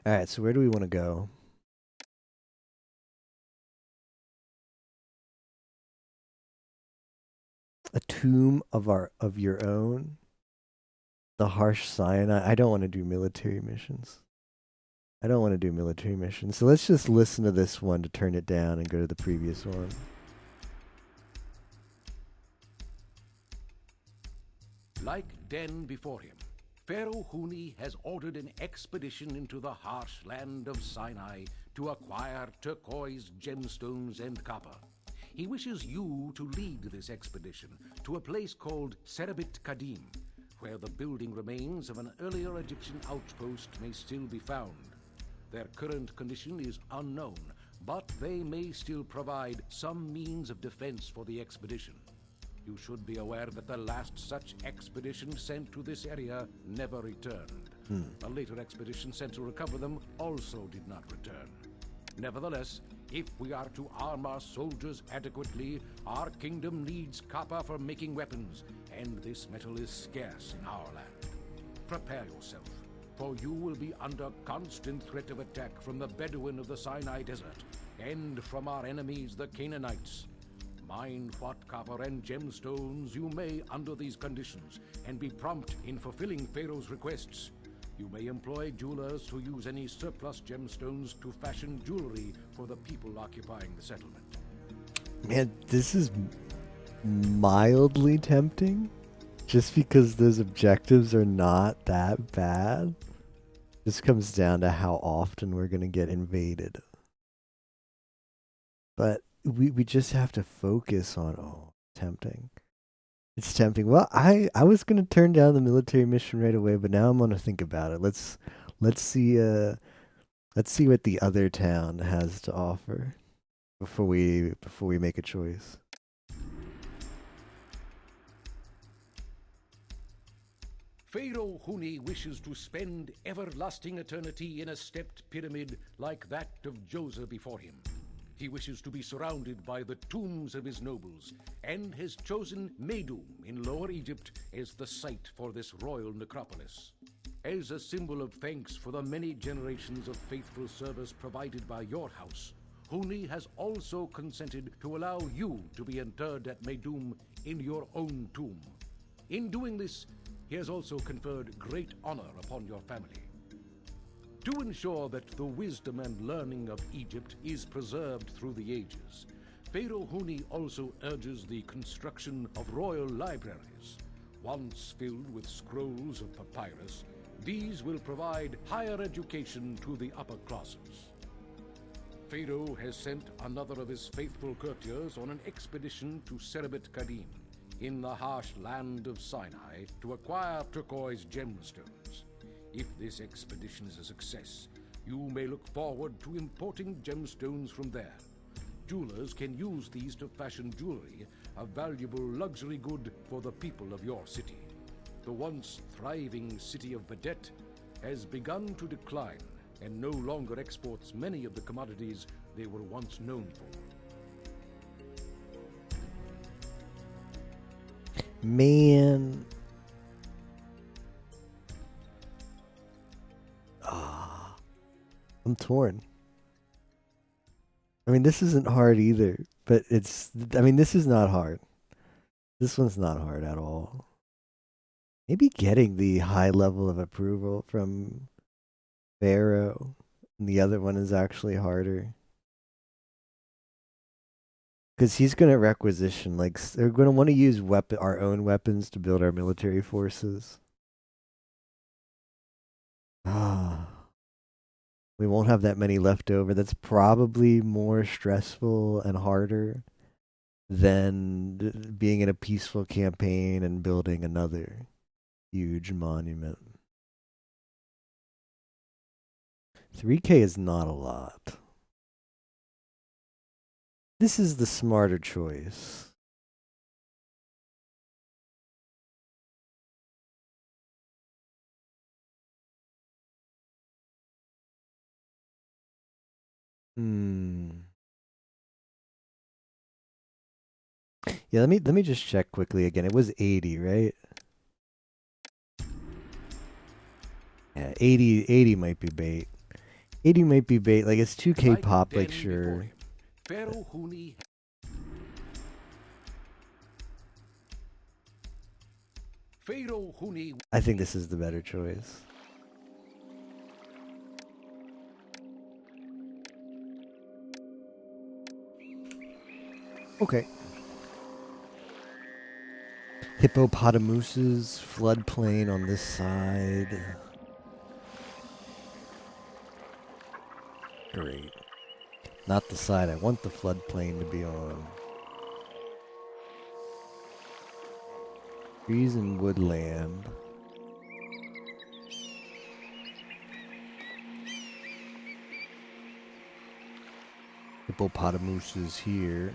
Alright, so where do we want to go? A tomb of your own? The harsh cyanide. I don't want to do military missions. I don't want to do military missions. So let's just listen to this one to turn it down and go to the previous one. Like Den before him, Pharaoh Huni has ordered an expedition into the harsh land of Sinai to acquire turquoise, gemstones, and copper. He wishes you to lead this expedition to a place called Serabit Kadim, where the building remains of an earlier Egyptian outpost may still be found. Their current condition is unknown, but they may still provide some means of defense for the expedition. You should be aware that the last such expedition sent to this area never returned. A later expedition sent to recover them also did not return. Nevertheless, if we are to arm our soldiers adequately, our kingdom needs copper for making weapons, and this metal is scarce in our land. Prepare yourself, for you will be under constant threat of attack from the Bedouin of the Sinai Desert, and from our enemies, the Canaanites. Mine what copper and gemstones you may under these conditions, and be prompt in fulfilling Pharaoh's requests. You may employ jewelers to use any surplus gemstones to fashion jewelry for the people occupying the settlement. Man, this is mildly tempting. Just because those objectives are not that bad. This comes down to how often we're going to get invaded. But we just have to focus on, oh, tempting. It's tempting. Well, I was gonna turn down the military mission right away, but now I'm gonna think about it. Let's see let's see what the other town has to offer before we make a choice. Pharaoh Huni wishes to spend everlasting eternity in a stepped pyramid like that of Joseph before him. He wishes to be surrounded by the tombs of his nobles, and has chosen Meidum in Lower Egypt as the site for this royal necropolis. As a symbol of thanks for the many generations of faithful service provided by your house, Huni has also consented to allow you to be interred at Meidum in your own tomb. In doing this, he has also conferred great honor upon your family. To ensure that the wisdom and learning of Egypt is preserved through the ages, Pharaoh Huni also urges the construction of royal libraries. Once filled with scrolls of papyrus, these will provide higher education to the upper classes. Pharaoh has sent another of his faithful courtiers on an expedition to Serabit Kadim, in the harsh land of Sinai, to acquire turquoise gemstones. If this expedition is a success, you may look forward to importing gemstones from there. Jewelers can use these to fashion jewelry, a valuable luxury good for the people of your city. The once thriving city of Vedette has begun to decline and no longer exports many of the commodities they were once known for. Man. I'm torn. I mean, this isn't hard either, but I mean, this is not hard. This one's not hard at all. Maybe getting the high level of approval from Pharaoh, and the other one is actually harder. Because he's going to requisition, like, they're going to want to use our own weapons to build our military forces. Ah. We won't have that many left over. That's probably more stressful and harder than being in a peaceful campaign and building another huge monument. 3K is not a lot. This is the smarter choice. Yeah, let me just check quickly again. It was 80, right? Yeah, 80 might be bait. 80 might be bait. Like, it's 2K Like pop, like, Dan before sure. him, Pharaoh Huni. Pharaoh Huni. I think this is the better choice. Okay. Hippopotamuses, floodplain on this side. Great. Not the side I want the floodplain to be on. Trees and woodland. Hippopotamuses here.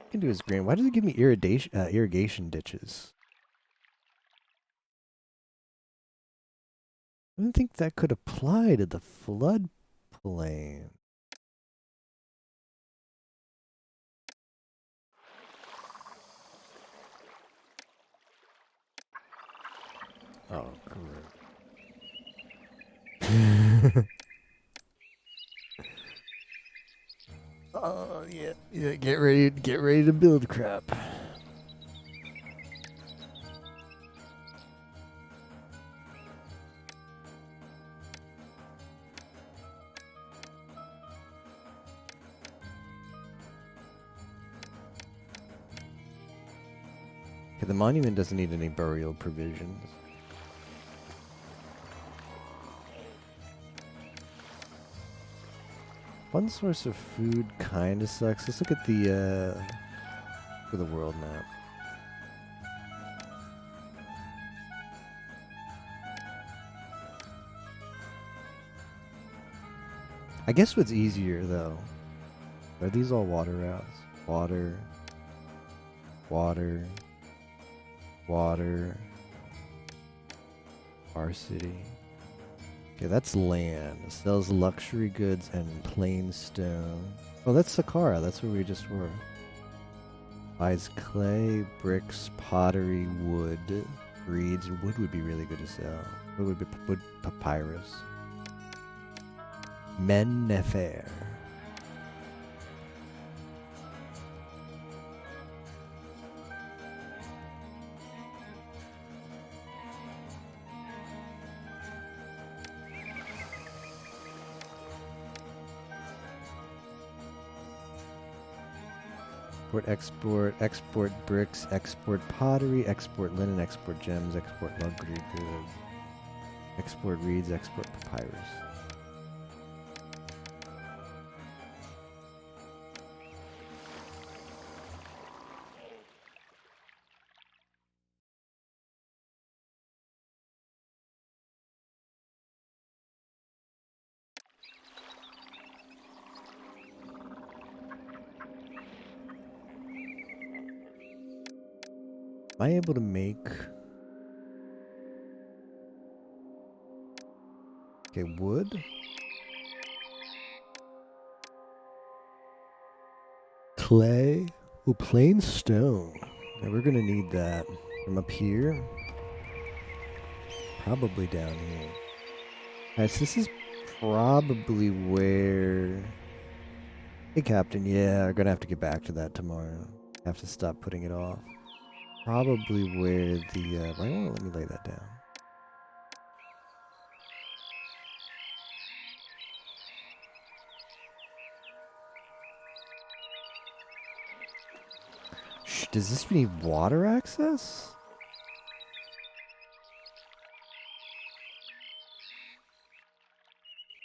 Can do his green. Why does it give me irrigation ditches? I didn't think that could apply to the floodplain. Oh, great. Oh yeah, yeah. Get ready to build crap. Okay, the monument doesn't need any burial provisions. One source of food kind of sucks. Let's look at the for the world map. I guess what's easier though. Are these all water routes? Water, water, water. Our city. Okay, that's land. It sells luxury goods and plain stone. Oh, that's Saqqara. That's where we just were. Buys clay, bricks, pottery, wood, reeds. Wood would be really good to sell. Wood would be wood papyrus. Men Nefer. Export bricks, export pottery, export linen, export gems, export luxury goods, export reeds, export papyrus. Am I able to make... Okay, wood? Clay? Oh, plain stone. Yeah, we're gonna need that. From up here? Probably down here. Alright, so this is probably where... Hey, Captain, yeah, we're gonna have to get back to that tomorrow. Have to stop putting it off. Probably where the... why won't it let me lay that down? Shh, does this need water access?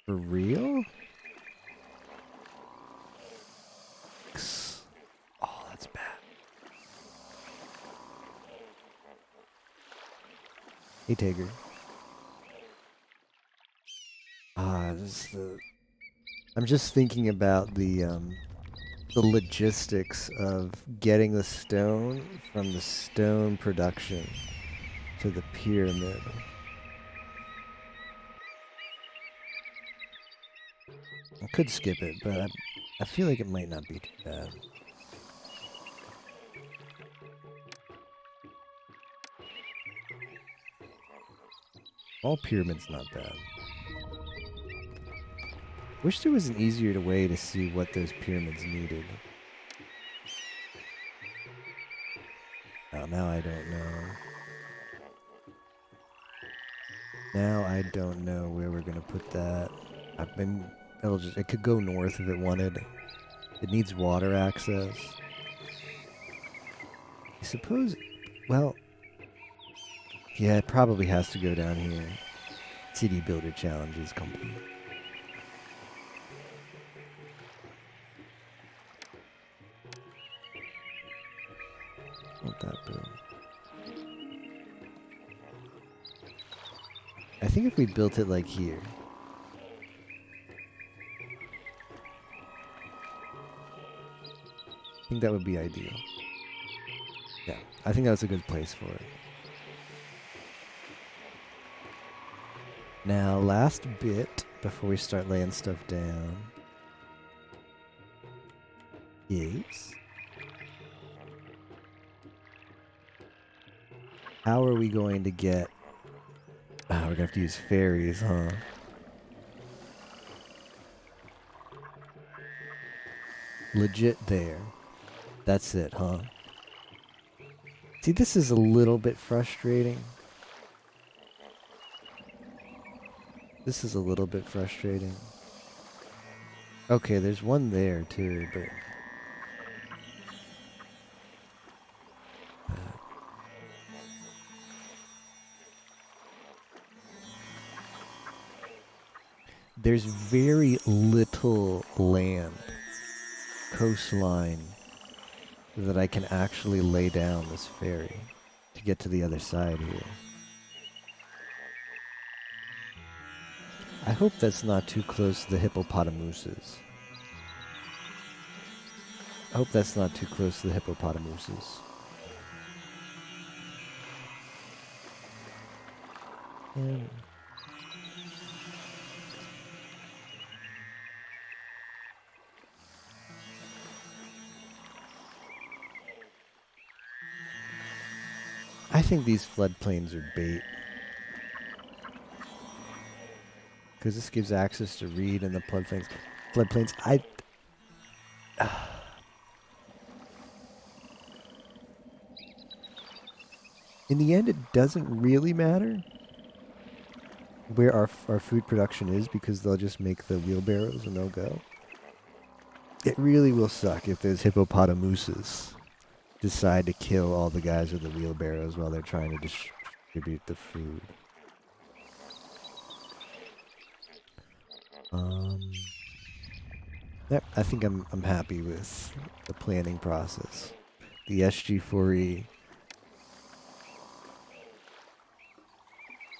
For real? Oh, that's bad. Hey, Tager. This is the... I'm just thinking about the, the logistics of getting the stone from the stone production to the pyramid. I could skip it, but I feel like it might not be too bad. All pyramids not bad. Wish there was an easier way to see what those pyramids needed. Oh, now I don't know. Now I don't know where we're gonna put that. It could go north if it wanted. It needs water access. I suppose, well, yeah, it probably has to go down here. City Builder Challenge is complete. Not that build. I think if we built it like here. I think that would be ideal. Yeah, I think that's a good place for it. Now, last bit before we start laying stuff down is how are we going to get... we're going to have to use fairies, huh? Legit there. That's it, huh? See, this is a little bit frustrating. This is a little bit frustrating. Okay, there's one there too, but... there's very little land, coastline, that I can actually lay down this ferry to get to the other side here. I hope that's not too close to the hippopotamuses. I hope that's not too close to the hippopotamuses. And I think these floodplains are bait. Because this gives access to reed and the floodplains. In the end, it doesn't really matter where our food production is because they'll just make the wheelbarrows and they'll go. It really will suck if those hippopotamuses decide to kill all the guys with the wheelbarrows while they're trying to distribute the food. Yep, I think I'm happy with the planning process. The SG4E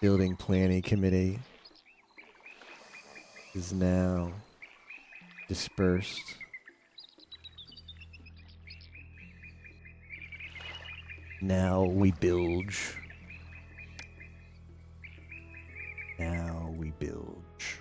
building planning committee is now dispersed. Now we bilge. Now we bilge.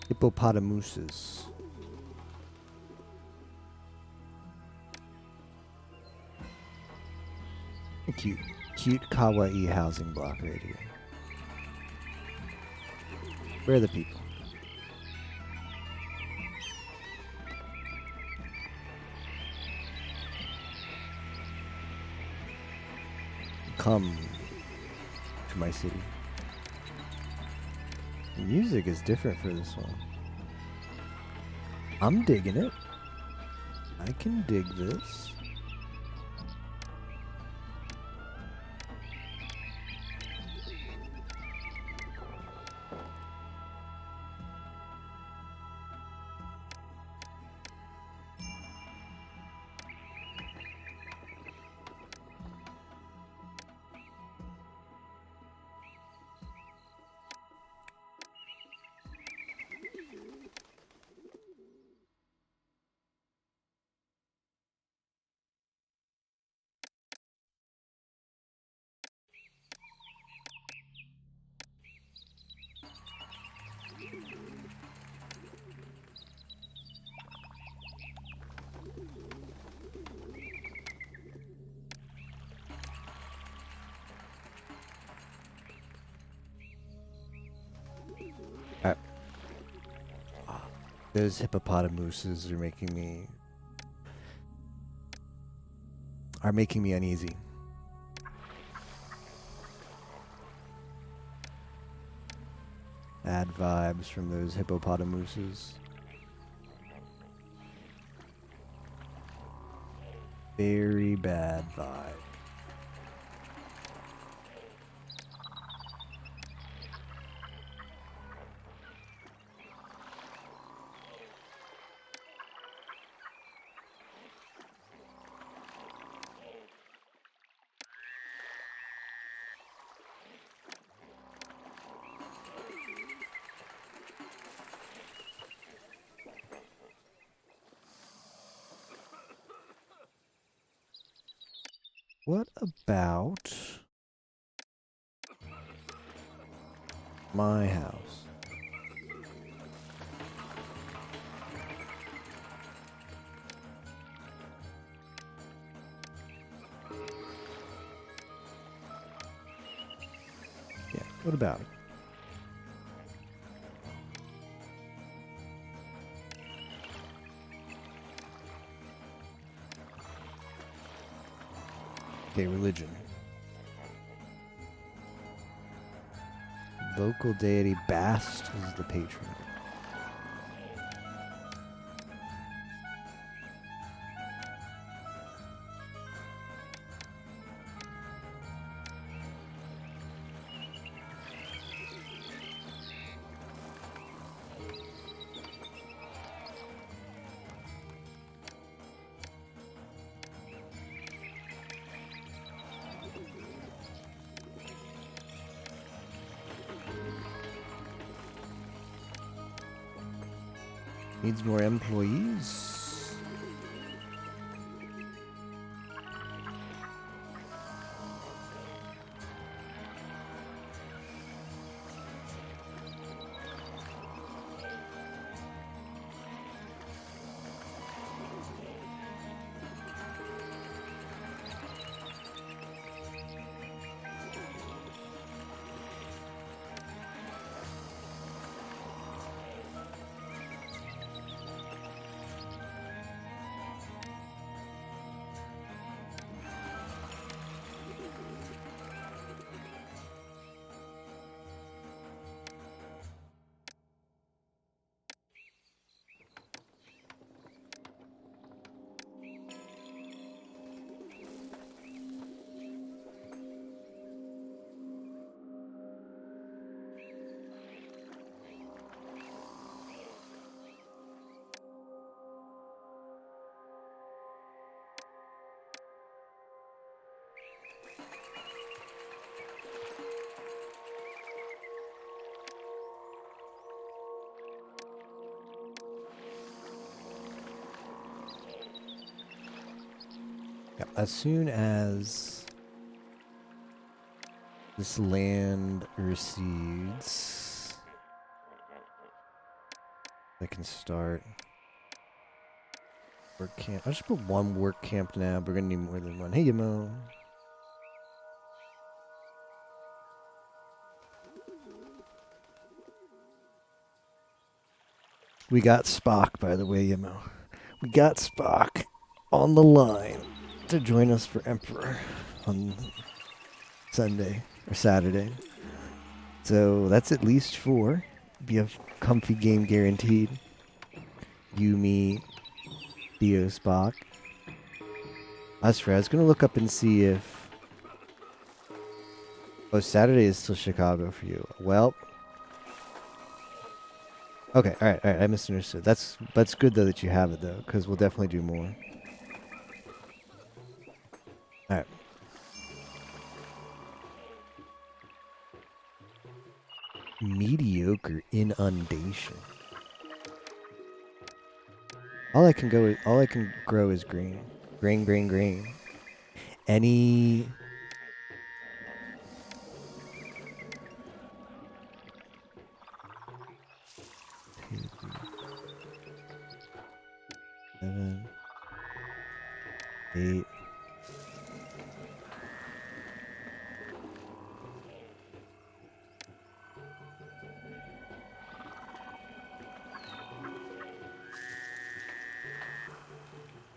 Hippopotamuses. Cute. cute kawaii housing block right here. Where are the people? Come to my city. The music is different for this one. I'm digging it. I can dig this. Alright. Those hippopotamuses are making me uneasy. Bad vibes from those hippopotamuses. Very bad vibe. What about my house? Yeah, what about it? Okay, religion. Local deity Bast is the patron. Needs more employees. Yep. As soon as this land recedes, I can start work camp. I'll just put one work camp now. We're gonna need more than one. Hey, Yamo. We got Spock, by the way, Yemo. We got Spock on the line to join us for Emperor on Sunday or Saturday. So that's at least 4. Be a comfy game guaranteed. You, me, Theo, Spock. Us, I was gonna look up and see if. Oh, Saturday is still Chicago for you. Well, okay, all right. I misunderstood. That's good though that you have it though, because we'll definitely do more. All right. Mediocre inundation. All I can grow is green. Green. Any 2, 3, 7, 8.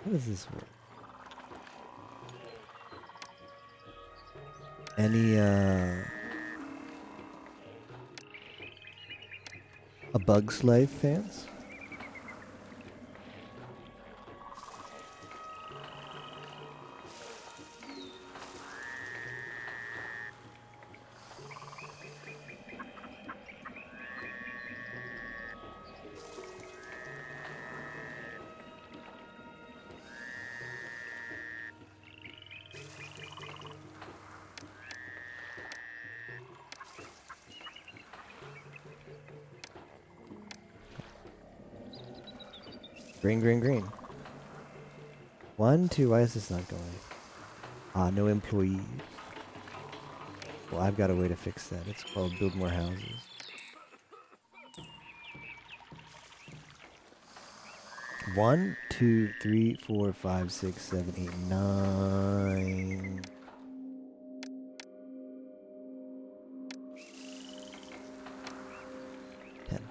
How does this work? Any A Bug's Life fans? Green. 1, 2. Why is this not going? No employees. Well, I've got a way to fix that. It's called build more houses. 1, 2, 3, 4, 5, 6, 7, 8, 9. 10.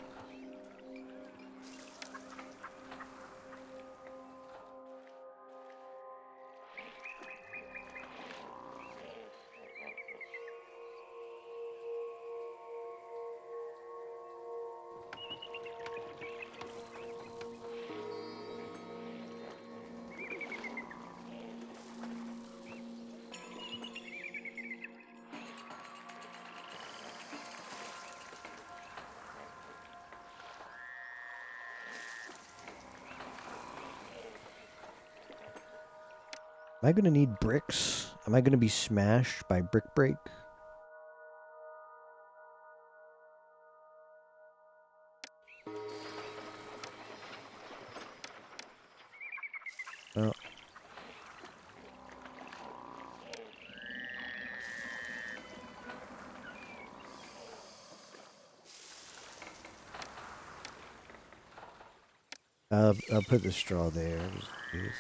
Am I going to need bricks? Am I going to be smashed by brick break? Oh. I'll put the straw there. Just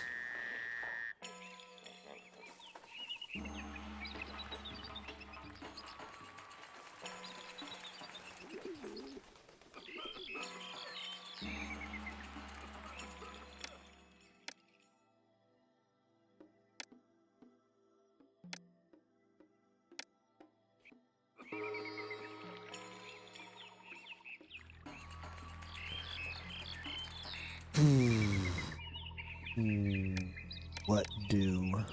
What do?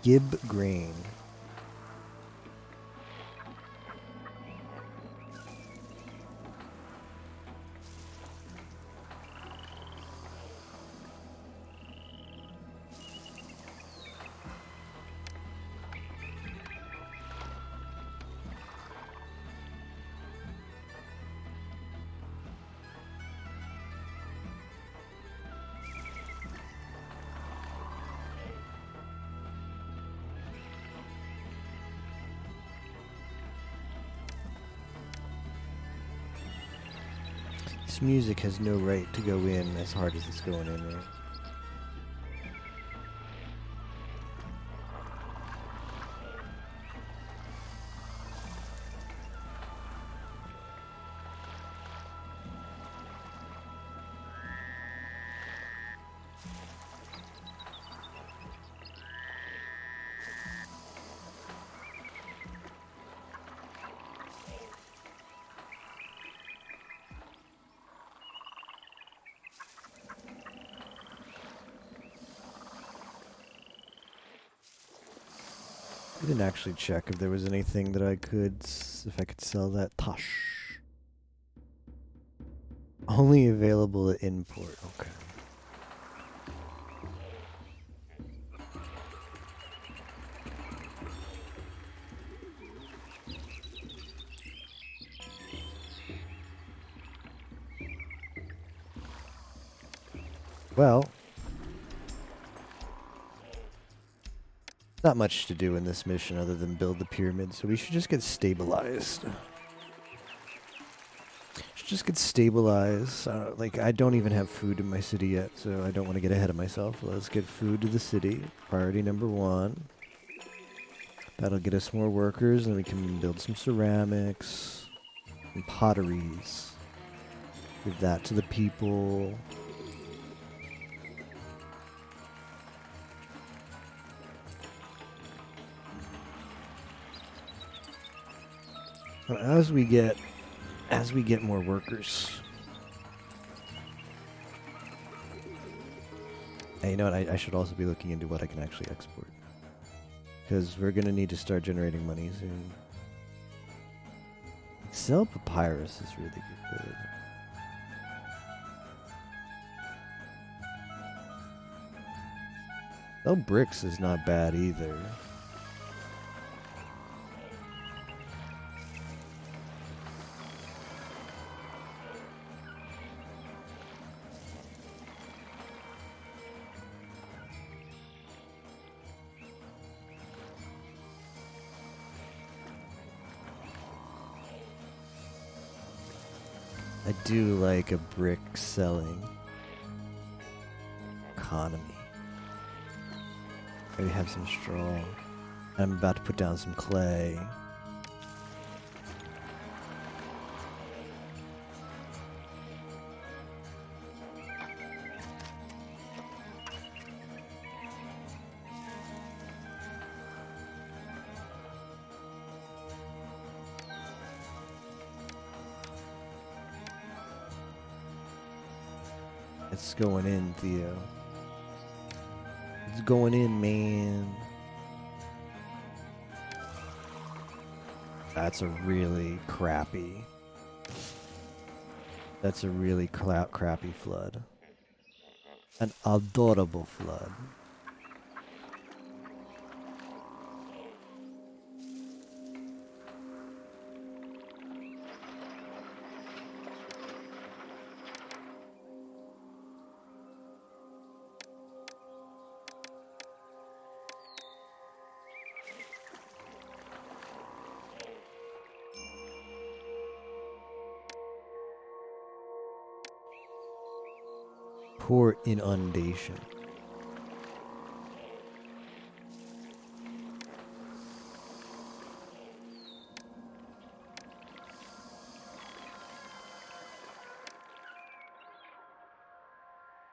Gib grain. This music has no right to go in as hard as it's going in, right? I didn't actually check if there was anything that I could, if I could sell that. Tosh. Only available at import. Okay. Well, not much to do in this mission other than build the pyramid, so we should just get stabilized. Should just get stabilized. Like, I don't even have food in my city yet, so I don't want to get ahead of myself. Let's get food to the city. Priority number one. That'll get us more workers, and we can build some ceramics and potteries. Give that to the people. As we get more workers. Hey, you know what? I should also be looking into what I can actually export. Because we're going to need to start generating money soon. Sell papyrus is really good. Sell bricks is not bad either. I do like a brick selling economy. Maybe have some straw. I'm about to put down some clay. It's going in, Theo. It's going in, man. That's a really crappy. That's a really crappy flood. An adorable flood. Poor inundation.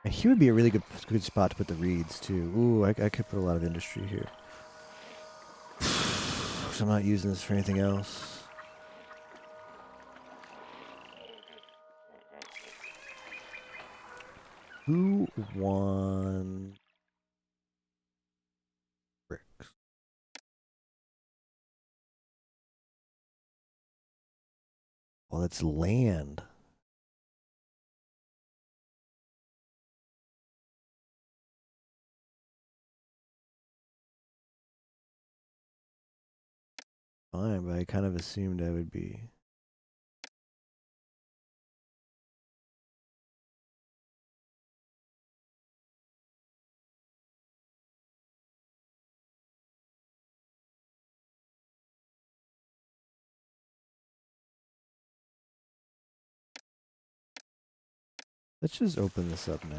And here would be a really good spot to put the reeds too. Ooh, I could put a lot of industry here. So I'm not using this for anything else. Who won bricks? Well, it's land. Fine, but I kind of assumed I would be. Let's just open this up now.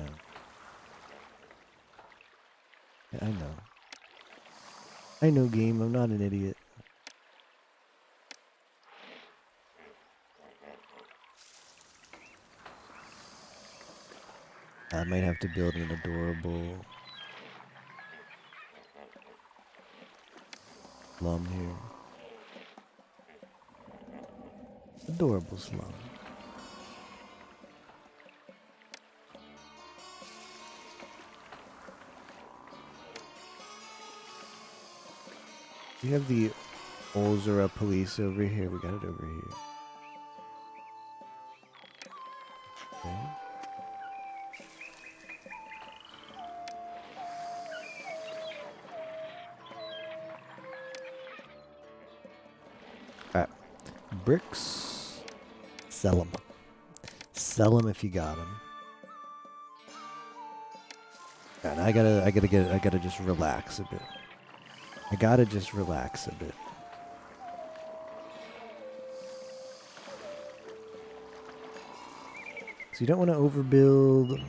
Yeah, I know. I know, game. I'm not an idiot. I might have to build an adorable slum here. Adorable slum. We have the Olzera police over here. We got it over here. Okay. Alright. Bricks. Sell them. Sell them if you got them. And I gotta just relax a bit. I gotta just relax a bit. So you don't want to overbuild.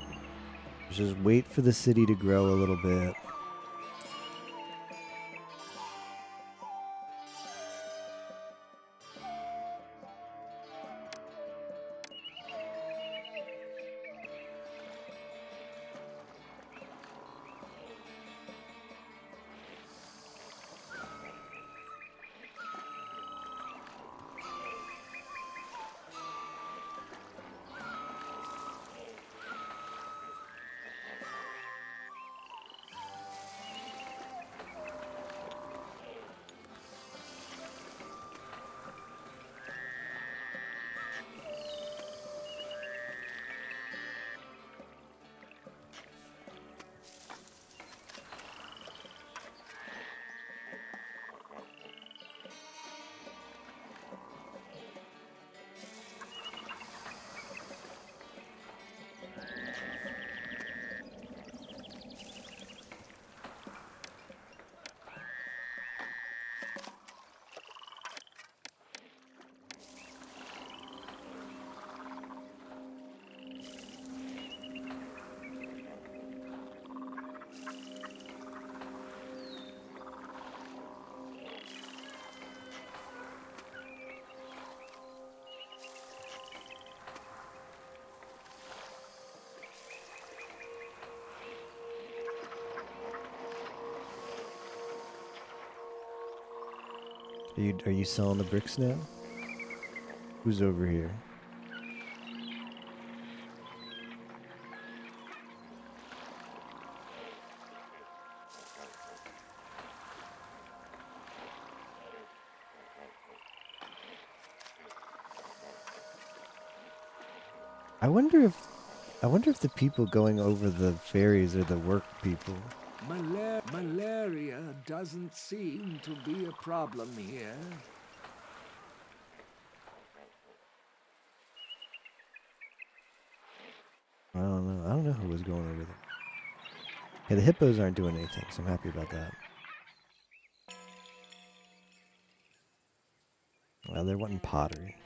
Just wait for the city to grow a little bit. Are you selling the bricks now? Who's over here? I wonder if the people going over the ferries are the work people. Malaria doesn't seem to be a problem here. I don't know. I don't know who was going over there. Hey, the hippos aren't doing anything, so I'm happy about that. Well, they're wanting pottery.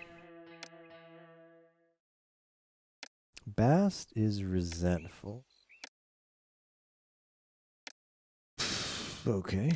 Bast is resentful. Okay.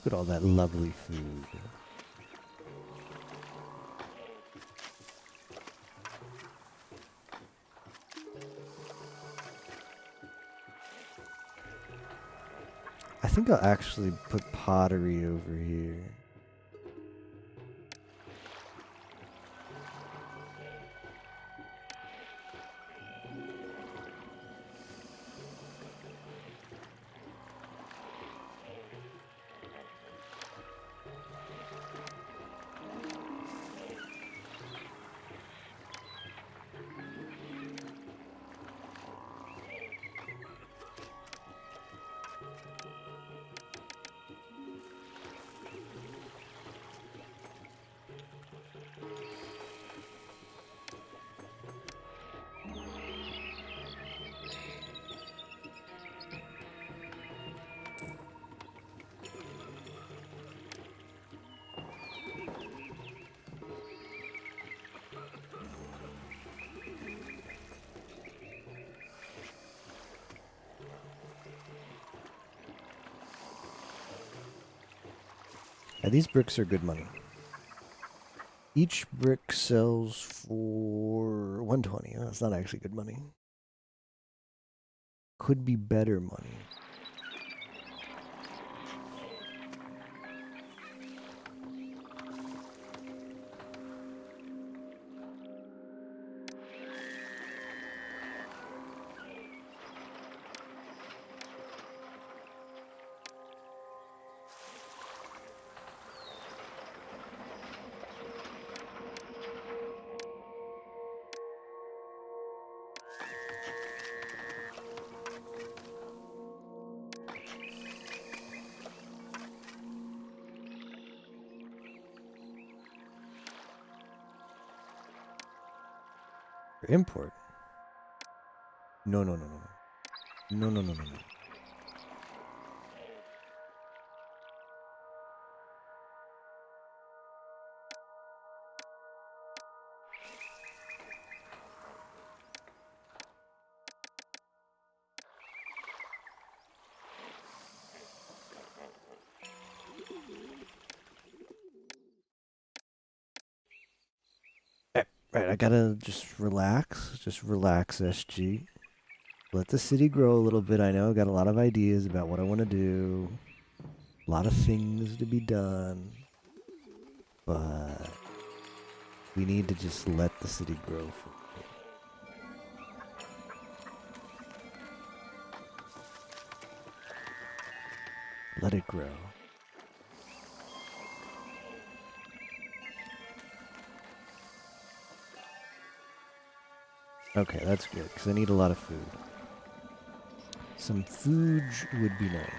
Look at all that lovely food. I think I'll actually put pottery over here. Now, these bricks are good money. Each brick sells for 120. Oh, that's not actually good money. Could be better money. For import. No, no, no, no, no. No, no, no, no, no. Right, I gotta just relax. Just relax, SG. Let the city grow a little bit. I know I got a lot of ideas about what I want to do. A lot of things to be done. But we need to just let the city grow for a bit. Let it grow. Okay, that's good, because I need a lot of food. Some food would be nice.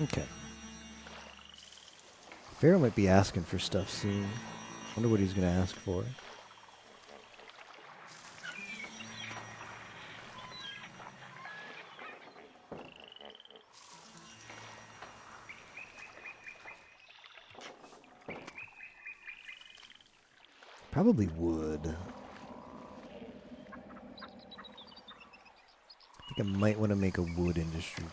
Okay. Pharaoh might be asking for stuff soon. Wonder what he's gonna ask for. Probably wood. I think I might want to make a wood industry.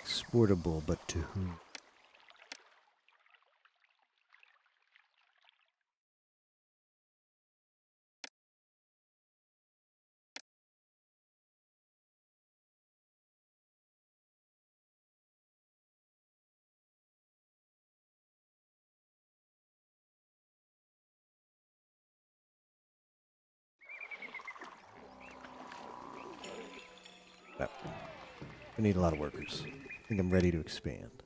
Exportable, but to whom? Oh, I need a lot of workers. I think I'm ready to expand.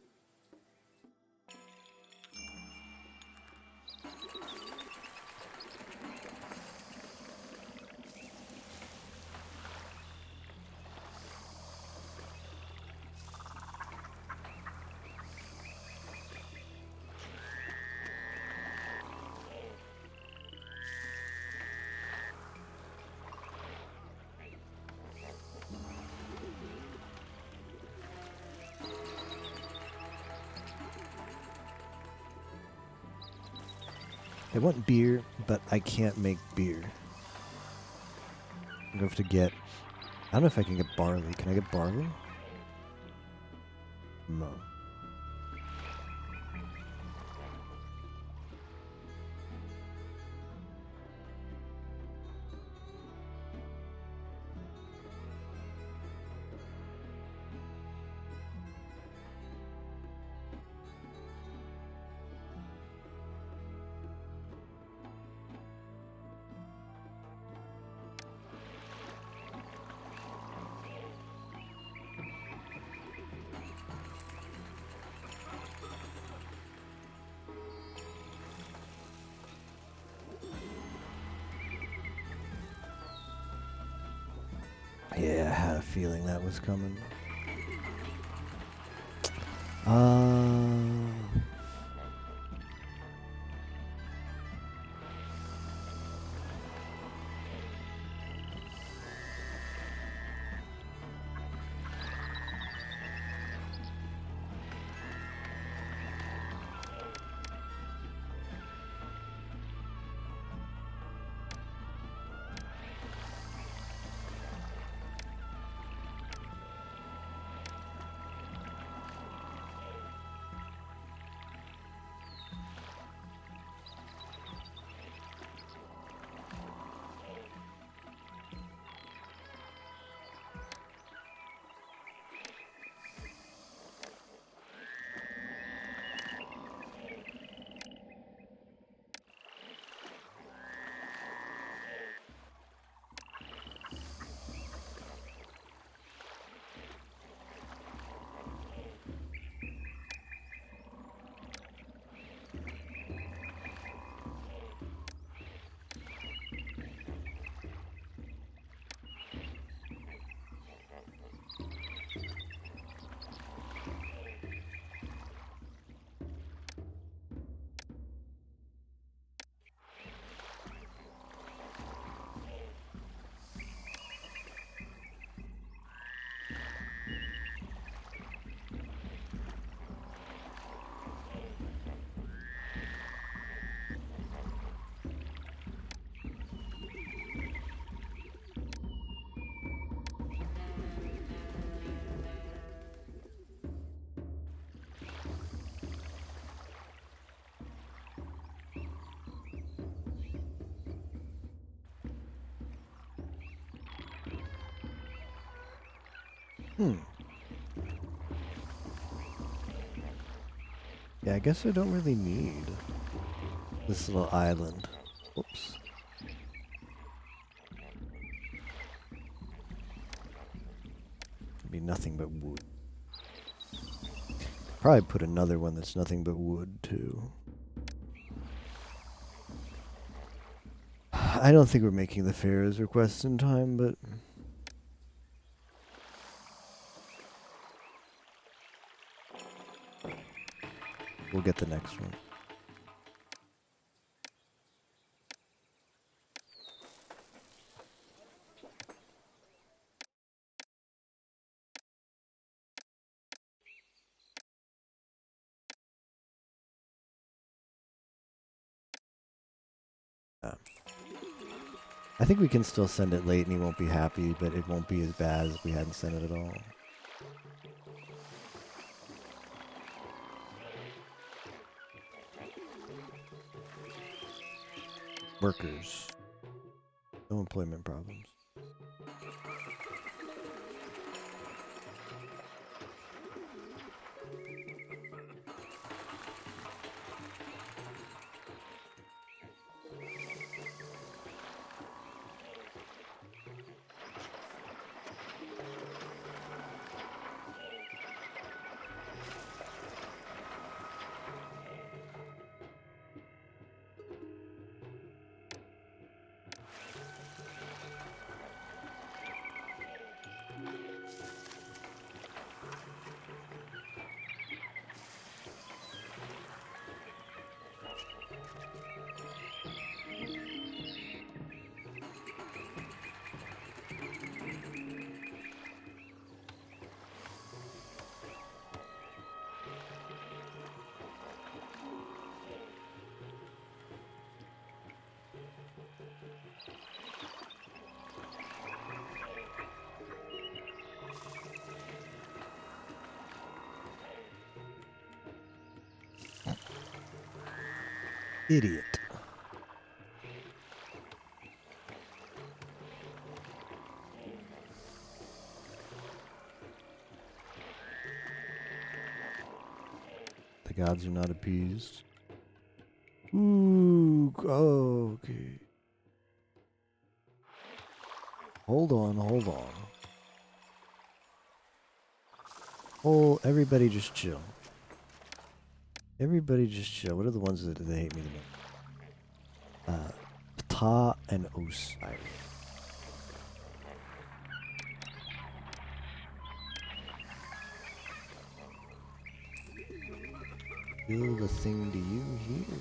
I want beer, but I can't make beer. I'm gonna have to get. I don't know if I can get barley. Can I get barley? No. Yeah, I had a feeling that was coming. Yeah, I guess I don't really need this little island. Whoops. It'd be nothing but wood. Probably put another one that's nothing but wood, too. I don't think we're making the Pharaoh's request in time, but... we'll get the next one. I think we can still send it late and he won't be happy, but it won't be as bad as if we hadn't sent it at all. Workers. No employment problems. Idiot. The gods are not appeased. Ooh, oh, okay. Hold on, hold on. Oh, everybody just chill. Everybody just chill. What are the ones that they hate me the most? Ptah and Osiris. Feel the thing to you here.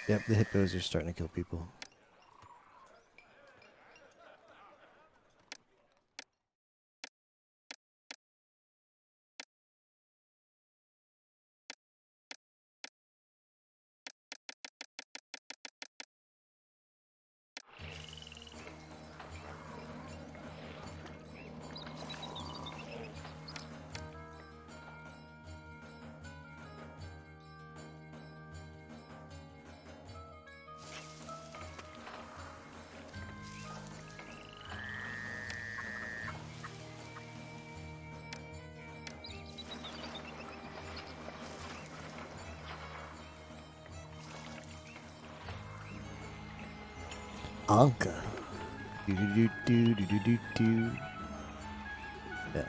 Yep, the hippos are starting to kill people. Anka. Do do do do do do do. Yeah.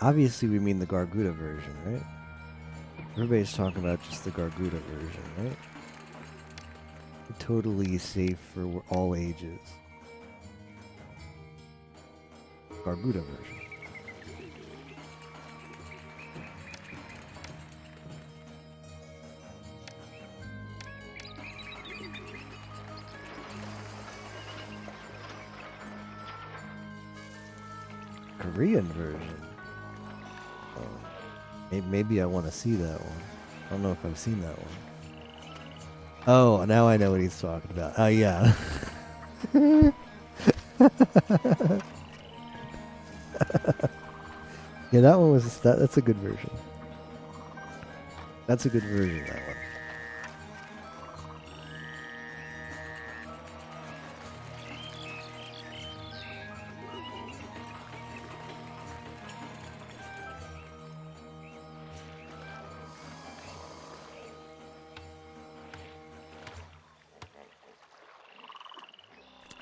Obviously, we mean the Garguda version, right? Everybody's talking about just the Garguda version, right? Totally safe for all ages. Garguda version. Korean version. Maybe I want to see that one. I don't know if I've seen that one. Oh, now I know what he's talking about. Oh, yeah. Yeah, that one was that's a good version. That's a good version, that one.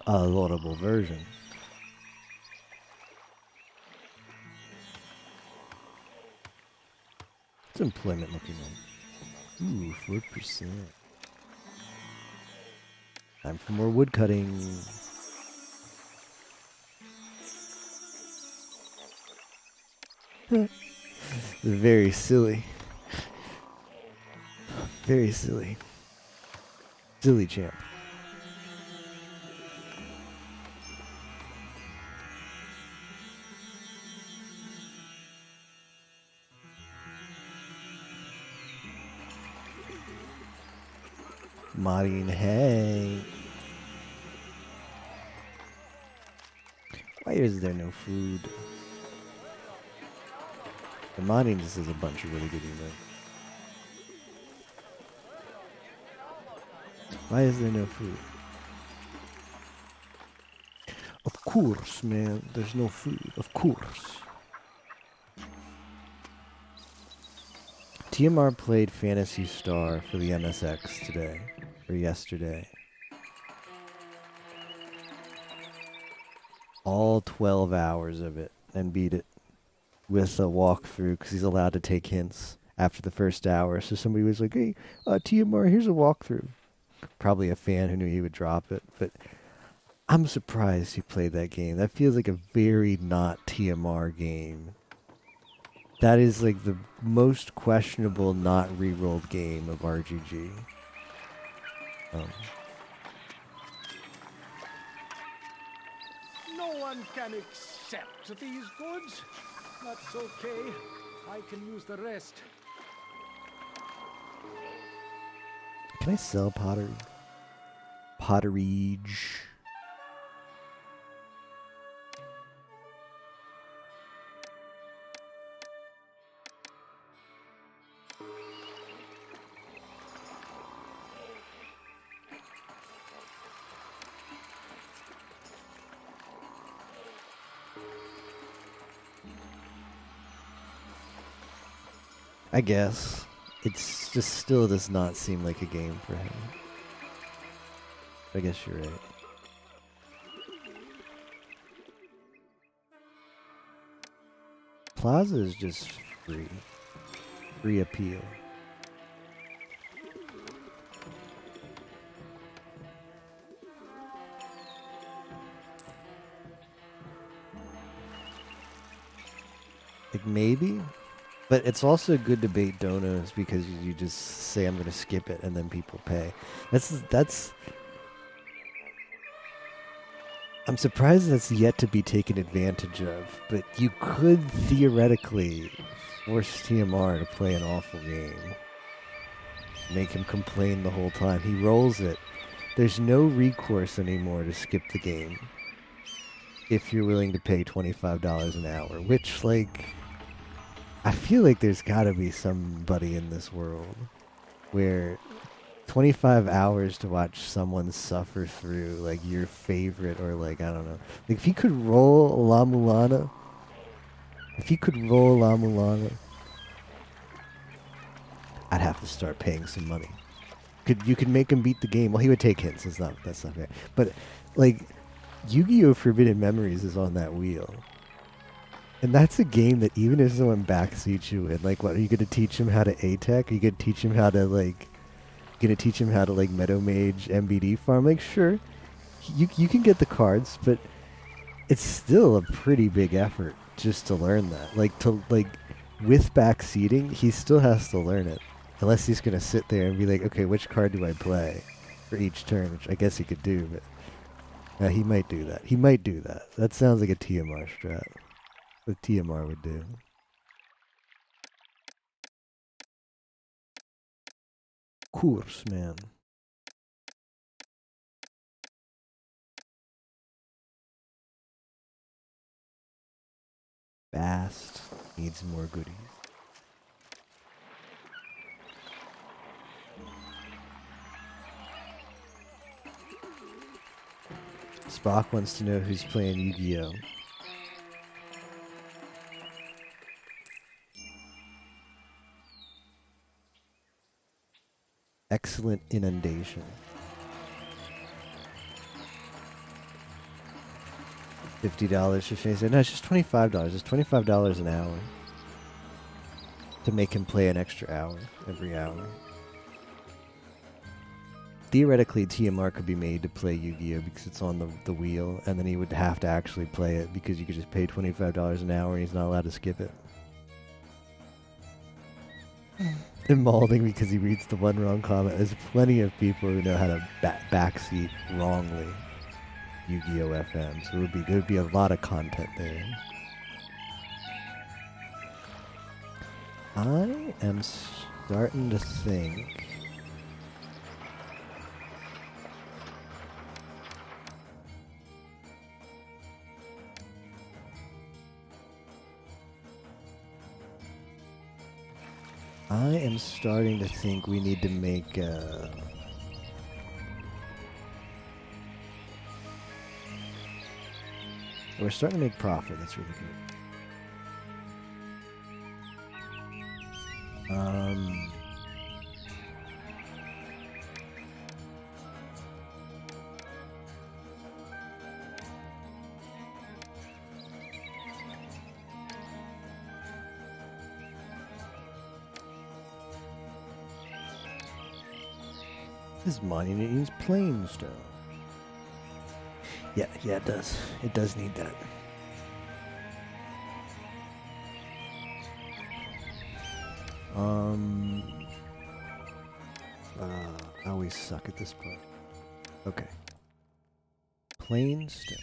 A laudable version. What's employment looking like? Ooh, 4%. Time for more wood cutting. Very silly. Very silly. Silly champ. Modding, hey. Why is there no food? The modding just is a bunch of really good emails. Why is there no food? Of course, man. There's no food. Of course. TMR played Phantasy Star for the MSX today. Or yesterday. All 12 hours of it. And beat it. With a walkthrough, because he's allowed to take hints. after the first hour. So somebody was like, "Hey, TMR, here's a walkthrough." Probably a fan who knew he would drop it, but I'm surprised he played that game. That feels like a very not TMR game. That is like the most questionable not rerolled game of RGG. No one can accept these goods. That's okay. I can use the rest. Can I sell pottery? Pottery. I guess. It's just still does not seem like a game for him. I guess you're right. Plaza is just free. Free appeal. Like maybe, but it's a good debate donos because you just say I'm gonna skip it and then people pay. That's. I'm surprised that's yet to be taken advantage of. But you could theoretically force TMR to play an awful game. Make him complain the whole time. He rolls it. There's no recourse anymore to skip the game if you're willing to pay $25 an hour, which, like, I feel like there's gotta be somebody in this world where 25 hours to watch someone suffer through, like, your favorite, or, like, I don't know. Like, if he could roll La Mulana, I'd have to start paying some money. You could make him beat the game. Well, he would take hints. That's not fair. But, like, Yu-Gi-Oh! Forbidden Memories is on that wheel. And that's a game that even if someone backseats you in, like, what, are you going to teach him how to A-Tech? Are you going to teach him how to, like, Meadow Mage MBD farm? Like, sure, you can get the cards, but it's still a pretty big effort just to learn that. With backseating, he still has to learn it. Unless he's going to sit there and be like, okay, which card do I play for each turn? Which I guess he could do, but he might do that. That sounds like a TMR strat. What TMR would do. Course, man. Bast needs more goodies. Spock wants to know who's playing Yu-Gi-Oh! Excellent inundation. $50 for Shane said, no, it's just $25. It's $25 an hour to make him play an extra hour every hour. Theoretically, TMR could be made to play Yu-Gi-Oh! Because it's on the wheel, and then he would have to actually play it because you could just pay $25 an hour and he's not allowed to skip it. And Malding because he reads the one wrong comment. There's plenty of people who know how to backseat wrongly Yu-Gi-Oh! FM, so there would be a lot of content there. I am starting to think we need to make we're starting to make profit. That's really good. This monument needs plain stone. Yeah, it does. It does need that. I always suck at this part. Okay. Plain stone.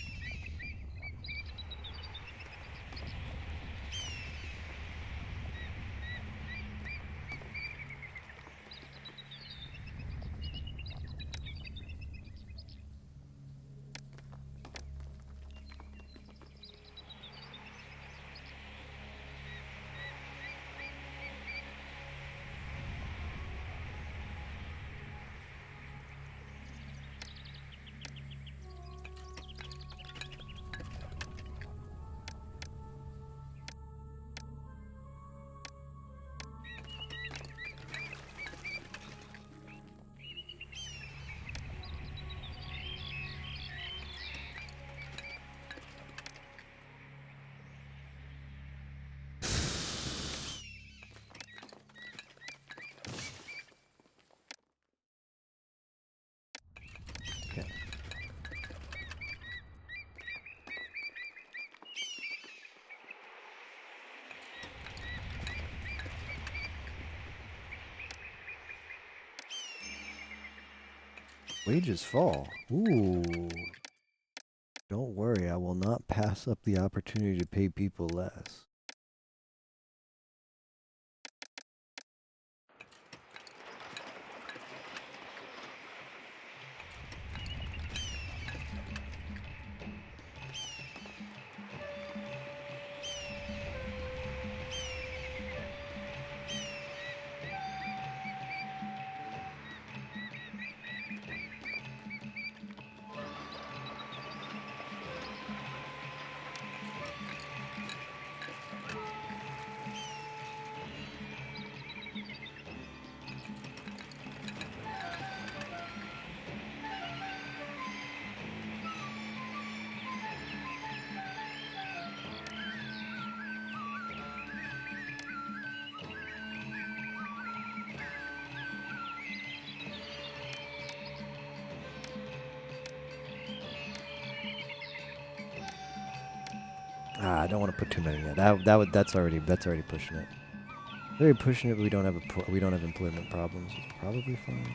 Okay. Wages fall. Ooh. Don't worry, I will not pass up the opportunity to pay people less. I don't want to put too many in. That's already pushing it. Already pushing it, but we don't have employment problems. It's probably fine.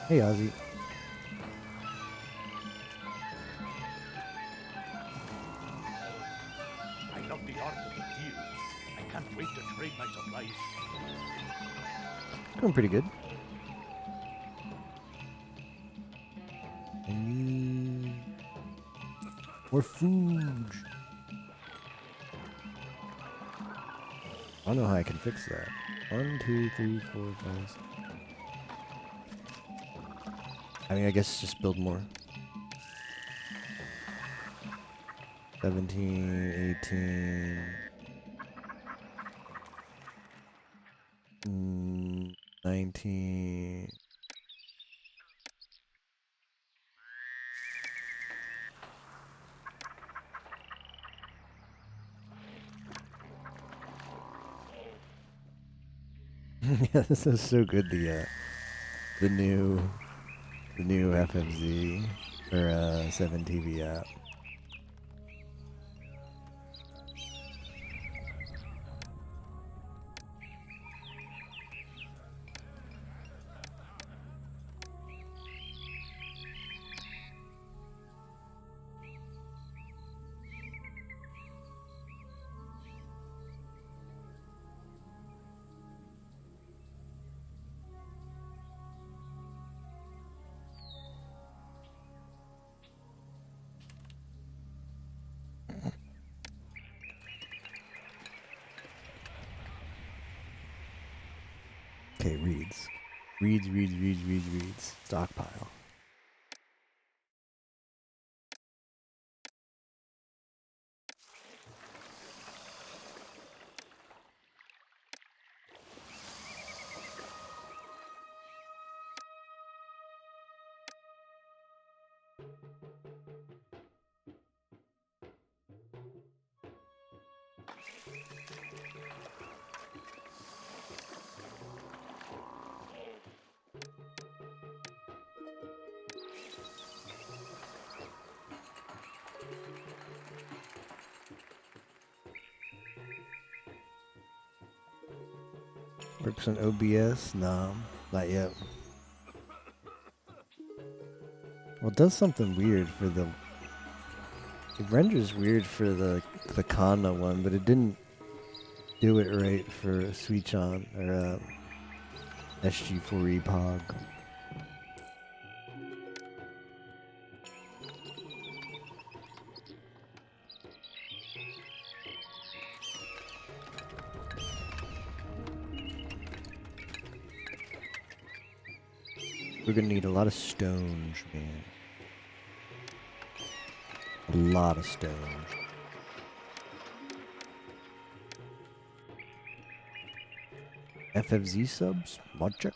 Hey, Ozzy. I love the art of the deal. I can't wait to trade my supplies. Going pretty good. And you... More food. I don't know how I can fix that. 1, 2, 3, 4, 5, 6. I mean, I guess just build more. 17, 18... 19... Yeah, this is so good. The new FMZ or 7 TV app. Okay, reads. Reads. Stockpile. Works on OBS? No, not yet. Well, it does something weird for the. It renders weird for the Kana one, but it didn't do it right for Suichan or SG4E Pog. We're gonna need a lot of stones, man. A lot of stones. FFZ subs? Mod check?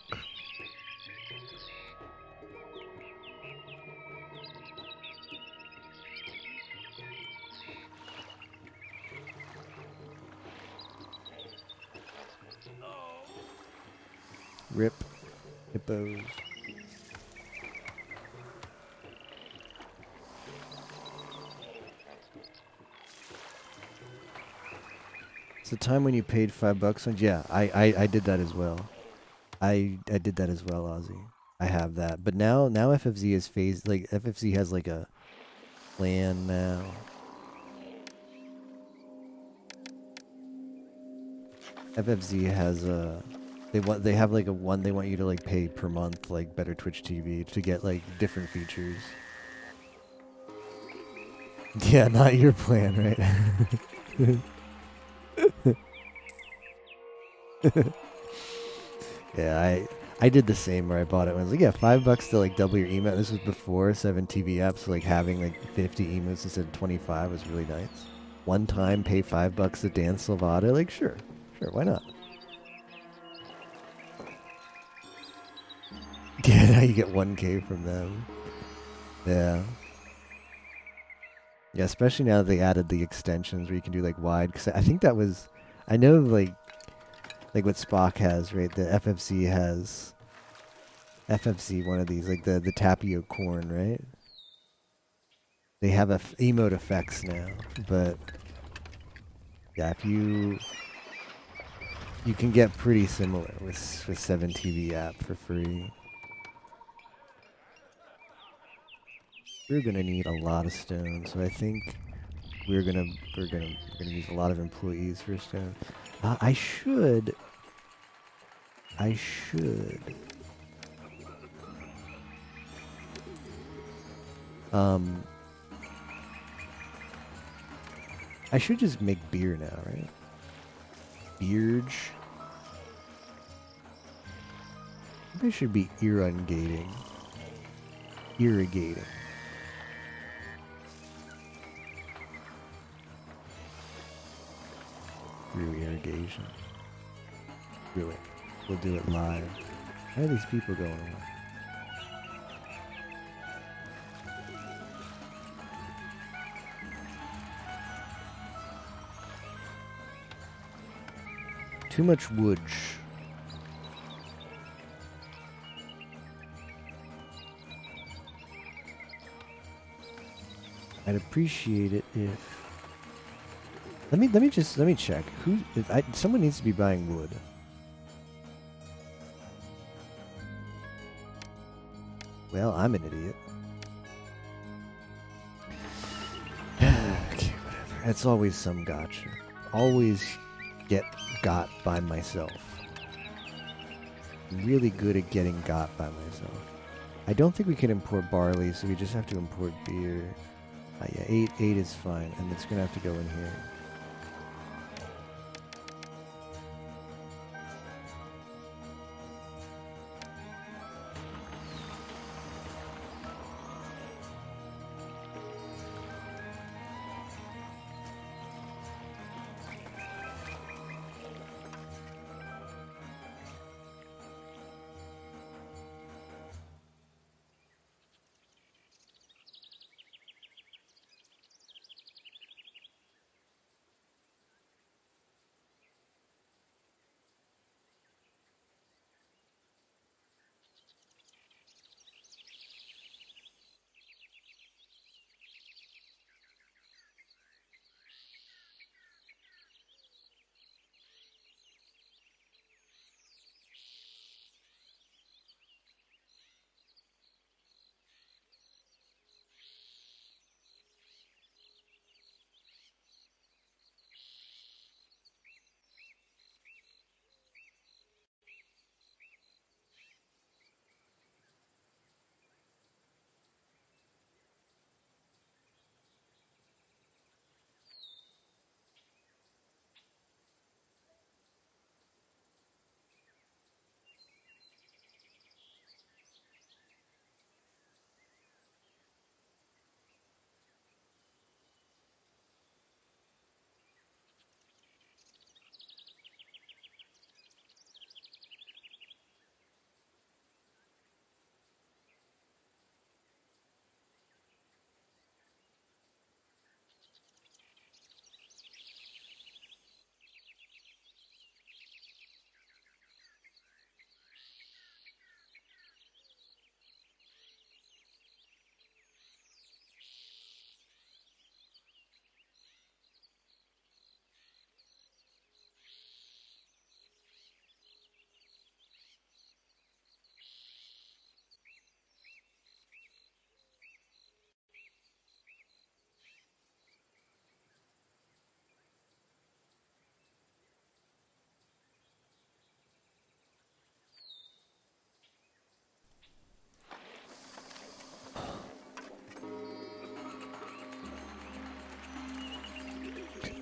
Rip. Hippos. It's the time when you paid $5 on. Yeah, I did that as well. I did that as well, Ozzy. I have that, but now FFZ is phased. Like FFZ has like a plan now. FFZ has a. They have like a one they want you to like pay per month, like better Twitch TV to get like different features. Yeah, not your plan, right? Yeah, I did the same where I bought it. I was like, yeah, $5 to like double your emote. This was before 7 TV apps, so like having like 50 emotes instead of 25 was really nice. One time, pay $5 to Dan Silvata. Like, sure, why not? Yeah, now you get 1K from them. Yeah. Yeah, especially now that they added the extensions where you can do like wide. Cause I think that was, I know like what Spock has, right? The FFC has FFC one of these, like the tapio corn, right? They have emote effects now, but yeah, if you can get pretty similar with 7 TV app for free. We're gonna need a lot of stone, so I think we're gonna use a lot of employees for stone. I should. I should just make beer now, right? Beerge. Maybe I should be irrigating. Irrigating. Through irrigation. Do it. We'll do it live. Why are these people going on? Too much wood. I'd appreciate it if. Let me check. Someone needs to be buying wood. Well, I'm an idiot. Okay, whatever. It's always some gotcha. Always get got by myself. I'm really good at getting got by myself. I don't think we can import barley, so we just have to import beer. Yeah, 8 is fine, and it's gonna have to go in here.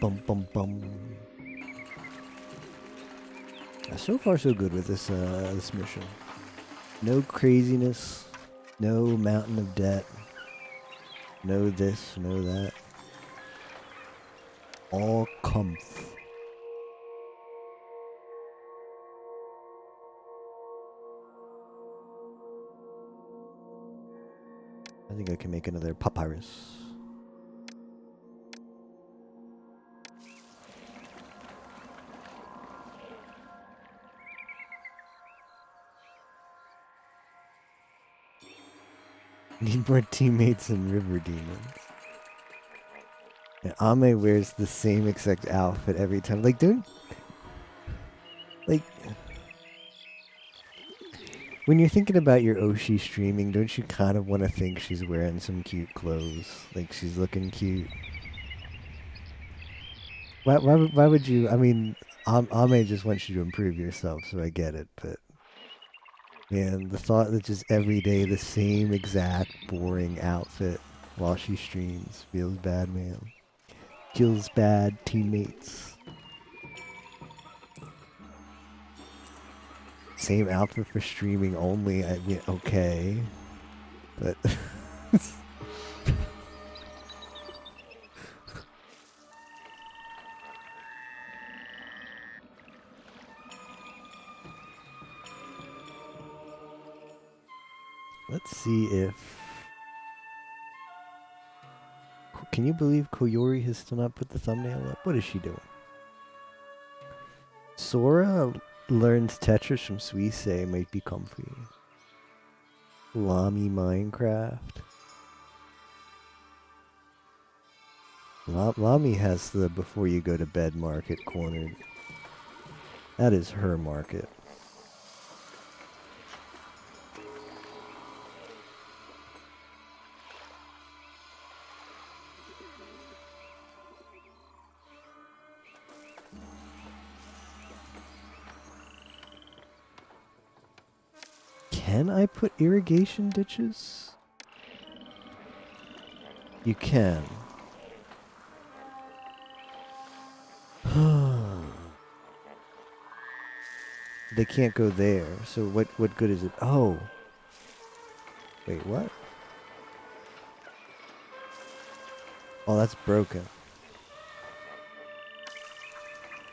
Bum bum bum. So far, so good with this mission. No craziness, no mountain of debt, no this, no that. All comf. I think I can make another papyrus. Need more teammates and river demons. And Ame wears the same exact outfit every time. Like, when you're thinking about your Oshi streaming, don't you kind of want to think she's wearing some cute clothes? Like, she's looking cute. Why would you? I mean, Ame just wants you to improve yourself, so I get it. But man, the thought that just every day the same exact boring outfit while she streams feels bad, man. Feels bad, teammates. Same outfit for streaming only. I mean, okay, but. Let's see if... Can you believe Koyori has still not put the thumbnail up? What is she doing? Sora learns Tetris from Suisei, might be comfy. Lami Minecraft. Lami has the before you go to bed market cornered. That is her market. Can I put irrigation ditches? You can. They can't go there, so what good is it? Oh. Wait, what? Oh, that's broken.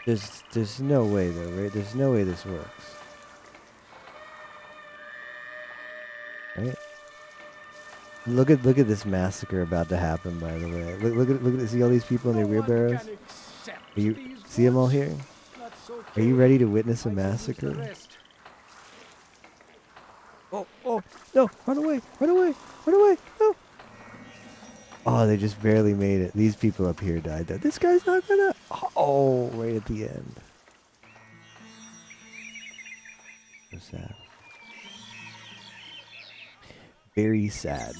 There's no way though, right? There's no way this works. Right? Look at this massacre about to happen, by the way. Look at see all these people in their wheelbarrows? Are you see them all here? Are you ready to witness a massacre? Oh, no, run away, no. Oh, they just barely made it. These people up here died though. This guy's not gonna, oh, right at the end. So sad. Very sad.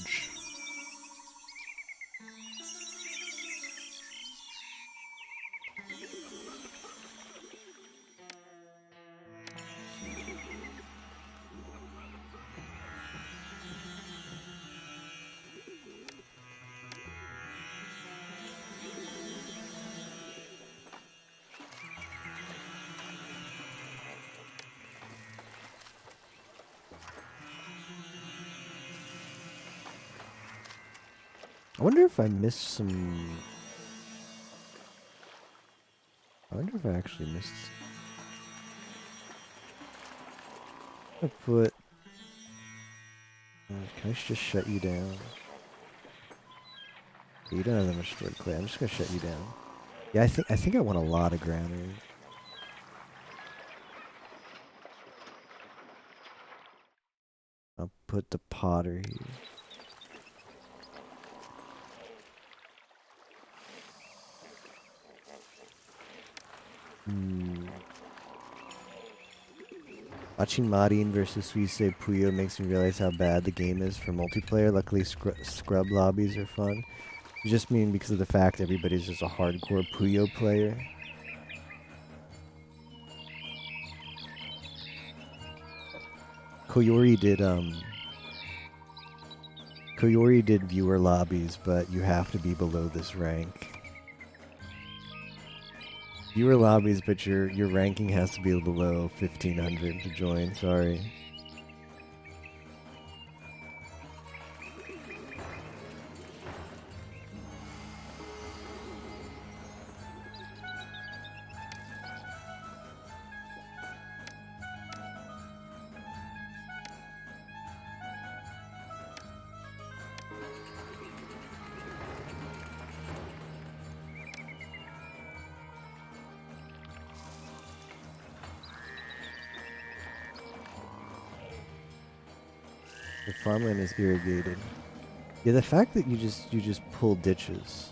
I wonder if I missed some... I wonder if I actually missed... I put... Can I just shut you down? You don't have that much stored clay. I'm just gonna shut you down. Yeah, I think I want a lot of granite. I'll put the potter here. Watching Marin versus Suisei Puyo makes me realize how bad the game is for multiplayer. Luckily, scrub lobbies are fun. I just mean because of the fact everybody's just a hardcore Puyo player. Koyori did viewer lobbies, but you have to be below this rank. Fewer lobbies, but your ranking has to be below 1500 to join. Sorry. The farmland is irrigated. Yeah, the fact that you just pull ditches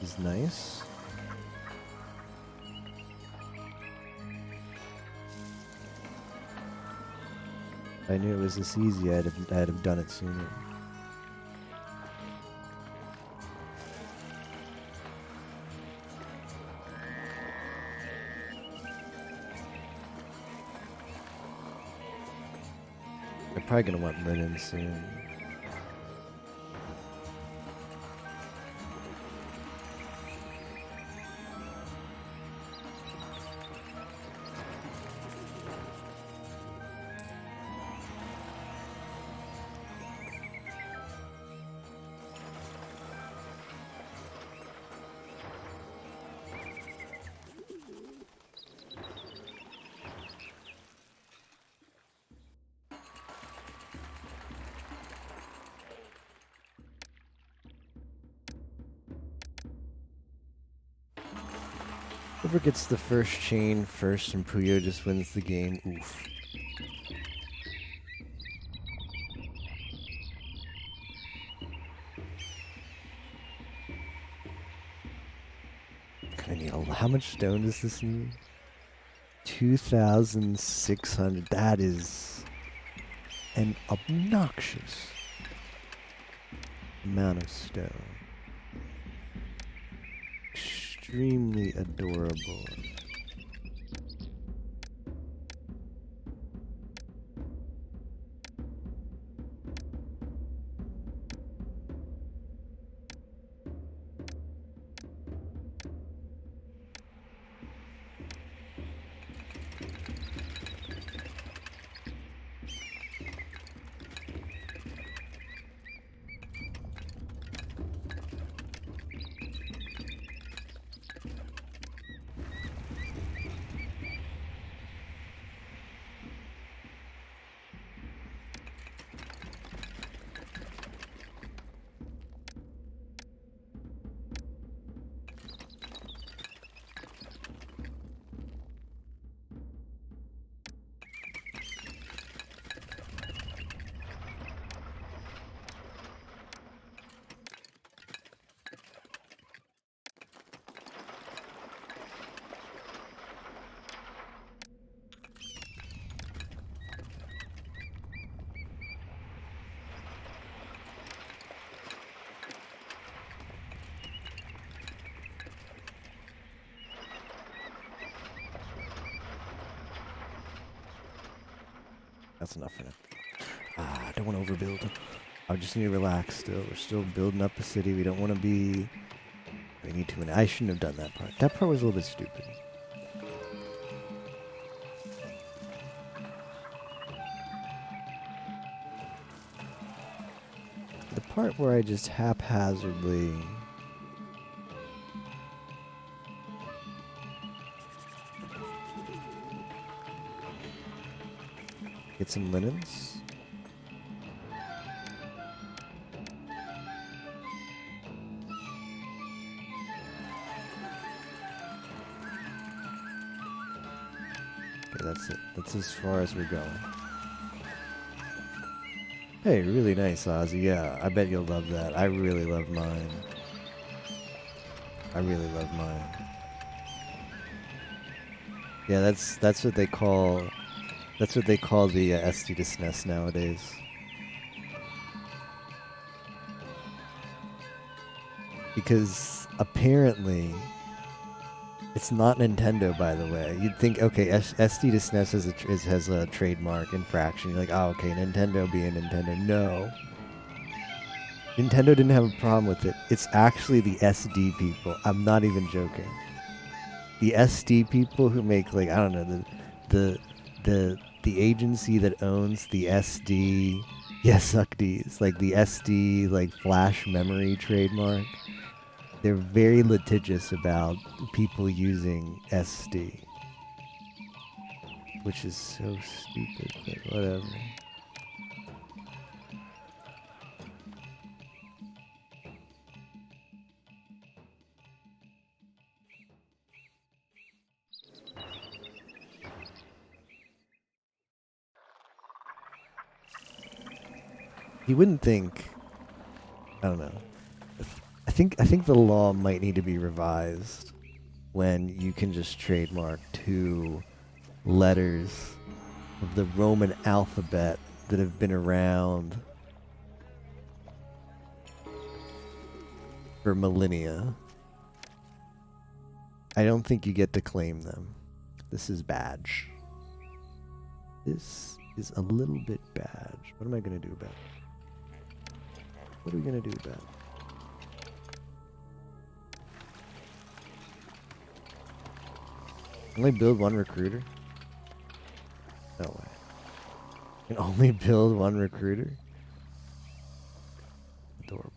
is nice. If I knew it was this easy, I'd have done it sooner. I'm probably gonna want linen soon. Whoever gets the first chain first and Puyo just wins the game. Oof. I need how much stone does this need? 2,600. That is an obnoxious amount of stone. Extremely adorable. That's enough for now. I don't want to overbuild. I just need to relax still. We're still building up the city. We don't want to be... We need too many. I shouldn't have done that part. That part was a little bit stupid. The part where I just haphazardly... Get some linens. Okay, that's it. That's as far as we're going. Hey, really nice, Ozzy. Yeah, I bet you'll love that. I really love mine. I really love mine. Yeah, that's what they call... That's what they call the SD to SNES nowadays. Because apparently, it's not Nintendo, by the way. You'd think, okay, SD to SNES has a trademark infraction. You're like, oh, okay, Nintendo being Nintendo. No. Nintendo didn't have a problem with it. It's actually the SD people. I'm not even joking. the SD people who make like I don't know the the agency that owns the SD, yes, SuckDs, like the SD like flash memory trademark. They're very litigious about people using SD, which is so stupid, but whatever. You wouldn't think. I don't know. I think the law might need to be revised when you can just trademark two letters of the Roman alphabet that have been around for millennia. I don't think you get to claim them. This is badge. This is a little bit badge. What am I going to do about it? What are we going to do about it? Only build one recruiter? No way. You can only build one recruiter? Adorable.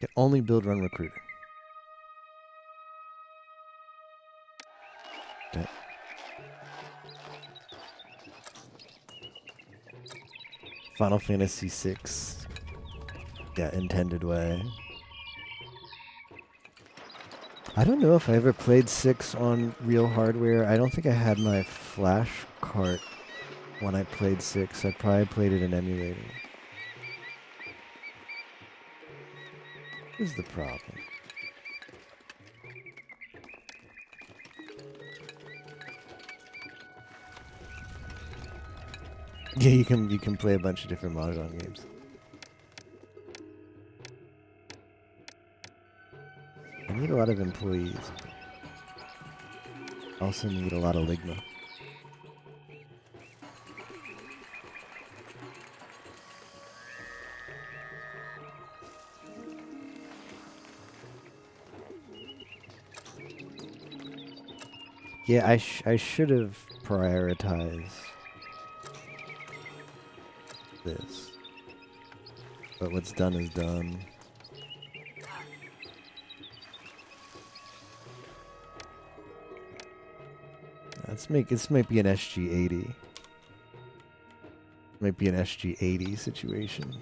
You can only build one recruiter. Okay. Final Fantasy VI. Yeah, intended way. I don't know if I ever played 6 on real hardware. I don't think I had my flash cart when I played 6. I probably played it in emulator. What is the problem? Yeah, you can play a bunch of different Mahjong games. I need a lot of employees. I also need a lot of Ligma. Yeah, I should have prioritized this. But what's done is done. This might be an SG80. Might be an SG80 situation.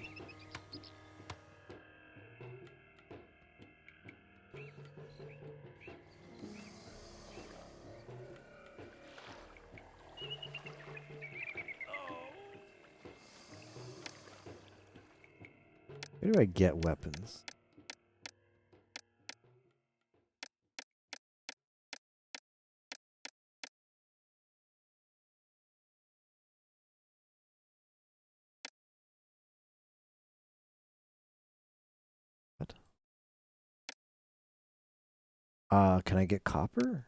Where do I get weapons? What? Can I get copper?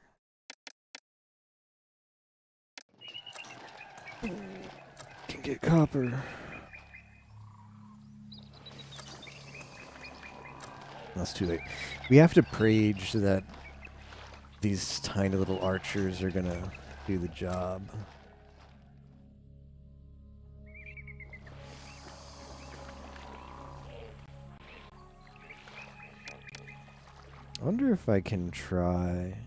Can get copper. That's too late. We have to prage so that these tiny little archers are gonna do the job. I wonder if I can try.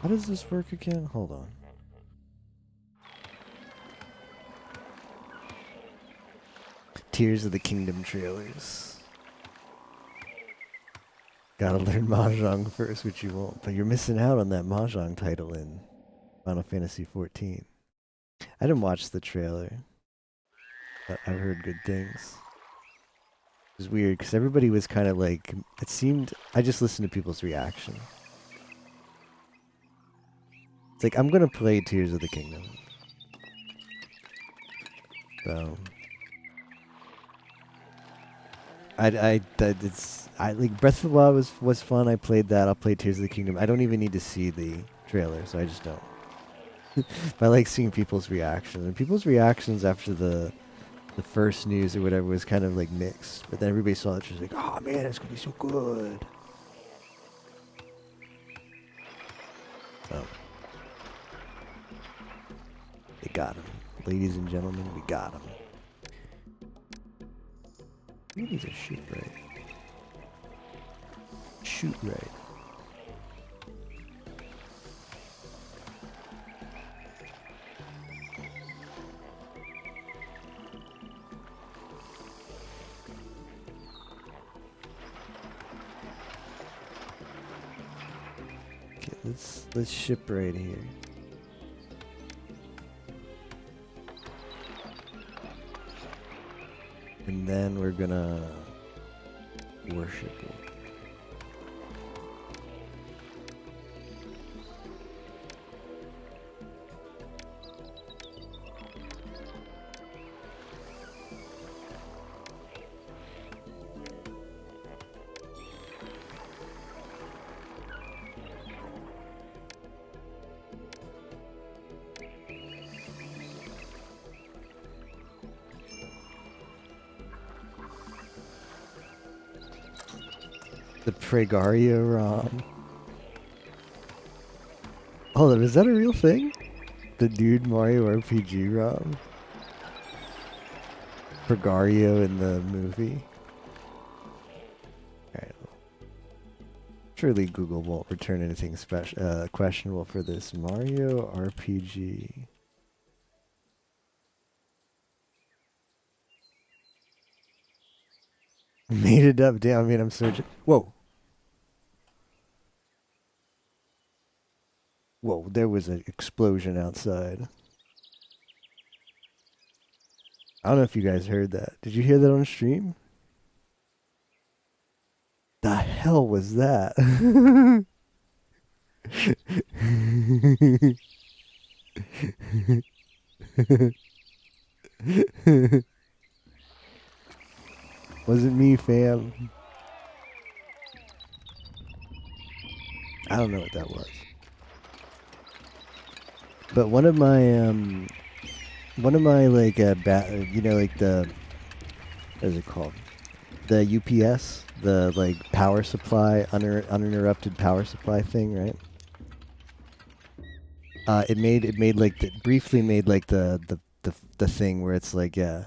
How does this work again? Hold on. Tears of the Kingdom trailers. Gotta learn Mahjong first, which you won't. But you're missing out on that Mahjong title in Final Fantasy XIV. I didn't watch the trailer. but I've heard good things. It was weird because everybody was kind of like, it seemed, I just listened to people's reaction. It's like, I'm going to play Tears of the Kingdom. So, I like Breath of the Wild was fun. I played that. I'll play Tears of the Kingdom. I don't even need to see the trailer, so I just don't. But I like seeing people's reactions, and people's reactions after the first news or whatever was kind of like mixed. But then everybody saw it, just like, oh man, it's gonna be so good. So they got him, ladies and gentlemen. We got him. He needs a shoot right. Shoot right. Okay, let's ship right here. And then we're gonna worship it. The Pregario ROM. Hold on, is that a real thing? The Dude Mario RPG ROM? Pregario in the movie? Alright. Surely Google won't return anything special, questionable for this. Mario RPG. Made it up. Damn, I mean, I'm searching. Whoa. Whoa, there was an explosion outside. I don't know if you guys heard that. Did you hear that on stream? The hell was that? Wasn't me, fam. I don't know what that was. But one of my like you know, like what is it called? The UPS, the like power supply, uninterrupted power supply thing, right? It made like briefly made like the thing where it's like, yeah,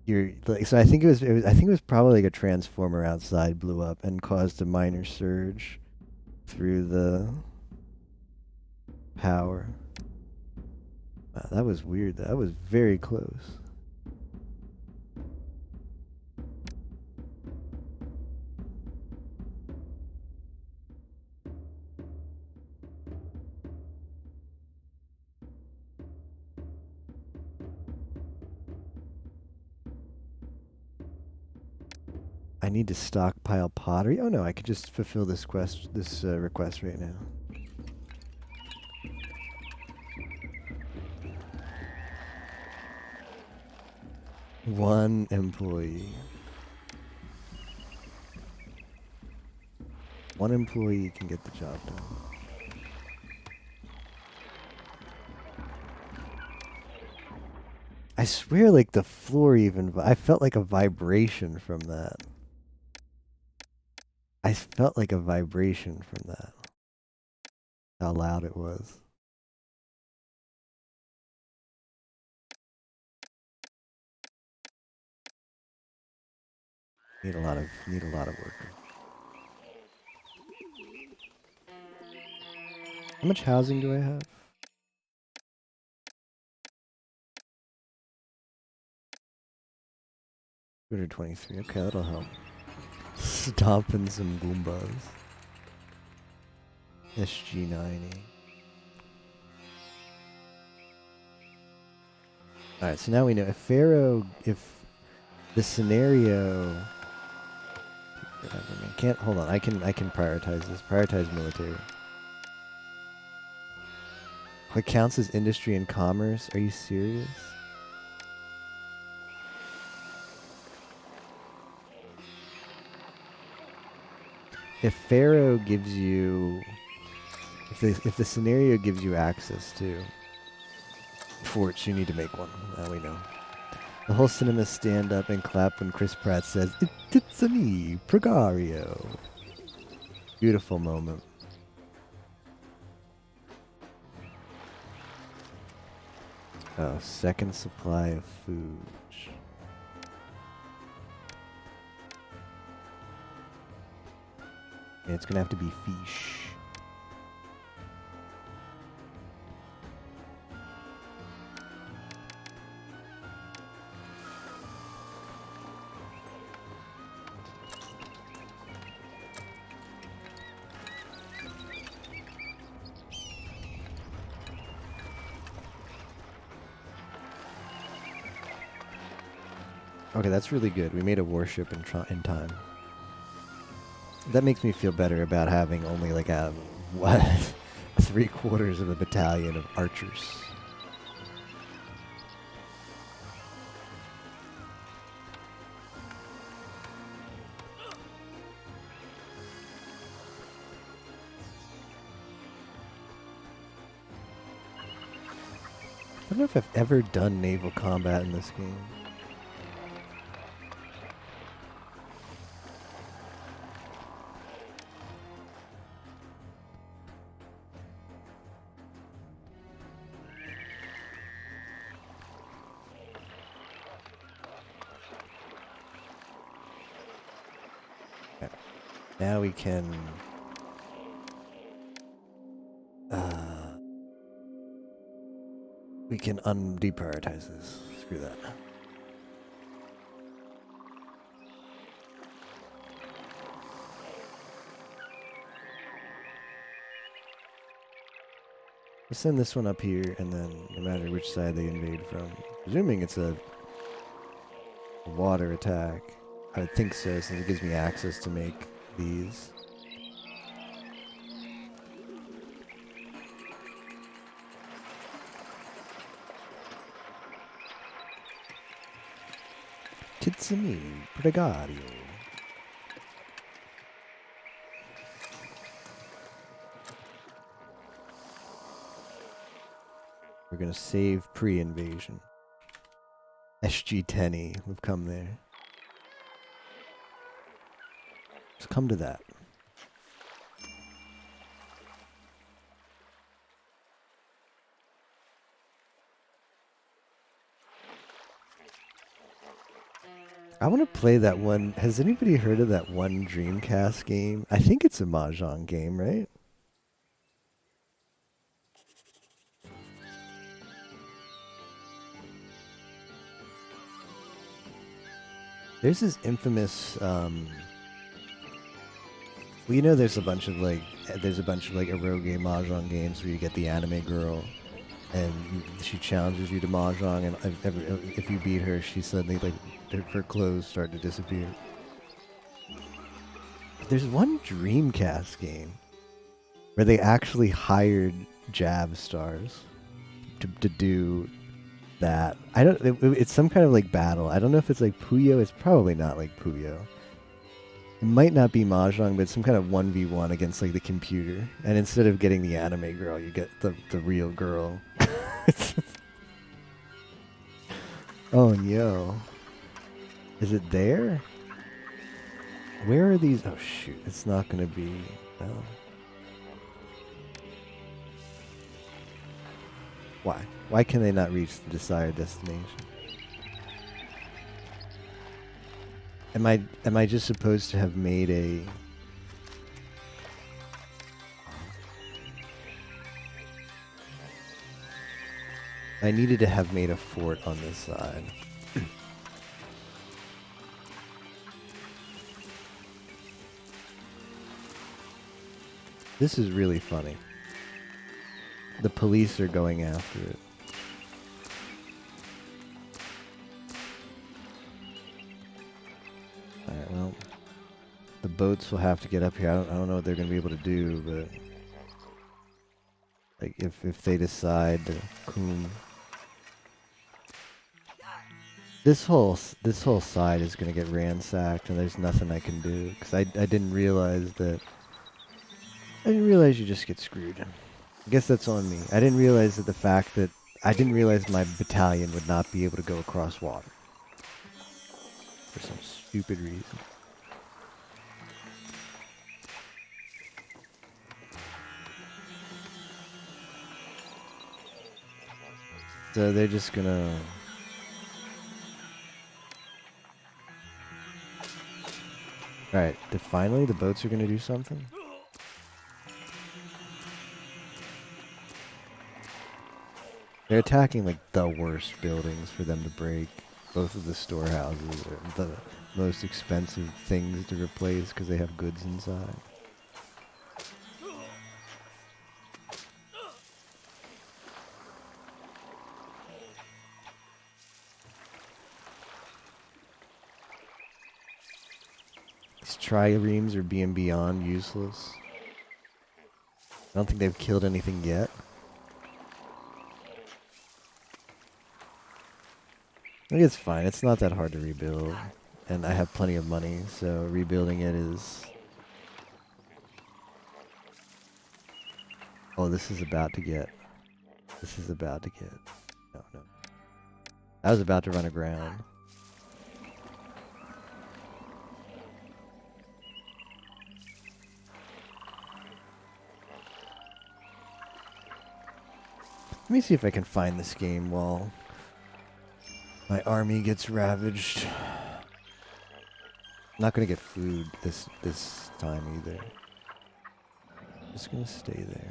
you're like, so I think I think it was probably like a transformer outside blew up and caused a minor surge through the power. Wow, that was weird. That was very close. I need to stockpile pottery. Oh no, I could just fulfill this request right now. One employee. One employee can get the job done. I swear, like the floor even, I felt like a vibration from that. I felt like a vibration from that. How loud it was. Need a lot of work. How much housing do I have? 223. Okay, that'll help. Stomping some Goombas. SG90. All right, so now we know if the scenario, can't hold on. I can prioritize this. Prioritize military. What counts as industry and commerce? Are you serious? If Pharaoh gives you, if the scenario gives you access to forts, you need to make one. Now we know. The whole cinema stand up and clap when Chris Pratt says, "It's a me, Pregario." Beautiful moment. Oh, second supply of food. And it's gonna have to be fish. Okay, that's really good. We made a warship in time. That makes me feel better about having only like a what 3/4 of a battalion of archers. I don't know if I've ever done naval combat in this game. Now we can deprioritize this. Screw that. We'll send this one up here, and then no matter which side they invade from, presuming it's a water attack, I would think so, since it gives me access to make these. Titsumi Pregario. We're gonna save pre-invasion. SG-10E, we've come there. Let's come to that. I want to play that one. Has anybody heard of that one Dreamcast game? I think it's a Mahjong game, right? There's this infamous, well, you know, there's a bunch of like eroge Mahjong games where you get the anime girl, and she challenges you to Mahjong, and if you beat her, she suddenly like her clothes start to disappear. But there's one Dreamcast game where they actually hired Jab stars to do that. I don't. It's some kind of like battle. I don't know if it's like Puyo. It's probably not like Puyo. It might not be Mahjong, but it's some kind of 1v1 against like the computer. And instead of getting the anime girl, you get the real girl. Oh no. Is it there? Where are these? Oh shoot! It's not gonna be. Oh. Why? Why can they not reach the desired destination? Am I just supposed to have made a? I needed to have made a fort on this side. This is really funny. The police are going after it. Well, the boats will have to get up here. I don't know what they're going to be able to do, but like if they decide to coom, this whole side is going to get ransacked, and there's nothing I can do because I didn't realize that. I didn't realize you just get screwed. I guess that's on me. I didn't realize that the fact that I didn't realize my battalion would not be able to go across water for some stupid reason. So they're just gonna. Alright, finally the boats are gonna do something? They're attacking like the worst buildings for them to break. Both of the storehouses are the most expensive things to replace because they have goods inside. These triremes are being beyond useless. I don't think they've killed anything yet. I think it's fine. It's not that hard to rebuild. And I have plenty of money, so rebuilding it is... Oh, this is about to get... This is about to get... No, no. I was about to run aground. Let me see if I can find this game while my army gets ravaged. I'm not gonna get food this time either. Just gonna stay there.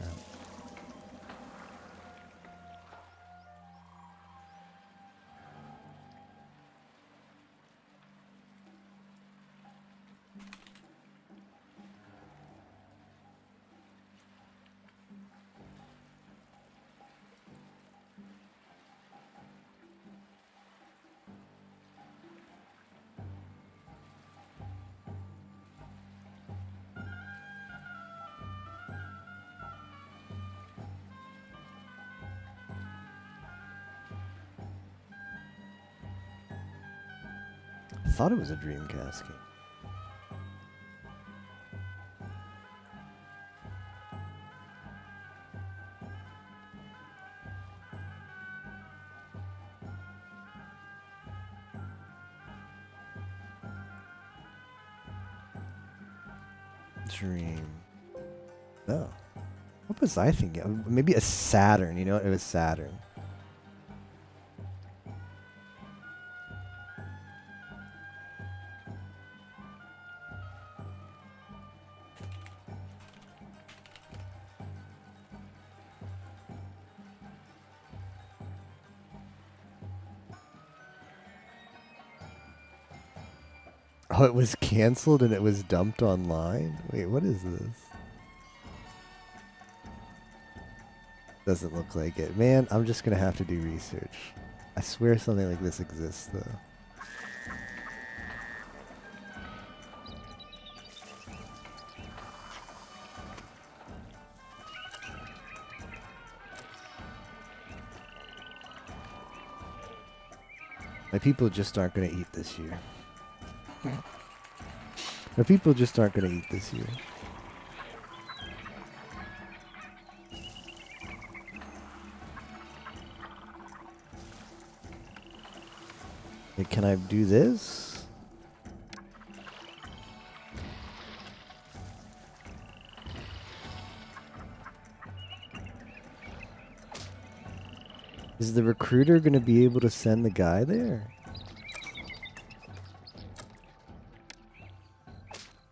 I thought it was a Dreamcast game. Dream. No. What was I thinking? Maybe a Saturn. You know what? It was Saturn. Oh, it was canceled and it was dumped online? Wait, what is this? Doesn't look like it. Man, I'm just gonna have to do research. I swear something like this exists, though. My people just aren't gonna eat this year. My people just aren't gonna eat this year. Hey, can I do this? Is the recruiter gonna be able to send the guy there?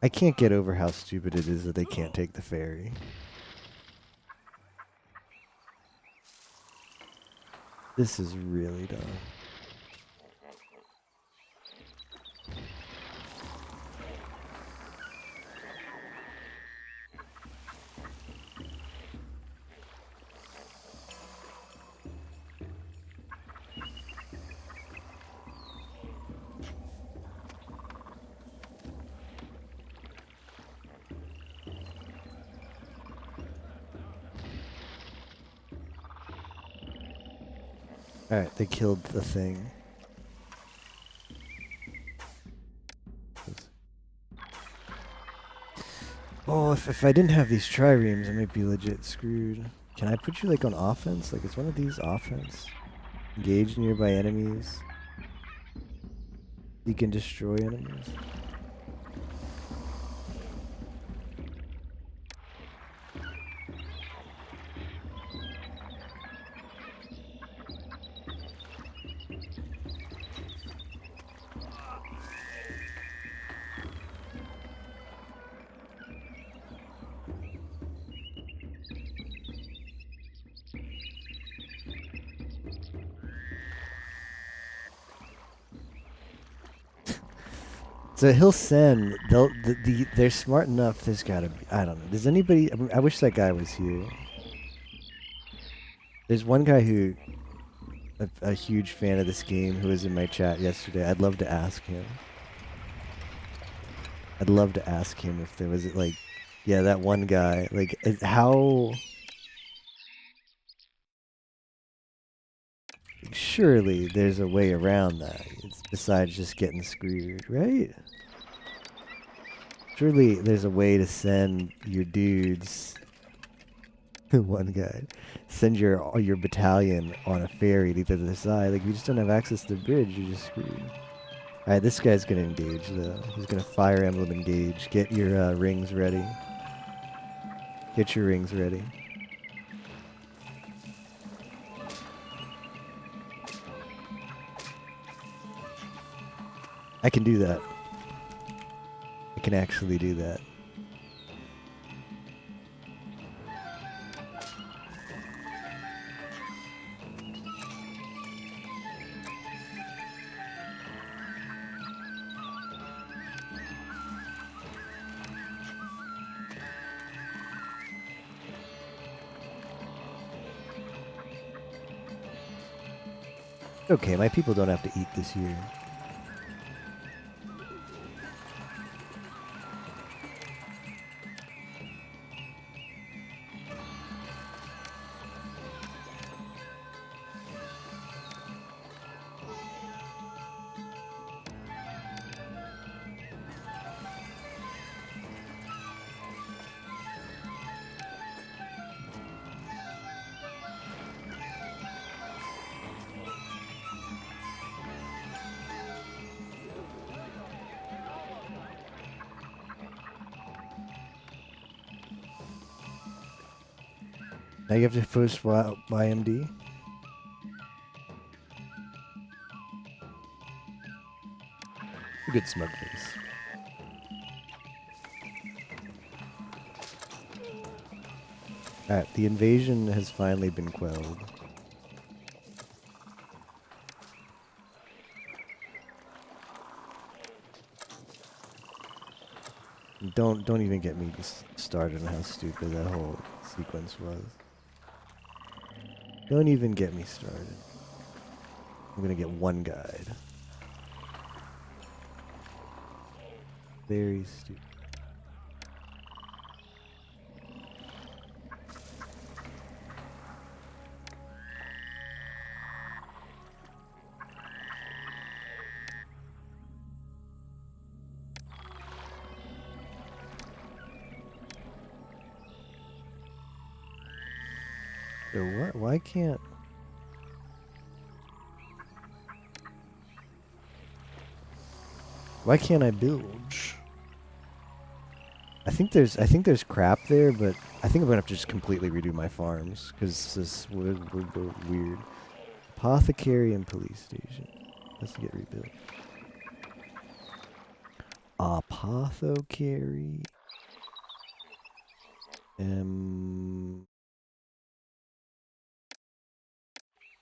I can't get over how stupid it is that they can't take the ferry. This is really dumb. Alright, they killed the thing. Oh, if I didn't have these triremes, I might be legit screwed. Can I put you like on offense? Like, is one of these offense? Engage nearby enemies. You can destroy enemies. So he'll send. They're smart enough. There's gotta be. I don't know. Does anybody? I wish that guy was here. There's one guy who, a huge fan of this game, who was in my chat yesterday. I'd love to ask him. I'd love to ask him if there was like, yeah, that one guy. Like, how? Surely there's a way around that. It's besides just getting screwed, right? Surely there's a way to send your dudes. One guy, send your battalion on a ferry to the other side. Like, we just don't have access to the bridge. You're just screwed. All right, this guy's gonna engage though. He's gonna Fire Emblem engage. Get your rings ready. Get your rings ready. I can do that. I can actually do that. Okay, my people don't have to eat this year. Now you have to first YMD. A good smug face. Alright, the invasion has finally been quelled. Don't even get me started on how stupid that whole sequence was. Don't even get me started. I'm gonna get one guide. Very stupid. So what? Why can't? Why can't I bilge? I think there's crap there, but I think I'm gonna have to just completely redo my farms because this we're weird. Apothecary and police station. Let's get rebuilt. Apothecary.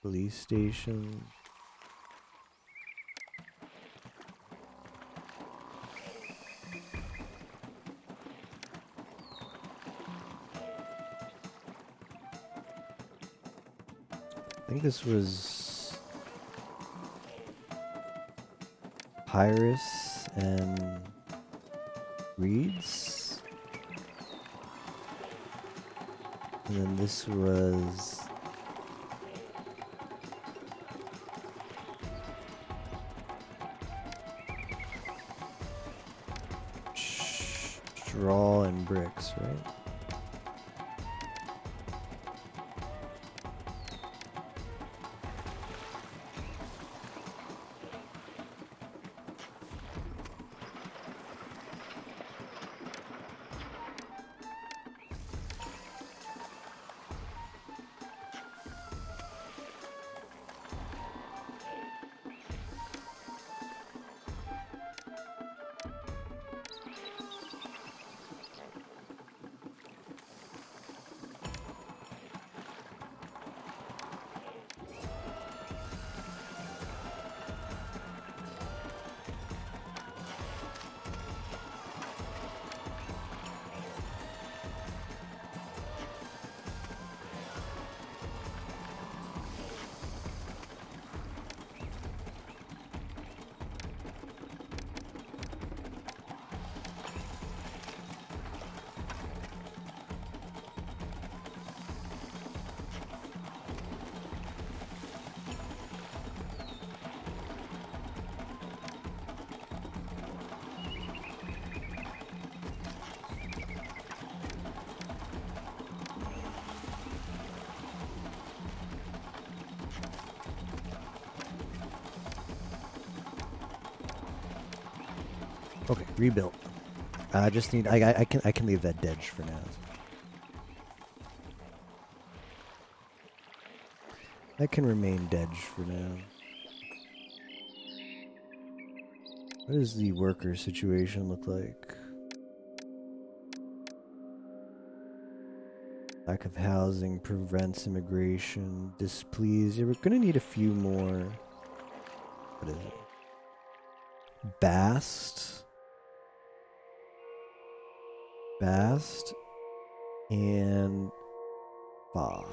Police station. I think this was Pyrus and Reeds. And then this was straw and bricks, right? Okay, rebuilt. I just need. I can leave that dedge for now. That can remain dedge for now. What does the worker situation look like? Lack of housing prevents immigration. Displeased. Yeah, we're gonna need a few more. What is it? Bast. Bast. And Fa.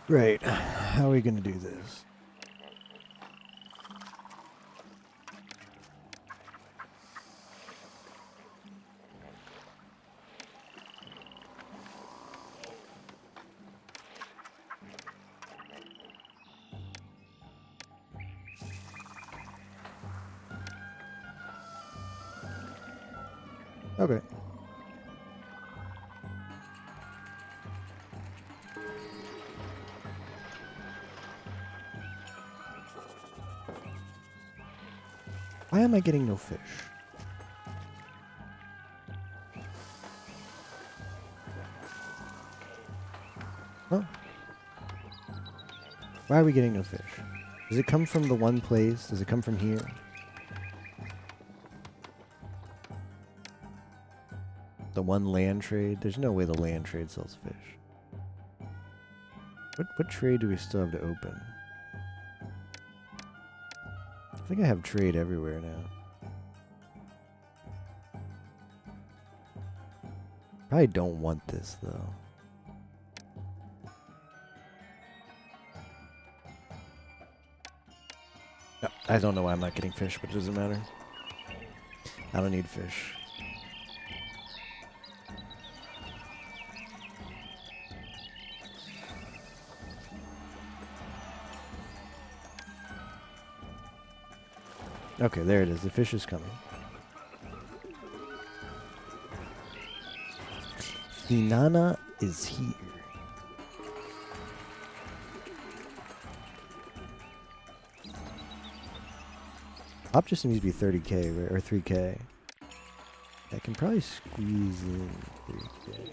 Right. How are we gonna do this? Okay. Why am I getting no fish? Huh? Why are we getting no fish? Does it come from the one place? Does it come from here? The one land trade? There's no way the land trade sells fish. What trade do we still have to open? I think I have trade everywhere now. Probably don't want this though. No, I don't know why I'm not getting fish, but it doesn't matter. I don't need fish. Okay, there it is. The fish is coming. Inanna is here. Top just needs to be 30k or 3k. I can probably squeeze in 3k.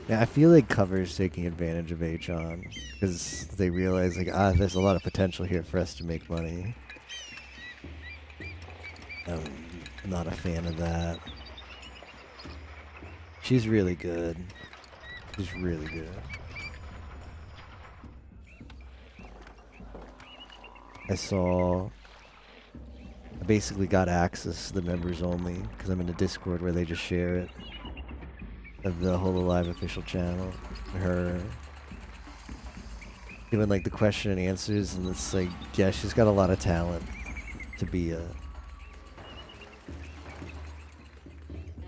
Yeah, I feel like Cover's taking advantage of H-On because they realize like there's a lot of potential here for us to make money. I'm not a fan of that. She's really good. She's really good. I basically got access to the members only because I'm in a Discord where they just share it. Of the Hololive official channel. Her doing like the question and answers, and it's like, yeah, she's got a lot of talent to be a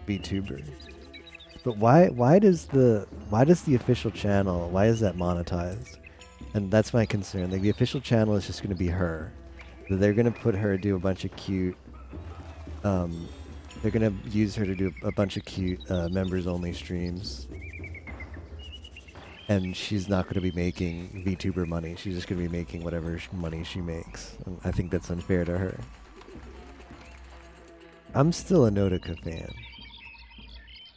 VTuber. But why does the official channel, why is that monetized? And that's my concern. Like the official channel is just gonna be her. They're gonna put her do a bunch of cute they're gonna use her to do a bunch of cute members only streams. And she's not gonna be making VTuber money. She's just gonna be making whatever money she makes. And I think that's unfair to her. I'm still a Notica fan.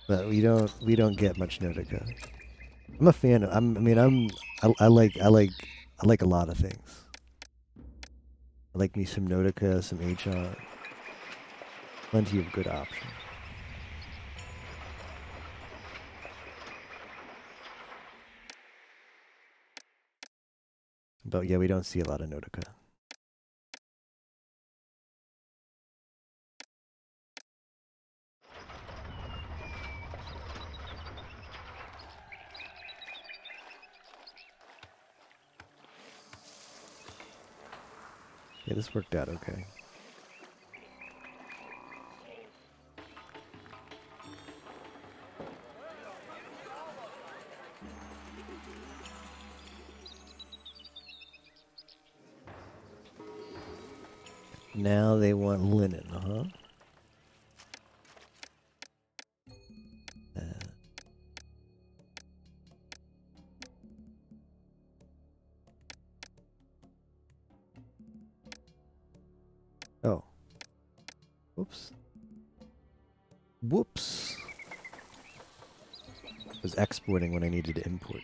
But we don't get much Notica. I'm a fan of I like a lot of things. I like me some Notica, some H-On. Plenty of good options. But yeah, we don't see a lot of Notica. Yeah, this worked out okay. Now they want linen, huh? Oh. Whoops. Whoops. I was exporting when I needed to import.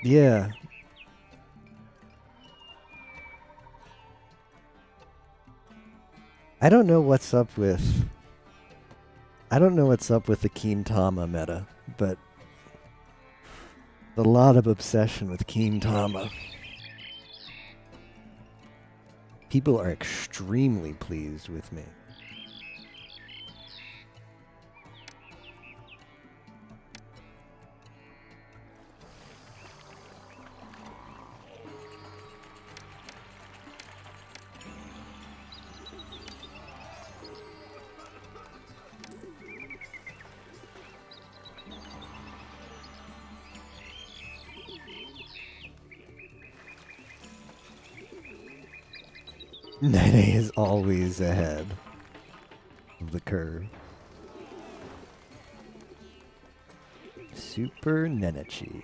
Yeah. I don't know what's up with the Keen-Tama meta, but a lot of obsession with Keen-Tama. People are extremely pleased with me. Nene is always ahead of the curve. Super Nenechi.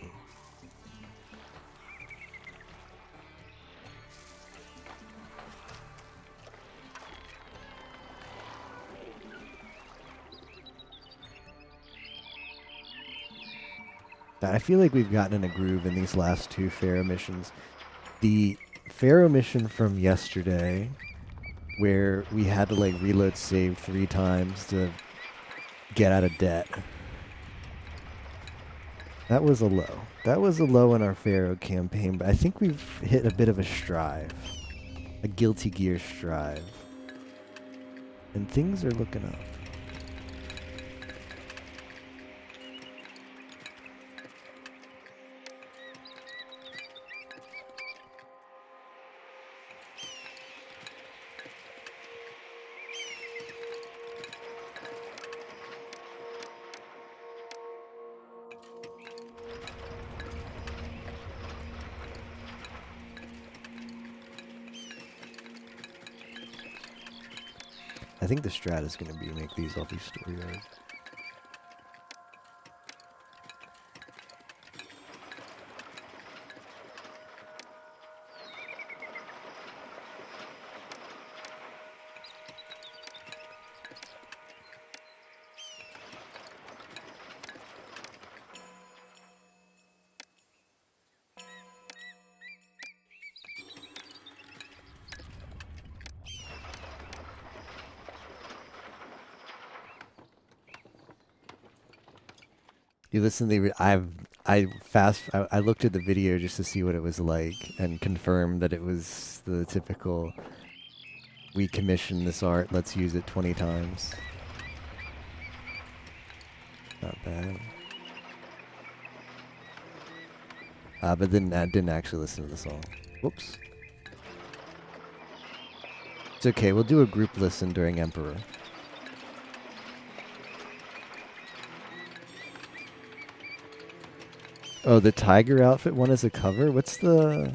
I feel like we've gotten in a groove in these last two Pharaoh missions. The Pharaoh mission from yesterday, where we had to like reload save 3 times to get out of debt. That was a low. That was a low in our Pharaoh campaign, but I think we've hit a bit of a strive. A Guilty Gear strive. And things are looking up. think the strat is going to be make these all these story arcs. You listen to the. I looked at the video just to see what it was like and confirmed that it was the typical. We commissioned this art. Let's use it 20 times. Not bad. But then I didn't actually listen to the song. Whoops. It's okay. We'll do a group listen during Emperor. Oh, the tiger outfit one is a cover? What's the...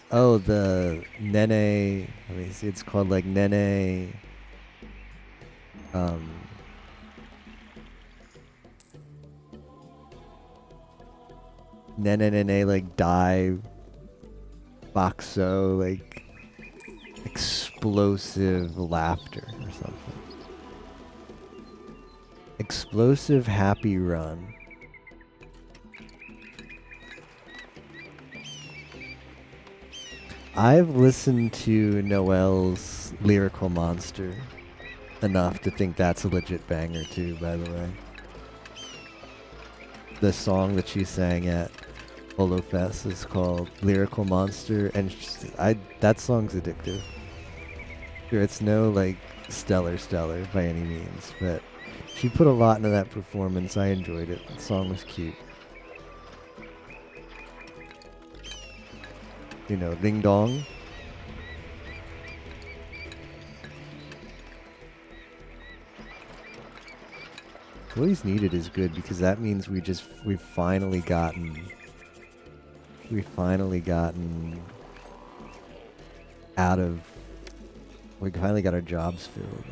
Oh, the Nene... Let me see, it's called like Nene... Nene like die... Boxo, like... Explosive laughter or something. Explosive happy run. I've listened to Noelle's Lyrical Monster enough to think that's a legit banger too, by the way. The song that she sang at HoloFest is called Lyrical Monster, and that song's addictive. Sure, it's no like stellar by any means, but she put a lot into that performance. I enjoyed it. The song was cute. You know, Ding Dong. Toys Needed is good because that means we finally got our jobs filled.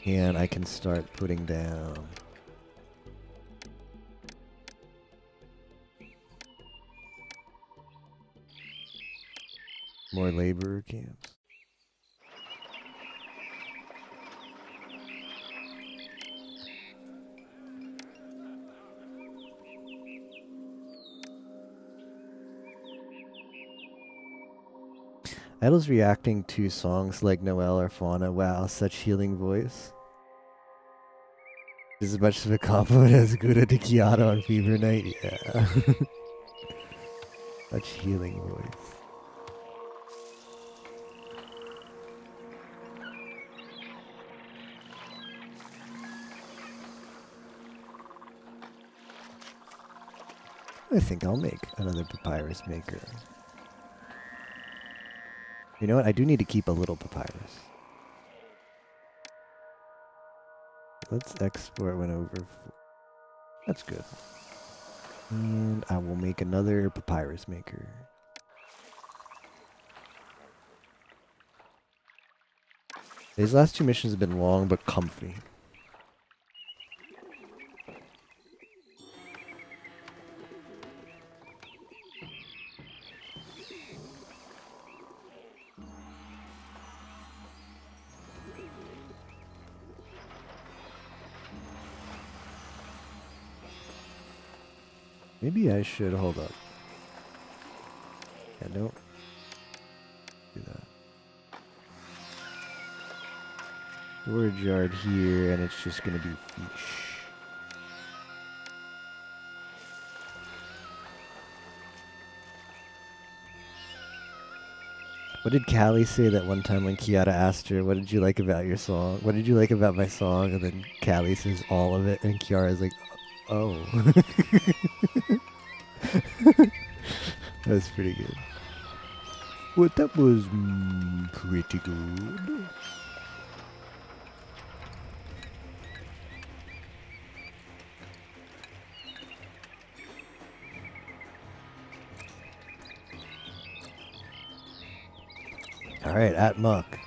And I can start putting down more laborer camps. Idol's reacting to songs like Noelle or Fauna. Wow, such healing voice. Is as much of a compliment as Gouda de Chiara on Fever Night. Yeah. Such healing voice. I think I'll make another papyrus maker. You know what? I do need to keep a little papyrus. Let's export one over. That's good. And I will make another papyrus maker. These last two missions have been long but comfy. Maybe I should hold up. Yeah, don't do that. Storage yard here, and it's just gonna be fish. What did Callie say that one time when Kiara asked her, what did you like about your song? What did you like about my song? And then Callie says all of it, and Kiara's like, oh. That was pretty good. Well, that was pretty good. Alright, at Muck.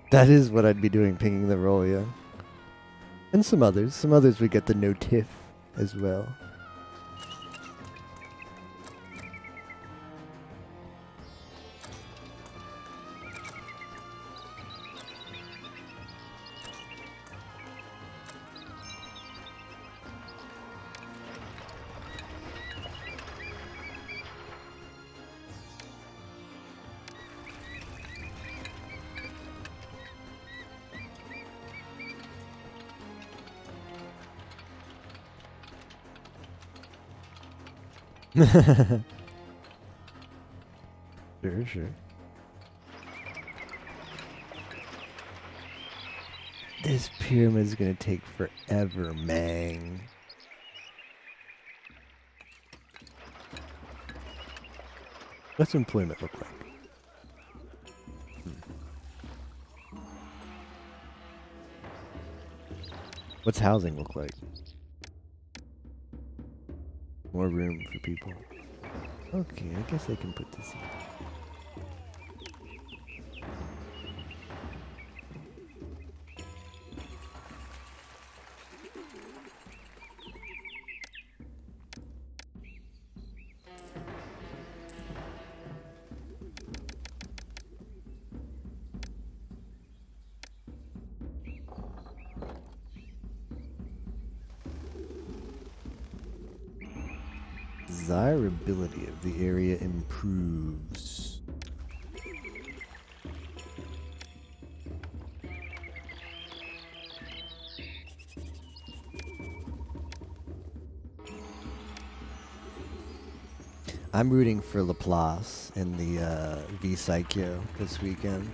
That is what I'd be doing, pinging the roll, yeah. And some others. Some others would get the no tiff as well. Sure. This pyramid's gonna take forever, man. What's employment look like? What's housing look like? More room for people. Okay, I guess I can put this in. Desirability of the area improves. I'm rooting for Laplace in the V Psycho this weekend.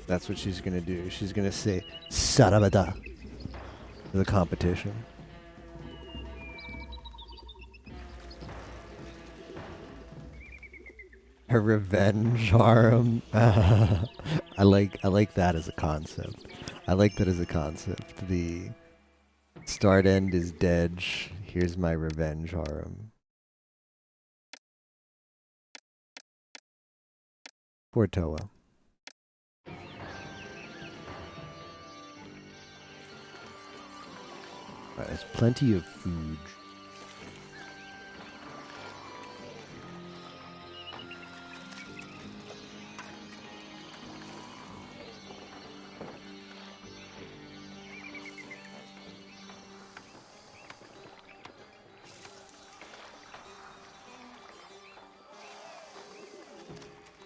That's what she's gonna do. She's gonna say "Sarabada" to the competition. Her revenge harem. I like that as a concept. I like that as a concept. The start end is dead. Here's my revenge harem. Poor Toa. There's plenty of food.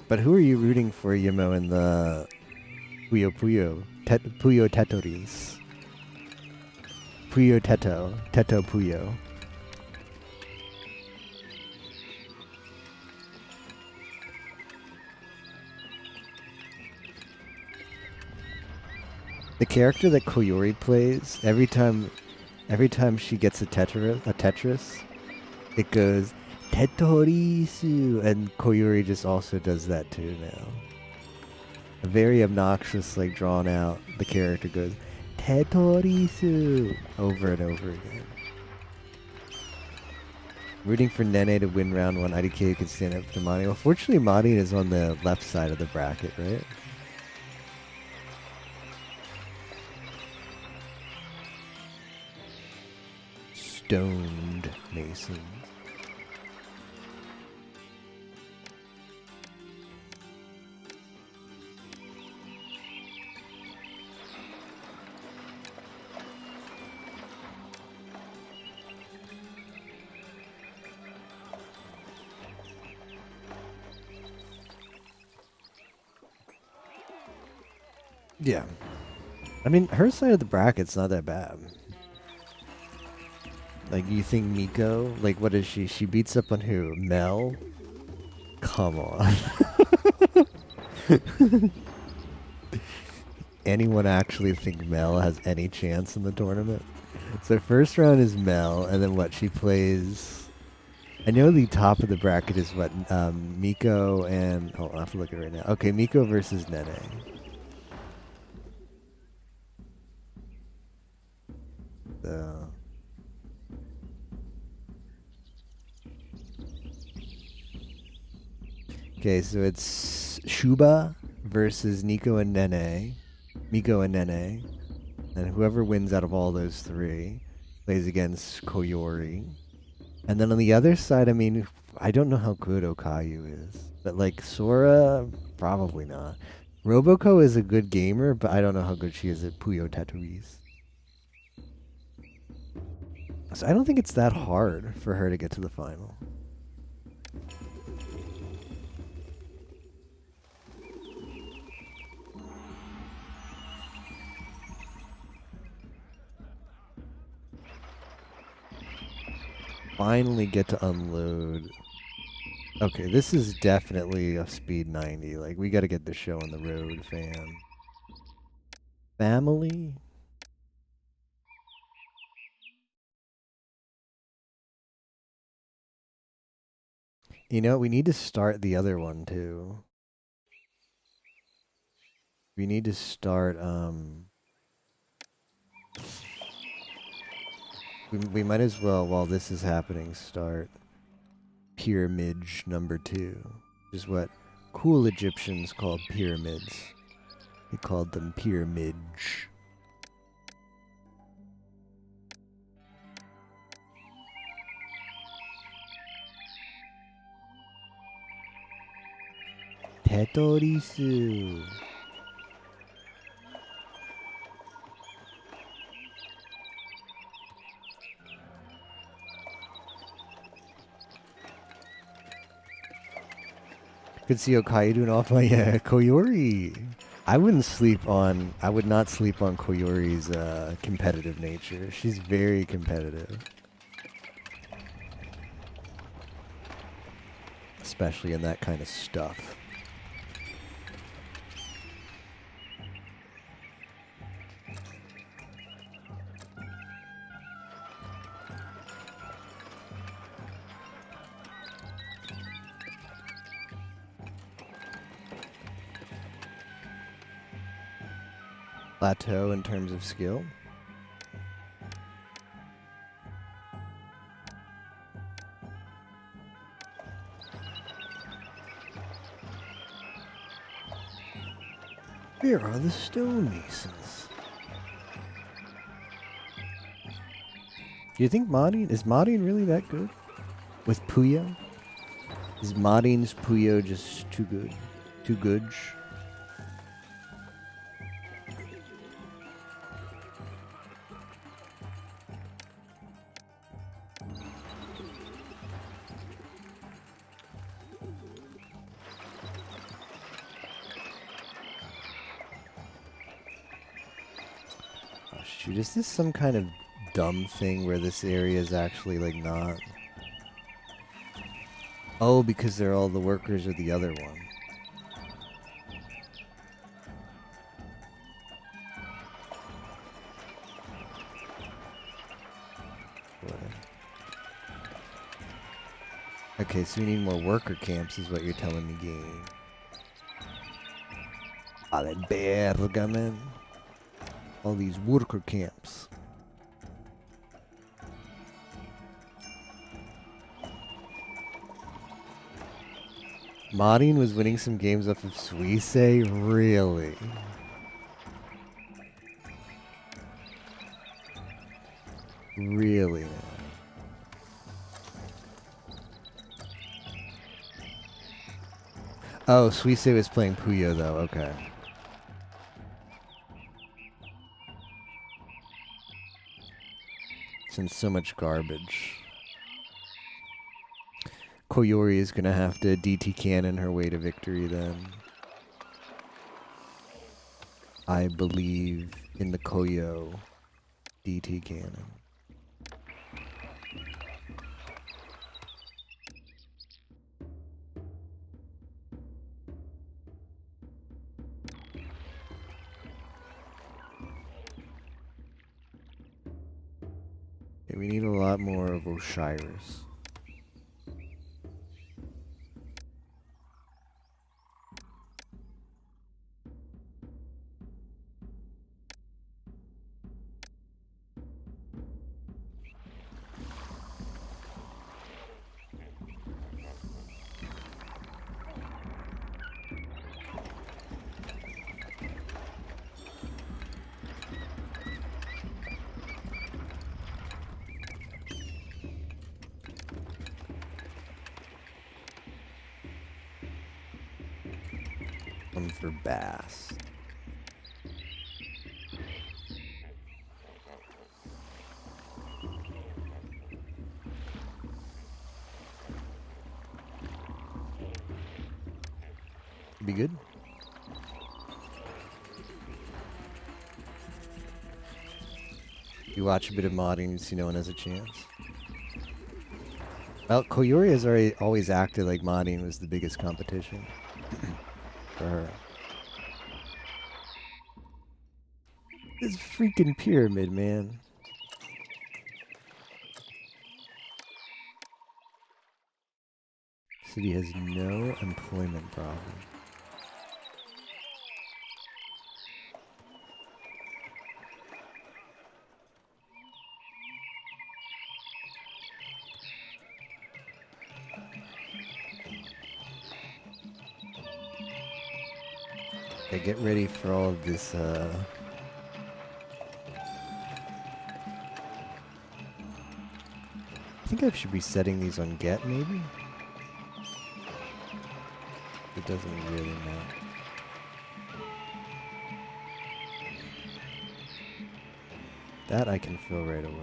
But who are you rooting for, Yimo, in the Puyo Puyo? Puyo Tetoris. Puyo Teto. Teto Puyo. The character that Koyori plays, every time she gets a Tetris, it goes Tetorisu, and Koyori just also does that too now. A very obnoxious, like drawn out. The character goes Tetorisu over and over again. Rooting for Nene to win round one. IDK can stand up to Mani. Well, fortunately, Mani is on the left side of the bracket, right? Stoned Masons. Yeah. I mean, her side of the bracket's not that bad. Like, you think Miko? Like, what is she? She beats up on who? Mel? Come on. Anyone actually think Mel has any chance in the tournament? So first round is Mel, and then what? She plays. I know the top of the bracket is what? Miko and. Oh, I have to look at it right now. Okay, Miko versus Nene. So. Okay, so it's Shuba versus Nico and Nene. Miko and Nene. And whoever wins out of all those three plays against Koyori. And then on the other side, I mean, I don't know how good Okayu is. But like Sora, probably not. Roboko is a good gamer, but I don't know how good she is at Puyo Tatuis. So I don't think it's that hard for her to get to the final. Finally get to unload. Okay, this is definitely a speed 90. Like, we gotta get this show on the road, fam. Family? You know, we need to start the other one, too. We need to start, we might as well, while this is happening, start Pyramid number 2. Which is what cool Egyptians called pyramids. They called them pyramids. Tetorisu. Could see Okayu doing off my Koyori. I would not sleep on Koyori's competitive nature. She's very competitive. Especially in that kind of stuff. Plateau in terms of skill. Where are the stonemasons? Do you think Modding is Modding really that good? With Puyo? Is Modding's Puyo just too good? Too good? Oh shoot, is this some kind of dumb thing where this area is actually like not? Oh, because they're all the workers of the other one. Okay, so we need more worker camps is what you're telling me, game. Ale Bergamen. All these worker camps. Modding was winning some games off of Suisse? Really? Really, man. Oh, Suisse was playing Puyo, though. Okay. Since so much garbage. Koyori is going to have to DT cannon her way to victory then. I believe in the Koyo DT cannon. Okay, we need a lot more of Osiris. One for bass. Be good. You watch a bit of modding, you see no one has a chance. Well, Koyori has always acted like modding was the biggest competition for her. This freaking pyramid, man. City has no employment problem. Okay, get ready for all of this, I think I should be setting these on get, maybe? It doesn't really matter. That I can fill right away.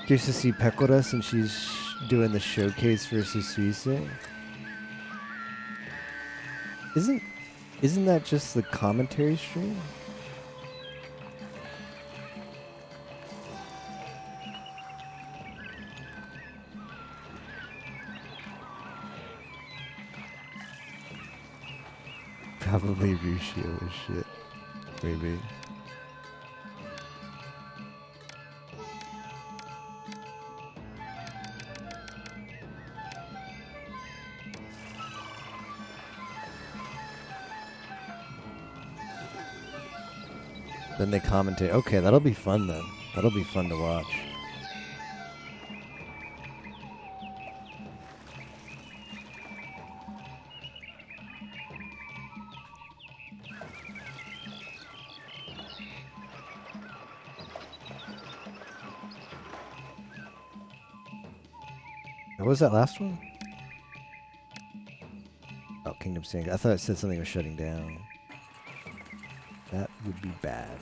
Curious to see Pecora since she's doing the showcase versus Suisse. Isn't that just the commentary stream? Probably Rushio as shit. Maybe. Then they commentate. Okay, that'll be fun then. That'll be fun to watch. What was that last one? Oh, Kingdom Sing. I thought it said something was shutting down. That would be bad.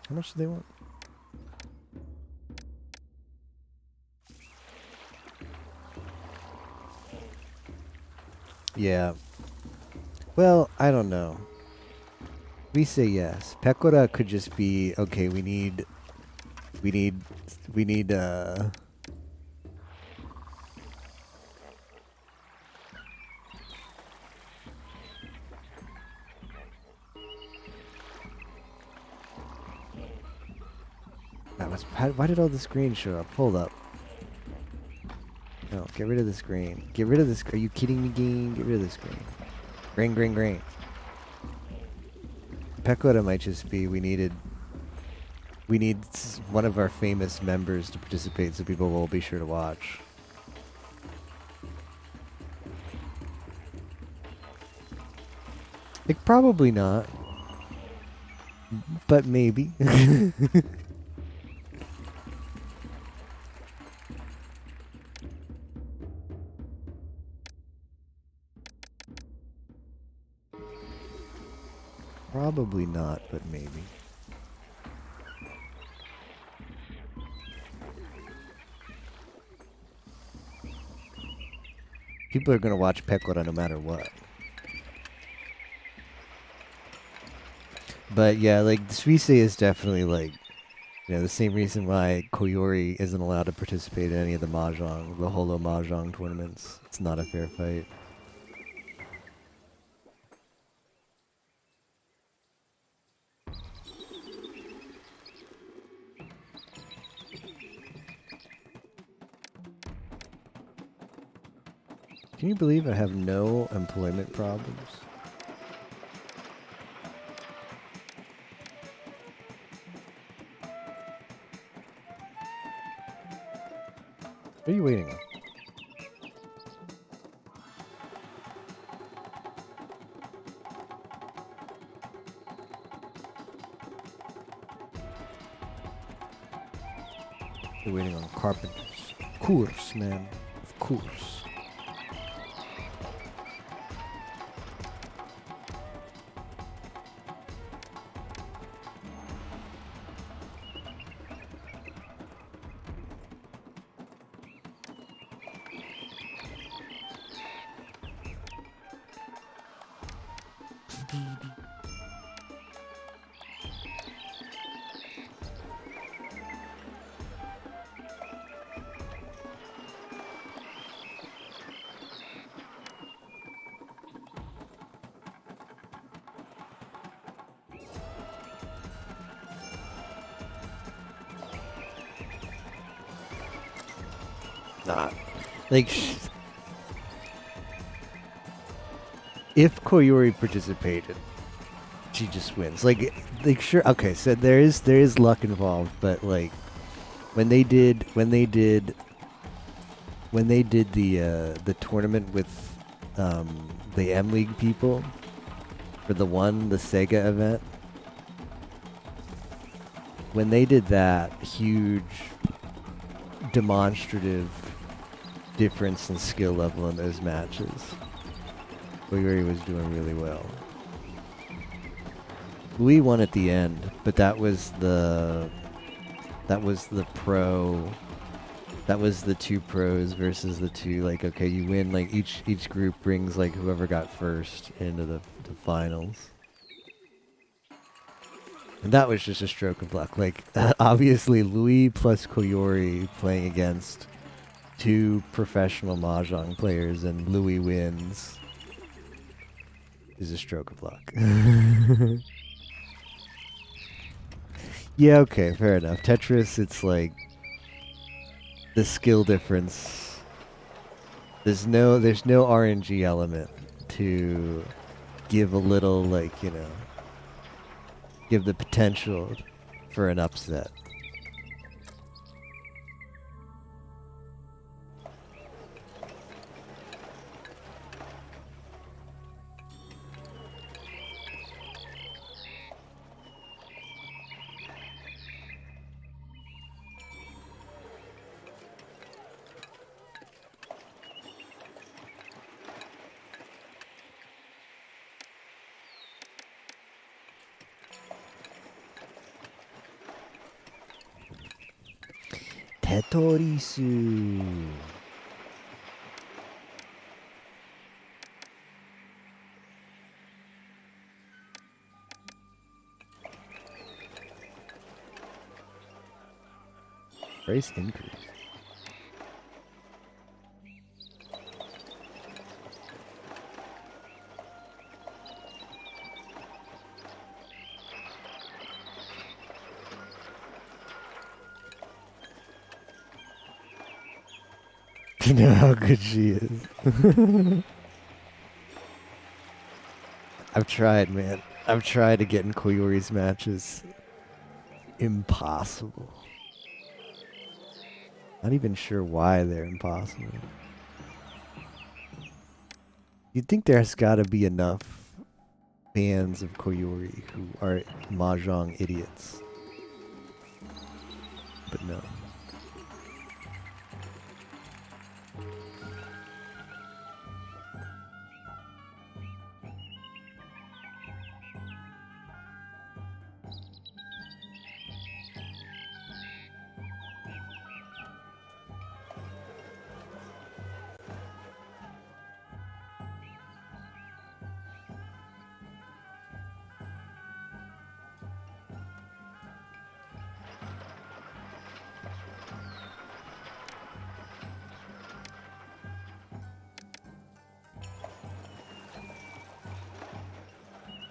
How much do they want? Yeah. Well, I don't know. We say yes. Pecora could just be, okay, we need, why did all this green show up? Hold up. No, get rid of this green. Get rid of this. Are you kidding me, game? Get rid of this green. Green, green, green. Pecora might just be, we need one of our famous members to participate so people will be sure to watch. Like, probably not. But maybe. Probably not, but maybe. People are going to watch Pecora no matter what. But yeah, like Suisse is definitely like the same reason why Koyori isn't allowed to participate in any of the holo mahjong tournaments. It's not a fair fight. Can you believe I have no employment problems? What are you waiting on? You're waiting on carpenters. Of course, man. Of course. Not. Like, if Koyori participated, she just wins. Like sure, okay. So there is luck involved, but like when they did the tournament with the M League people for the Sega event, when they did that huge demonstrative difference in skill level in those matches, Koyori was doing really well. Louis won at the end, but that was the pro. That was the two pros versus the two. Like, okay, you win. Like each group brings like whoever got first into the finals, and that was just a stroke of luck. Like obviously Louis plus Koyori playing against two professional mahjong players, and Louis wins is a stroke of luck. Yeah, okay, fair enough. Tetris, it's like the skill difference. There's no RNG element to give a little give the potential for an upset. Tetorisu. Price increase. You know how good she is. I've tried, man. I've tried to get in Koyori's matches. Impossible. Not even sure why they're impossible. You'd think there's gotta be enough fans of Koyori who are mahjong idiots. But no.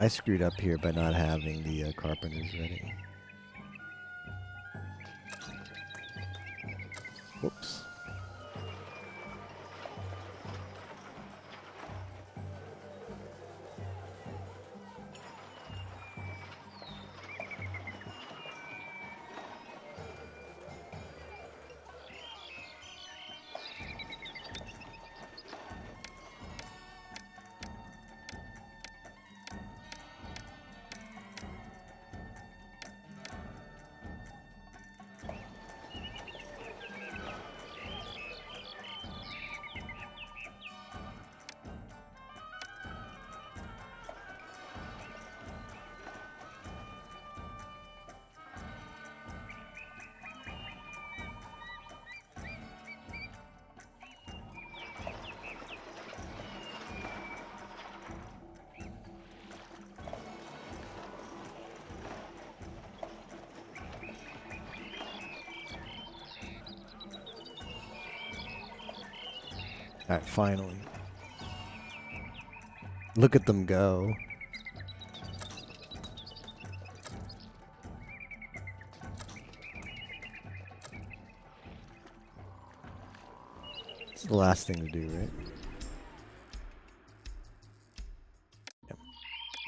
I screwed up here by not having the carpenters ready. Whoops. Alright, finally. Look at them go. It's the last thing to do, right? Yep.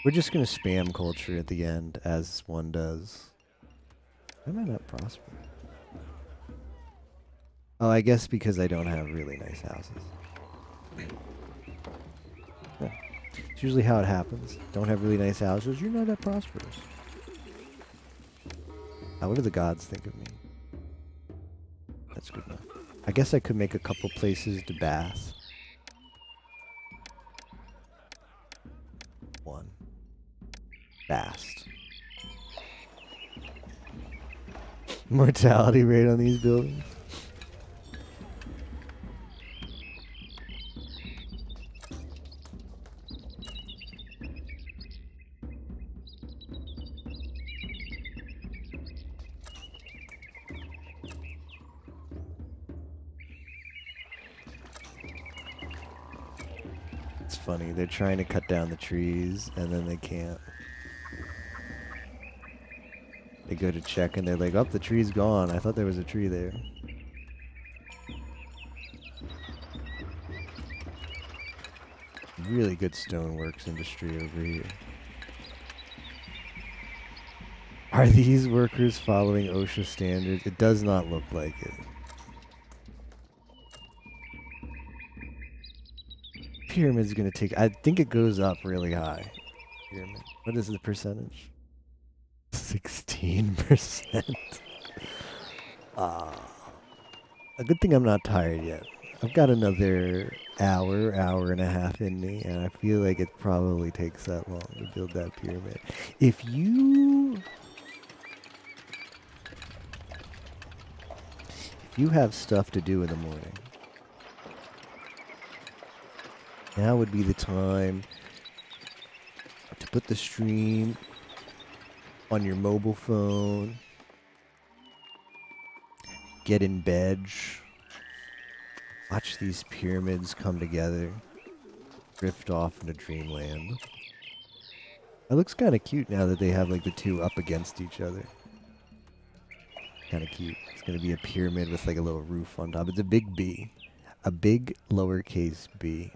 We're just gonna spam culture at the end, as one does. Why am I not prospering? Oh, I guess because I don't have really nice houses. Yeah. It's usually how it happens. Don't have really nice houses, you're not that prosperous. What do the gods think of me? That's good enough. I guess I could make a couple places to bath. One. Fast. Mortality rate on these buildings. It's funny, they're trying to cut down the trees and then they can't. They go to check and they're like, oh, the tree's gone. I thought there was a tree there. Really good stoneworks industry over here. Are these workers following OSHA standards? It does not look like it. Pyramid's gonna take, I think it goes up really high. Pyramid. What is the percentage? 16%. A good thing I'm not tired yet. I've got another hour and a half in me, and I feel like it probably takes that long to build that pyramid. If you have stuff to do in the morning, now would be the time to put the stream on your mobile phone, get in bed, watch these pyramids come together, drift off into dreamland. It looks kind of cute now that they have like the two up against each other. Kind of cute. It's going to be a pyramid with like a little roof on top. It's a big B. A big lowercase b.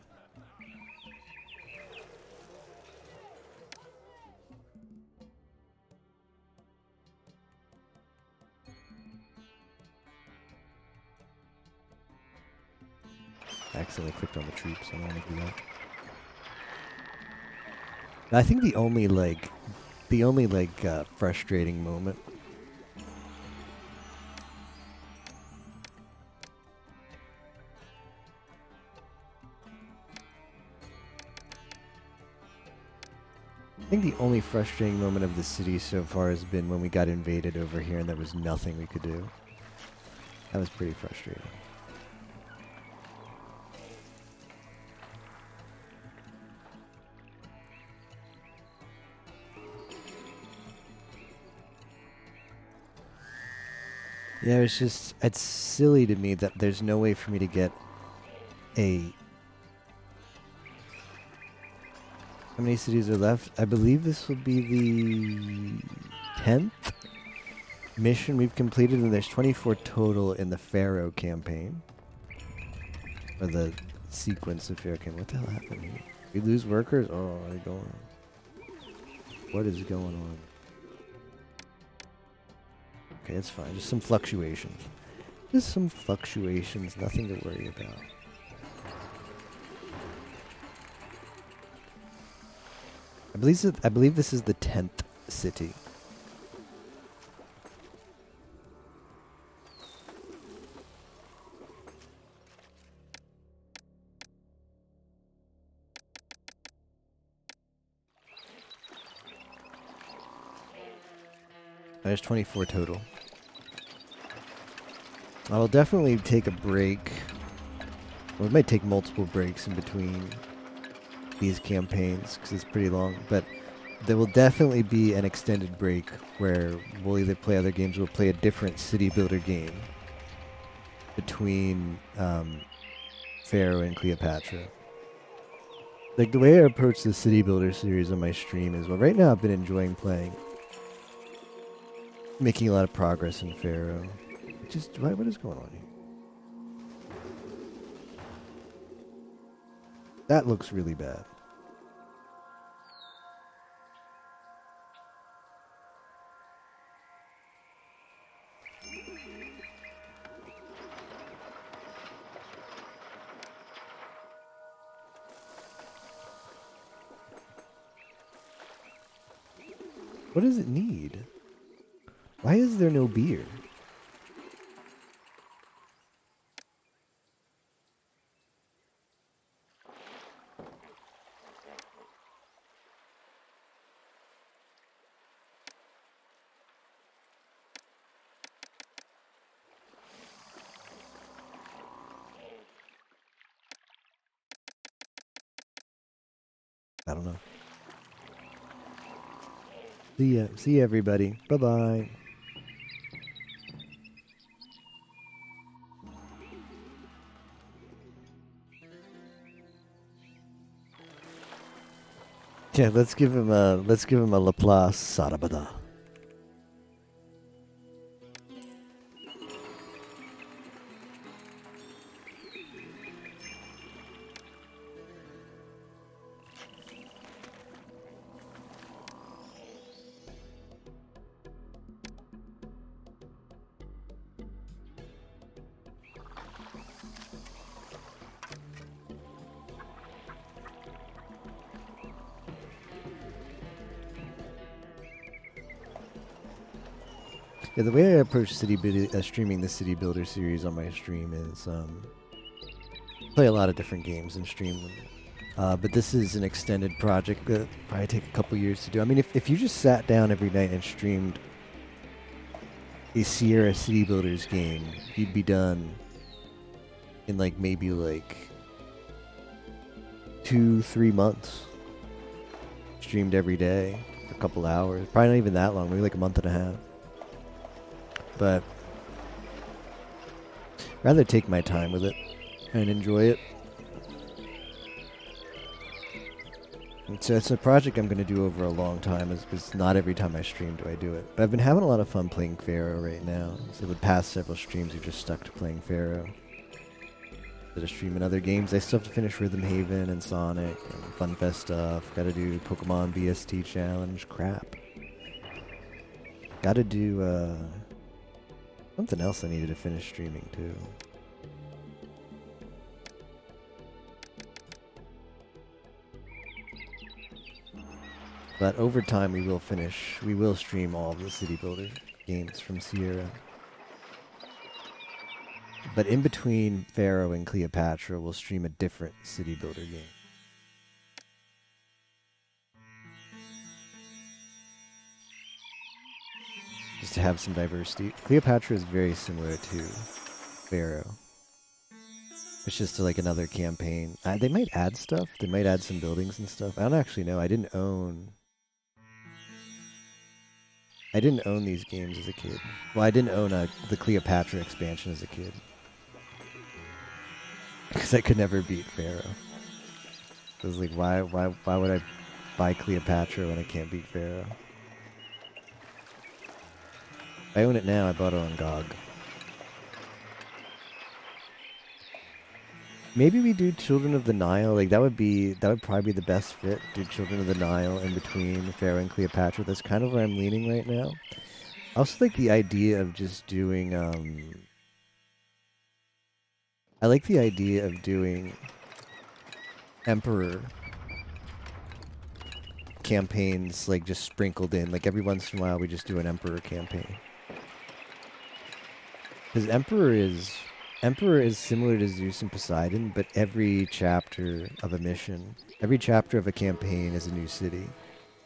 I accidentally clicked on the troops. I don't want to do that. I think the only frustrating moment. I think the only frustrating moment of the city so far has been when we got invaded over here and there was nothing we could do. That was pretty frustrating. Yeah, it's silly to me that there's no way for me to get a How many cities are left? I believe this will be the 10th mission we've completed, and there's 24 total in the Pharaoh campaign. Or the sequence of Pharaoh campaign. What the hell happened here? We lose workers? Oh, are they going? What is going on? Okay, it's fine. Just some fluctuations. Just some fluctuations. Nothing to worry about. I believe this is the 10th city. There's 24 total. I will definitely take a break. Well, it might take multiple breaks in between these campaigns because it's pretty long, but there will definitely be an extended break where we'll either play other games or we'll play a different city builder game between Pharaoh and Cleopatra. Like, the way I approach the city builder series on my stream is, well, right now I've been enjoying playing, making a lot of progress in Pharaoh. Just, what is going on here? That looks really bad. What does it need? Why is there no beer? I don't know. See ya. See ya, everybody. Bye-bye. Yeah, let's give him a Laplace Sarabada. Yeah, the way I approach streaming the City Builder series on my stream is play a lot of different games and stream them. But this is an extended project that probably take a couple years to do. I mean, if you just sat down every night and streamed a Sierra City Builders game, you'd be done in maybe 2-3 months. Streamed every day for a couple hours. Probably not even that long, maybe a month and a half. But rather take my time with it and enjoy it. It's a project I'm going to do over a long time, because not every time I stream do I do it. But I've been having a lot of fun playing Pharaoh right now. So the past several streams we've just stuck to playing Pharaoh. Instead of streaming other games, I still have to finish Rhythm Haven and Sonic and FunFest stuff. Gotta do Pokemon BST Challenge. Crap. Gotta do something else I needed to finish streaming too. But over time we will stream all of the City Builder games from Sierra. But in between Pharaoh and Cleopatra, we'll stream a different City Builder game. Just to have some diversity. Cleopatra is very similar to Pharaoh. It's just another campaign. They might add stuff. They might add some buildings and stuff. I don't actually know. I didn't own these games as a kid. Well, I didn't own the Cleopatra expansion as a kid. Because I could never beat Pharaoh. I was why would I buy Cleopatra when I can't beat Pharaoh. If I own it now, I bought it on GOG. Maybe we do Children of the Nile. Like that would probably be the best fit. Do Children of the Nile in between Pharaoh and Cleopatra. That's kind of where I'm leaning right now. I also like the idea of just doing I like the idea of doing Emperor campaigns like just sprinkled in. Like every once in a while we just do an Emperor campaign. Because Emperor is similar to Zeus and Poseidon, but every chapter of a mission, every chapter of a campaign is a new city.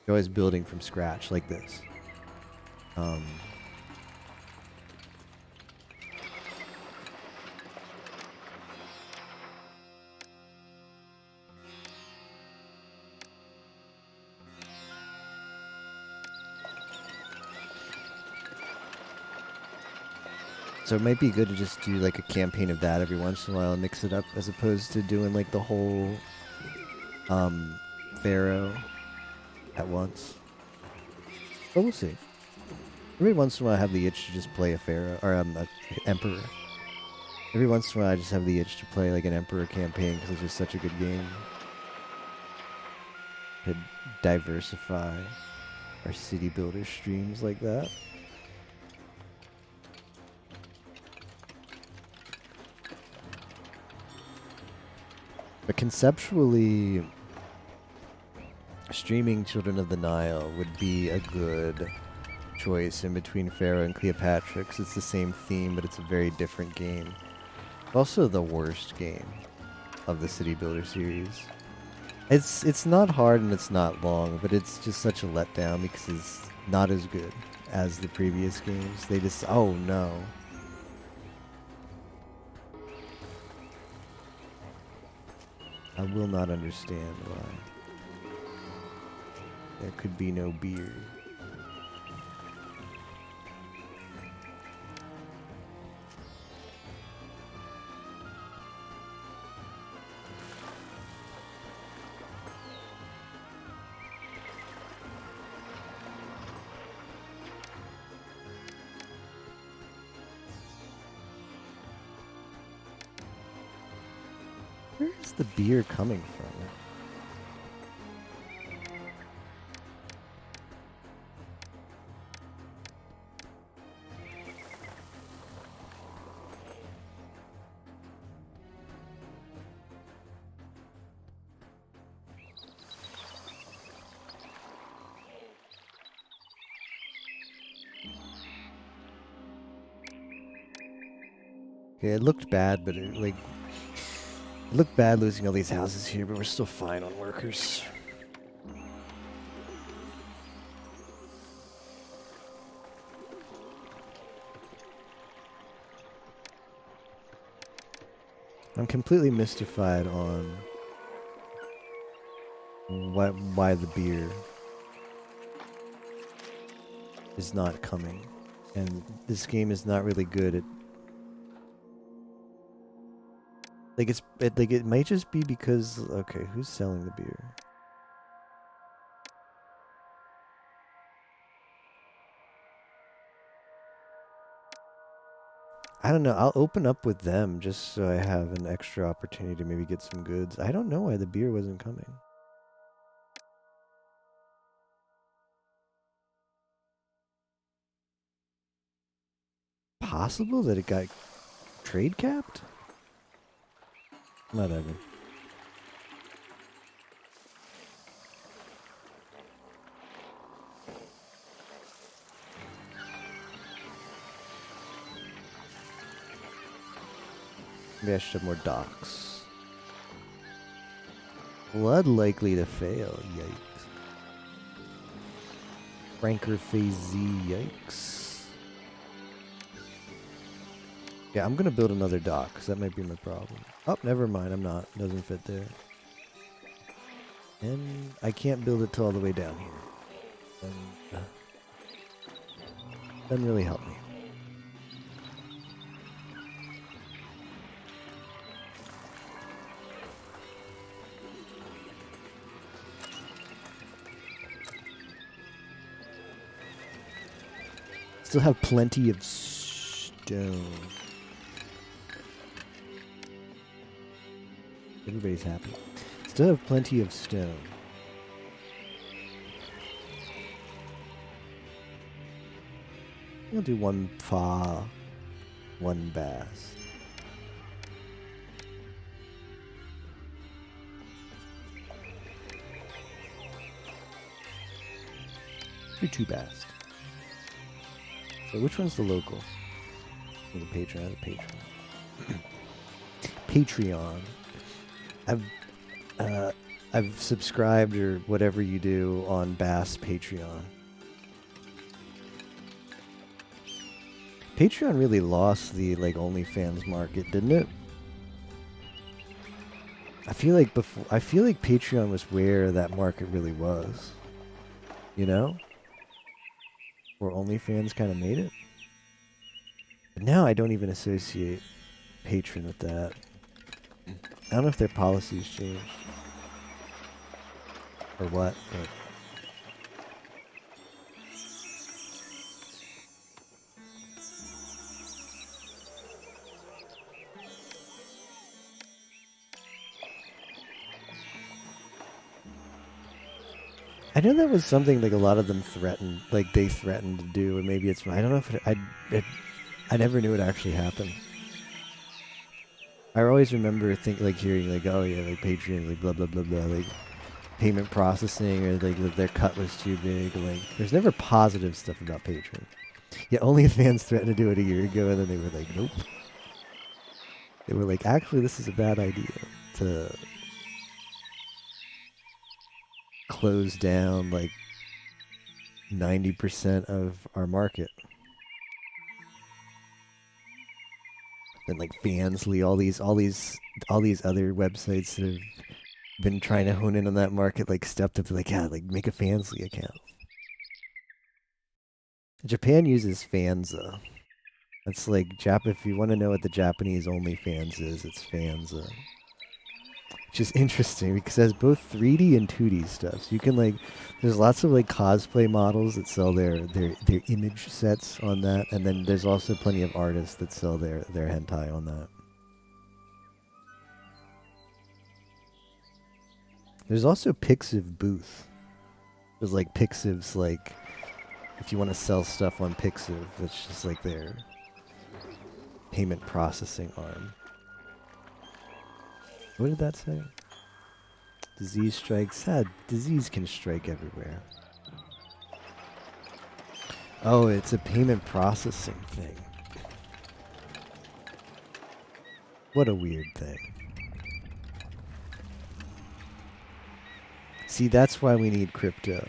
You're always building from scratch like this. So it might be good to just do like a campaign of that every once in a while and mix it up as opposed to doing like the whole Pharaoh at once. But we'll see. Every once in a while I have the itch to just play a Pharaoh or a Emperor. Every once in a while I just have the itch to play like an Emperor campaign because it's just such a good game. To diversify our city builder streams like that. But conceptually, streaming Children of the Nile would be a good choice in between Pharaoh and Cleopatra because it's the same theme, but it's a very different game. Also the worst game of the City Builder series. It's not hard and it's not long, but it's just such a letdown because it's not as good as the previous games. They just, oh no. I will not understand why. There could be no beer. Where is the beer coming from? Okay, it looked bad, but it looked bad losing all these houses here, but we're still fine on workers. I'm completely mystified on why the beer is not coming. And this game is not really good at it might just be because okay, who's selling the beer? I don't know. I'll open up with them just so I have an extra opportunity to maybe get some goods. I don't know why the beer wasn't coming. Possible that it got trade capped? Whatever. Maybe I should have more docks. Blood likely to fail. Yikes. Franker phase Z. Yikes. Yeah, I'm gonna build another dock because that might be my problem. Oh, never mind. I'm not. Doesn't fit there. And I can't build it till all the way down here. And doesn't really help me. Still have plenty of stone. Everybody's happy. Still have plenty of stone. We'll do one fa, one bass. Do two bass. Wait, which one's the local? Oh, the Patreon. The Patreon. Patreon. I've subscribed or whatever you do on Bass Patreon. Patreon really lost the like OnlyFans market, didn't it? I feel like Patreon was where that market really was. You know? Where OnlyFans kind of made it. But now I don't even associate Patreon with that. I don't know if their policies changed. Or what, but I know that was something like a lot of them threatened, like they threatened to do, and maybe it's, I don't know if I never knew it actually happened. I always remember like hearing like, oh yeah, like Patreon, like blah blah blah blah, like payment processing, or like their cut was too big. Like there's never positive stuff about Patreon. Yeah, OnlyFans threatened to do it a year ago, and then they were like, nope. They were like, actually, this is a bad idea to close down like 90% of our market. And like Fansly, all these other websites that have been trying to hone in on that market, like stepped up to like, yeah, like make a Fansly account. Japan uses Fanza. That's like if you want to know what the Japanese OnlyFans is, it's Fanza. Which is interesting because it has both 3D and 2D stuff. So you can like, there's lots of like cosplay models that sell their image sets on that, and then there's also plenty of artists that sell their hentai on that. There's also Pixiv Booth. There's like Pixiv's like, if you want to sell stuff on Pixiv, that's just like their payment processing arm. What did that say? Disease strikes. Disease can strike everywhere. Oh, it's a payment processing thing. What a weird thing. See, that's why we need crypto.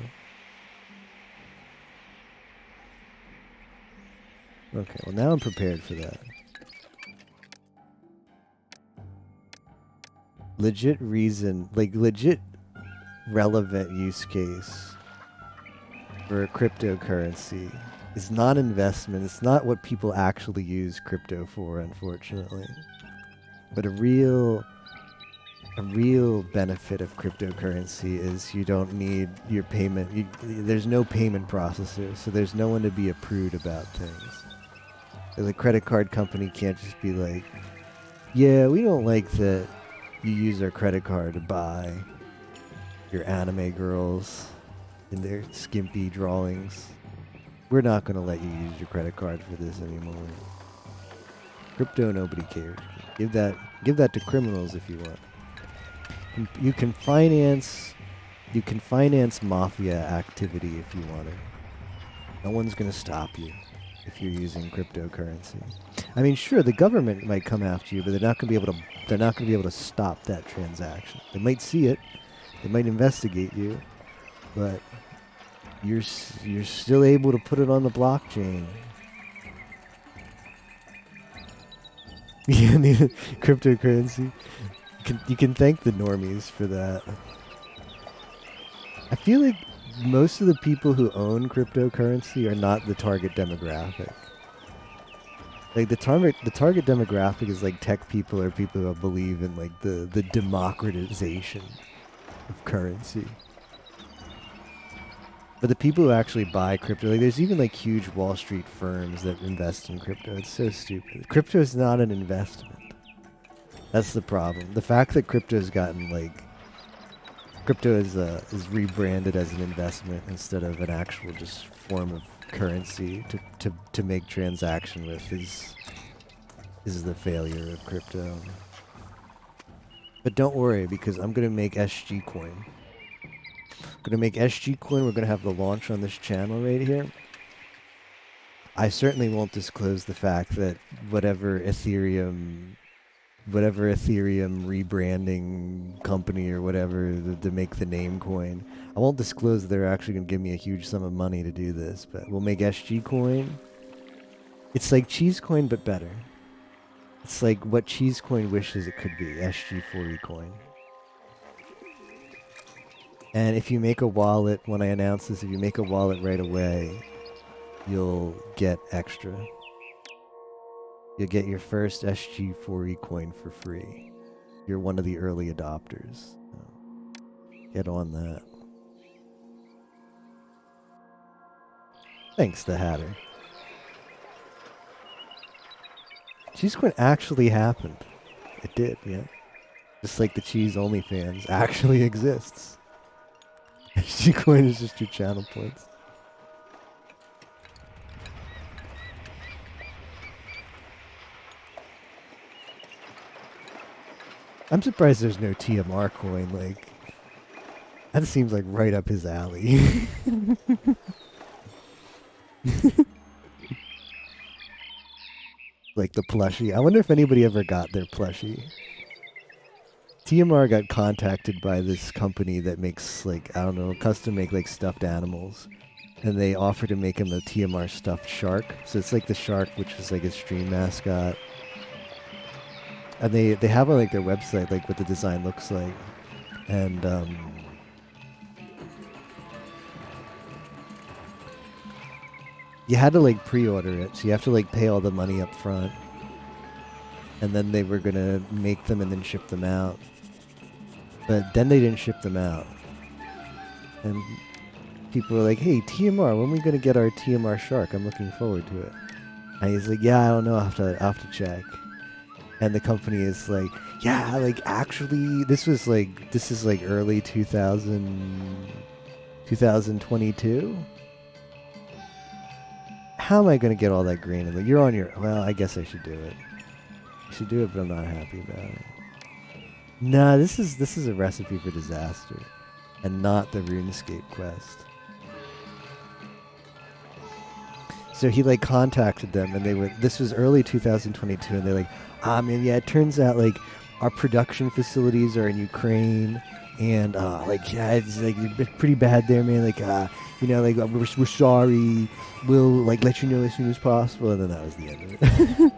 Okay, well now I'm prepared for that. Legit reason, like legit relevant use case for a cryptocurrency is not investment. It's not what people actually use crypto for, unfortunately. But a real benefit of cryptocurrency is you don't need your payment. There's no payment processor, so there's no one to be a prude about things. The credit card company can't just be like, yeah, we don't like that you use our credit card to buy your anime girls in their skimpy drawings. We're not going to let you use your credit card for this anymore. Crypto, nobody cares. Give that to criminals if you want. You can finance mafia activity if you want it. No one's going to stop you if you're using cryptocurrency. I mean, sure, the government might come after you, but they're not going to be able to stop that transaction. They might see it, they might investigate you, but you're still able to put it on the blockchain. Yeah, cryptocurrency. You can thank the normies for that. I feel like most of the people who own cryptocurrency are not the target demographic. Like the target demographic is like tech people or people who believe in like the democratization of currency. But the people who actually buy crypto, like there's even like huge Wall Street firms that invest in crypto. It's so stupid. Crypto is not an investment. That's the problem. The fact that crypto's gotten like crypto is rebranded as an investment instead of an actual just form of currency to make transaction with is the failure of crypto. But don't worry, because I'm gonna make SG coin. Gonna make SG coin. We're gonna have the launch on this channel right here. I certainly won't disclose the fact that whatever Ethereum rebranding company or whatever to make the name coin, I won't disclose that they're actually gonna give me a huge sum of money to do this. But we'll make SG coin. It's like cheese coin but better. It's like what cheese coin wishes it could be. SG4E coin. And if you make a wallet, when I announce this, if you make a wallet right away, you'll get extra. You'll get your first SG4E coin for free. You're one of the early adopters. So get on that. Thanks, the Hatter. Cheese coin actually happened. It did, yeah. Just like the cheese OnlyFans actually exists. SG coin is just your channel points. I'm surprised there's no TMR coin. Like, that seems like right up his alley. Like the plushie. I wonder if anybody ever got their plushie. TMR got contacted by this company that makes, like, I don't know, custom make like stuffed animals. And they offer to make him a TMR stuffed shark. So it's like the shark, which is like a stream mascot. And they have on like their website like what the design looks like. And you had to like pre-order it, so you have to like pay all the money up front. And then they were gonna make them and then ship them out. But then they didn't ship them out. And people were like, hey, TMR, when are we gonna get our TMR shark? I'm looking forward to it. And he's like, yeah, I don't know, I'll have to check. And the company is like, yeah, like actually, this is like early 2022. How am I going to get all that green? And you're on your, well, I guess I should do it. I should do it, but I'm not happy about it. Nah, this is a recipe for disaster, and not the RuneScape quest. So he like contacted them, and this was early 2022, and they're like, man, yeah, it turns out like our production facilities are in Ukraine, and like, yeah, it's like pretty bad there, man. Like, you know, like we're sorry. We'll like let you know as soon as possible. And then that was the end of it.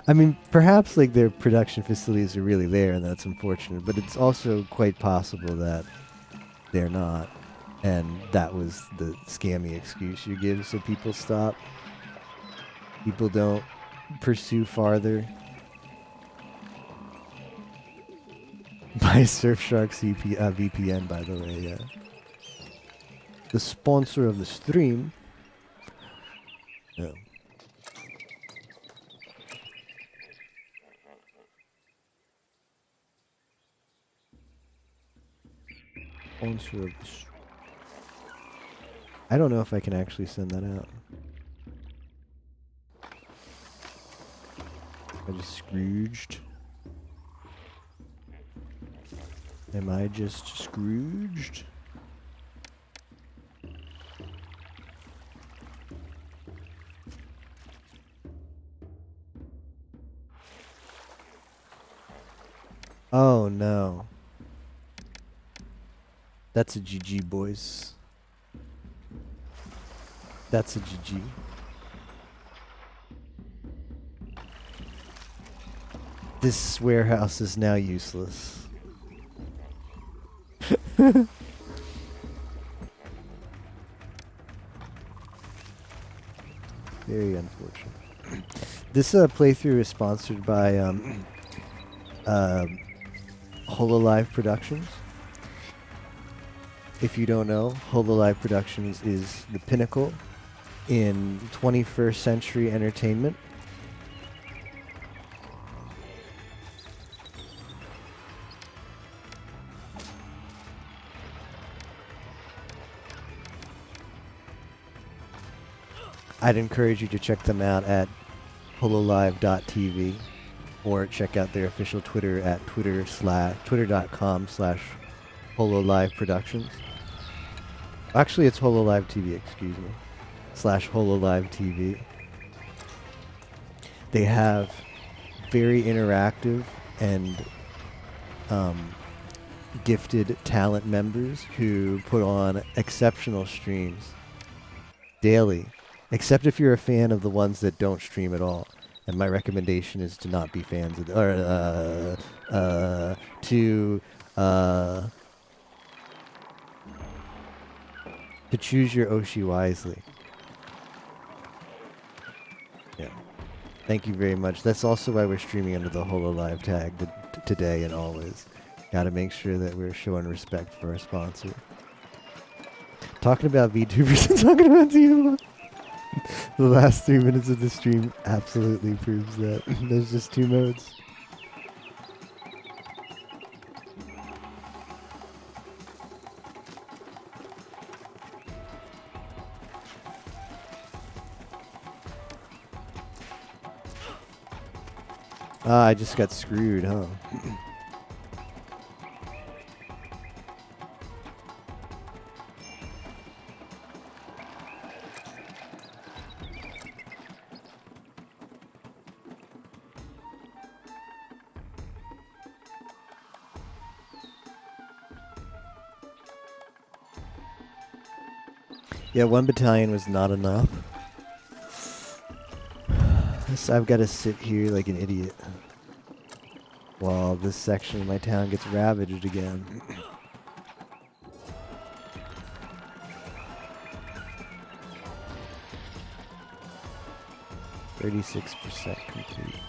I mean, perhaps like their production facilities are really there, and that's unfortunate. But it's also quite possible that they're not, and that was the scammy excuse you give, so people stop. People don't pursue farther. By Surfshark VPN, by the way, yeah. The sponsor of the stream. No. Sponsor of the stream. I don't know if I can actually send that out. I just Scrooged. Am I just Scrooged? Oh no. That's a GG, boys. That's a GG. This warehouse is now useless. Very unfortunate. This playthrough is sponsored by Hololive Productions. If you don't know, Hololive Productions is the pinnacle in 21st century entertainment. I'd encourage you to check them out at hololive.tv or check out their official Twitter at twitter.com/hololive productions. Actually, it's Hololive TV, excuse me, /hololive TV. They have very interactive and gifted talent members who put on exceptional streams daily, except if you're a fan of the ones that don't stream at all. And my recommendation is to not be fans of, to choose your Oshi wisely. Yeah. Thank you very much. That's also why we're streaming under the Hololive tag today and always. Gotta make sure that we're showing respect for our sponsor. Talking about VTubers and talking about you. The last 3 minutes of the stream absolutely proves that. There's just 2 modes. I just got screwed, huh? Yeah, 1 battalion was not enough. So I've got to sit here like an idiot while this section of my town gets ravaged again. 36% complete.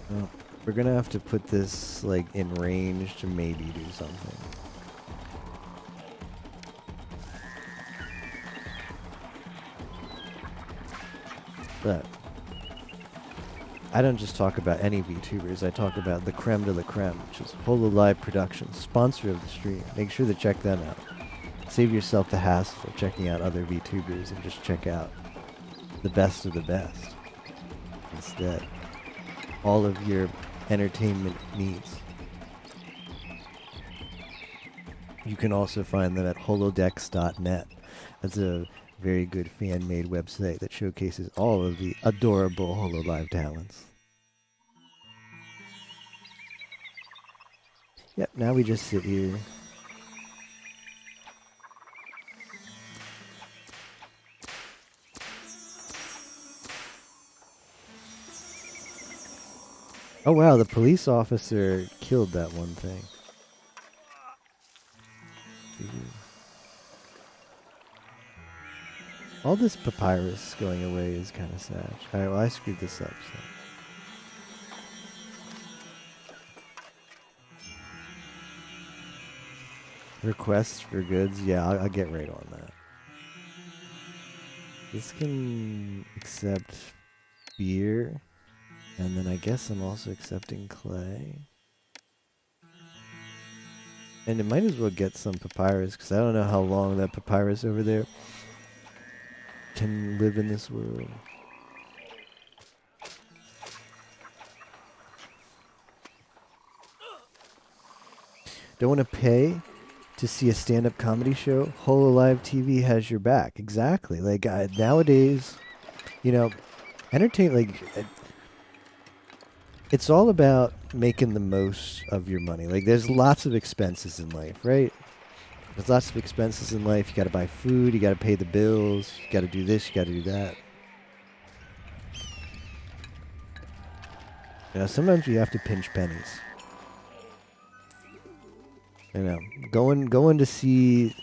Well, we're gonna have to put this like in range to maybe do something. But I don't just talk about any VTubers, I talk about the creme de la creme, which is Hololive Productions, sponsor of the stream. Make sure to check them out. Save yourself the hassle of checking out other VTubers and just check out the best of the best instead. All of your entertainment needs. You can also find them at holodex.net. That's a very good fan-made website that showcases all of the adorable Hololive talents. Yep, now we just sit here. Oh wow, the police officer killed that one thing. All this papyrus going away is kind of sad. Alright, well I screwed this up, so. Requests for goods? Yeah, I'll get right on that. This can accept beer. And then I guess I'm also accepting clay. And it might as well get some papyrus, because I don't know how long that papyrus over there can live in this world. Don't want to pay to see a stand-up comedy show? Hololive TV has your back. Exactly. Like, nowadays, you know, it's all about making the most of your money. Like, there's lots of expenses in life, right? There's lots of expenses in life. You got to buy food. You got to pay the bills. You got to do this. You got to do that. You know, sometimes you have to pinch pennies. You know, going to see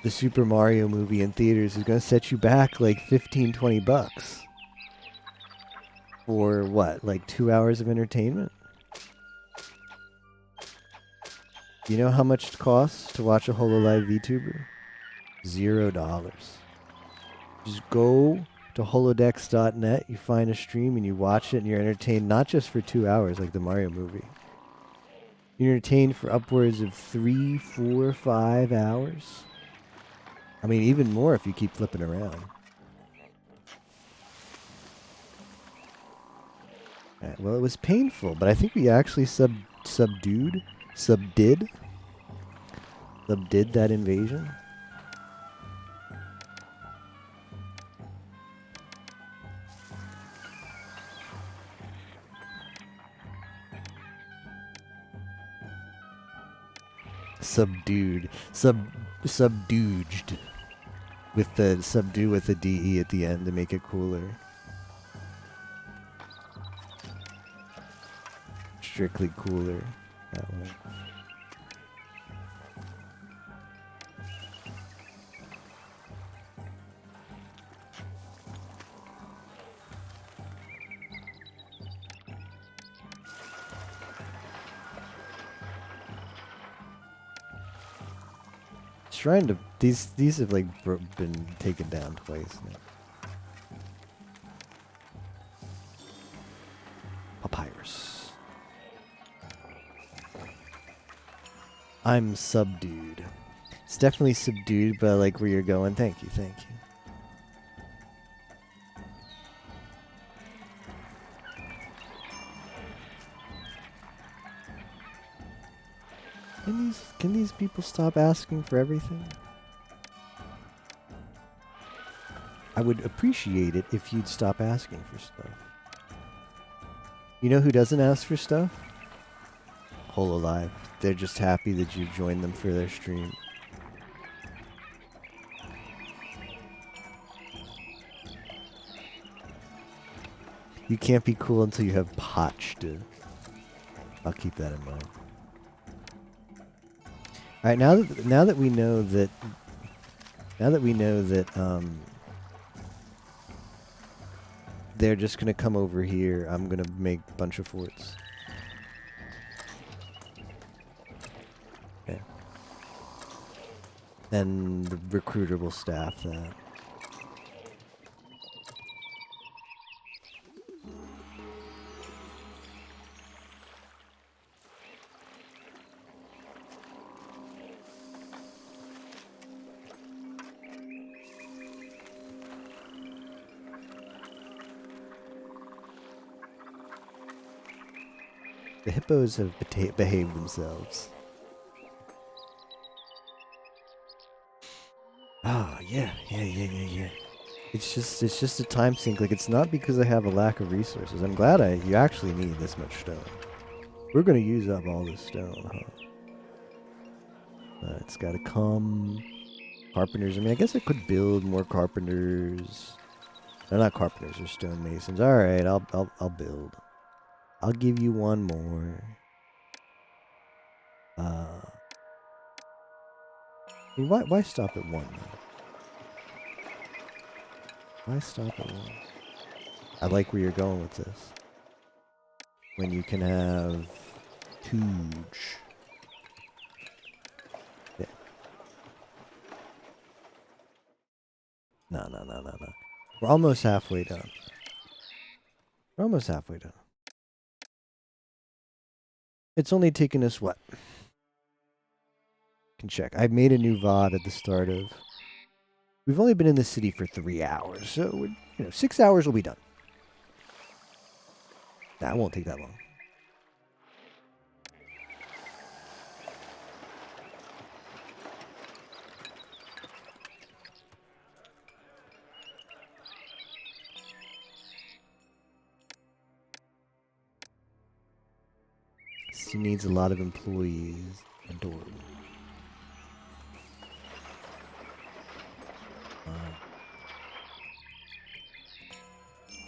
the Super Mario movie in theaters is going to set you back like $15, $20. For what? Like 2 hours of entertainment? You know how much it costs to watch a HoloLive VTuber? $0. Just go to holodex.net, you find a stream and you watch it and you're entertained not just for 2 hours like the Mario movie. You're entertained for upwards of 3, 4, 5 hours. I mean, even more if you keep flipping around. Right, well, it was painful, but I think we actually subdid that invasion. Subduged. With the subdue with the DE at the end to make it cooler. Strictly cooler that way. Trying to these have like been taken down twice now. Papyrus. I'm subdued. It's definitely subdued, but I like where you're going. Thank you, thank you. Can these people stop asking for everything? I would appreciate it if you'd stop asking for stuff. You know who doesn't ask for stuff? HoloLive. They're just happy that you joined them for their stream. You can't be cool until you have potched. I'll keep that in mind. All right, now that we know that they're just gonna come over here, I'm gonna make a bunch of forts. Okay. And the recruiter will staff that. The hippos have behaved themselves. Ah, yeah. It's just a time sink. Like, it's not because I have a lack of resources. I'm glad you actually need this much stone. We're gonna use up all this stone, huh? It's gotta come. Carpenters. I mean, I guess I could build more carpenters. They're not carpenters, they're stonemasons. All right, I'll build. I'll give you one more. I mean, why stop at one though? Why stop at one? I like where you're going with this. When you can have huge. Yeah. No. We're almost halfway done. It's only taken us what? Can check. I made a new VOD at the start of. We've only been in the city for 3 hours, so 6 hours will be done. That won't take that long. She needs a lot of employees. Adorable.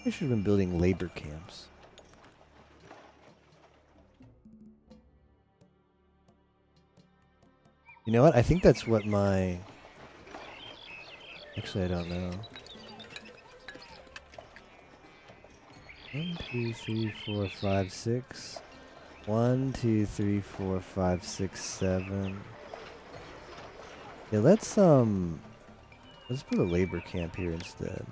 I should have been building labor camps. You know what? I think that's what my... Actually, I don't know. 1, 2, 3, 4, 5, 6. 1, 2, 3, 4, 5, 6, 7. Yeah, let's put a labor camp here instead.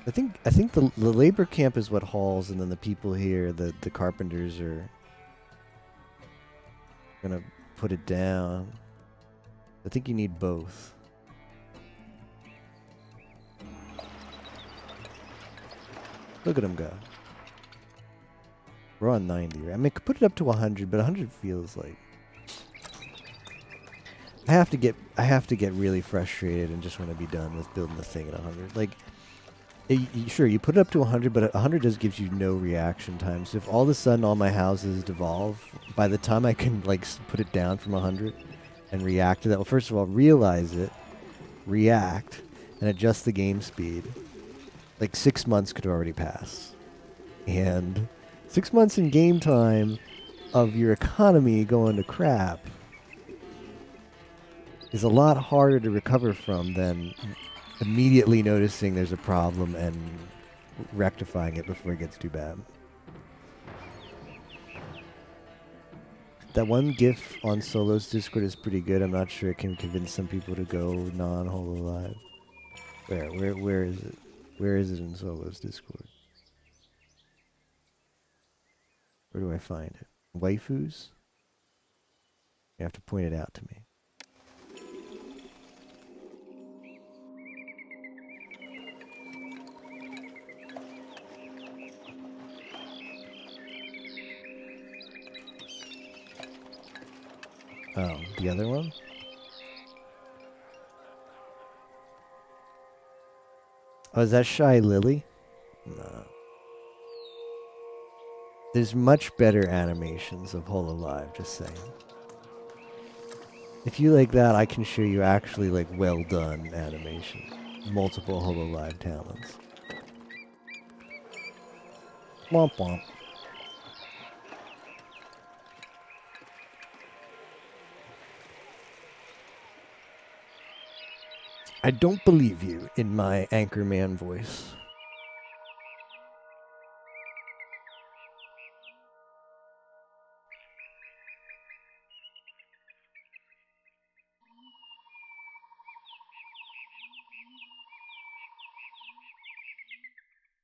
I think the labor camp is what hauls, and then the people here, the carpenters are gonna put it down. I think you need both. Look at them go. We're on 90, right? I mean, I could put it up to 100, but 100 feels like I have to get really frustrated and just want to be done with building the thing at 100. Like, sure, you put it up to 100, but 100 just gives you no reaction time. So if all of a sudden all my houses devolve, by the time I can like put it down from 100 and react to that, well, first of all, realize it, react, and adjust the game speed. Like 6 months could already pass, and 6 months in game time of your economy going to crap is a lot harder to recover from than immediately noticing there's a problem and rectifying it before it gets too bad. That one GIF on Solo's Discord is pretty good. I'm not sure it can convince some people to go non-hololive. Where is it? Where is it in Solo's Discord? Where do I find it? Waifus? You have to point it out to me. Oh, the other one? Oh, is that Shy Lily? No. There's much better animations of Hololive, just saying. If you like that, I can show you actually like well done animation. Multiple Hololive talents. Womp womp. I don't believe you in my Anchorman voice.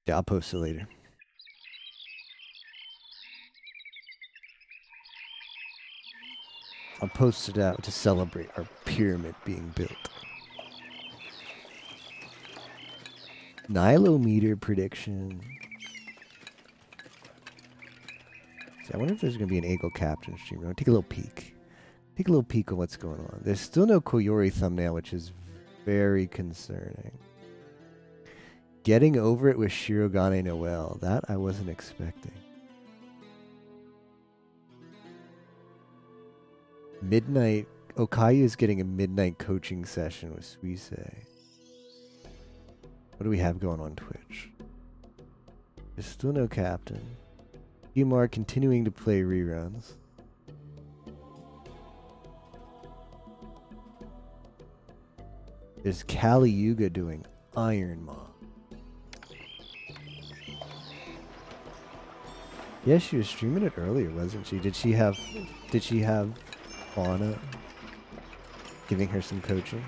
Yeah, I'll post it later. I'll post it out to celebrate our pyramid being built. Nilometer prediction. See, I wonder if there's going to be an Eagle Captain stream. I'm going to take a little peek. Take a little peek of what's going on. There's still no Koyori thumbnail, which is very concerning. Getting over it with Shirogane Noel. That I wasn't expecting. Midnight. Okayu is getting a midnight coaching session with Suisei. What do we have going on Twitch? There's still no captain. Humar continuing to play reruns. There's Kali Yuga doing Iron Mom. Yeah, she was streaming it earlier, wasn't she? Did she have Fauna giving her some coaching?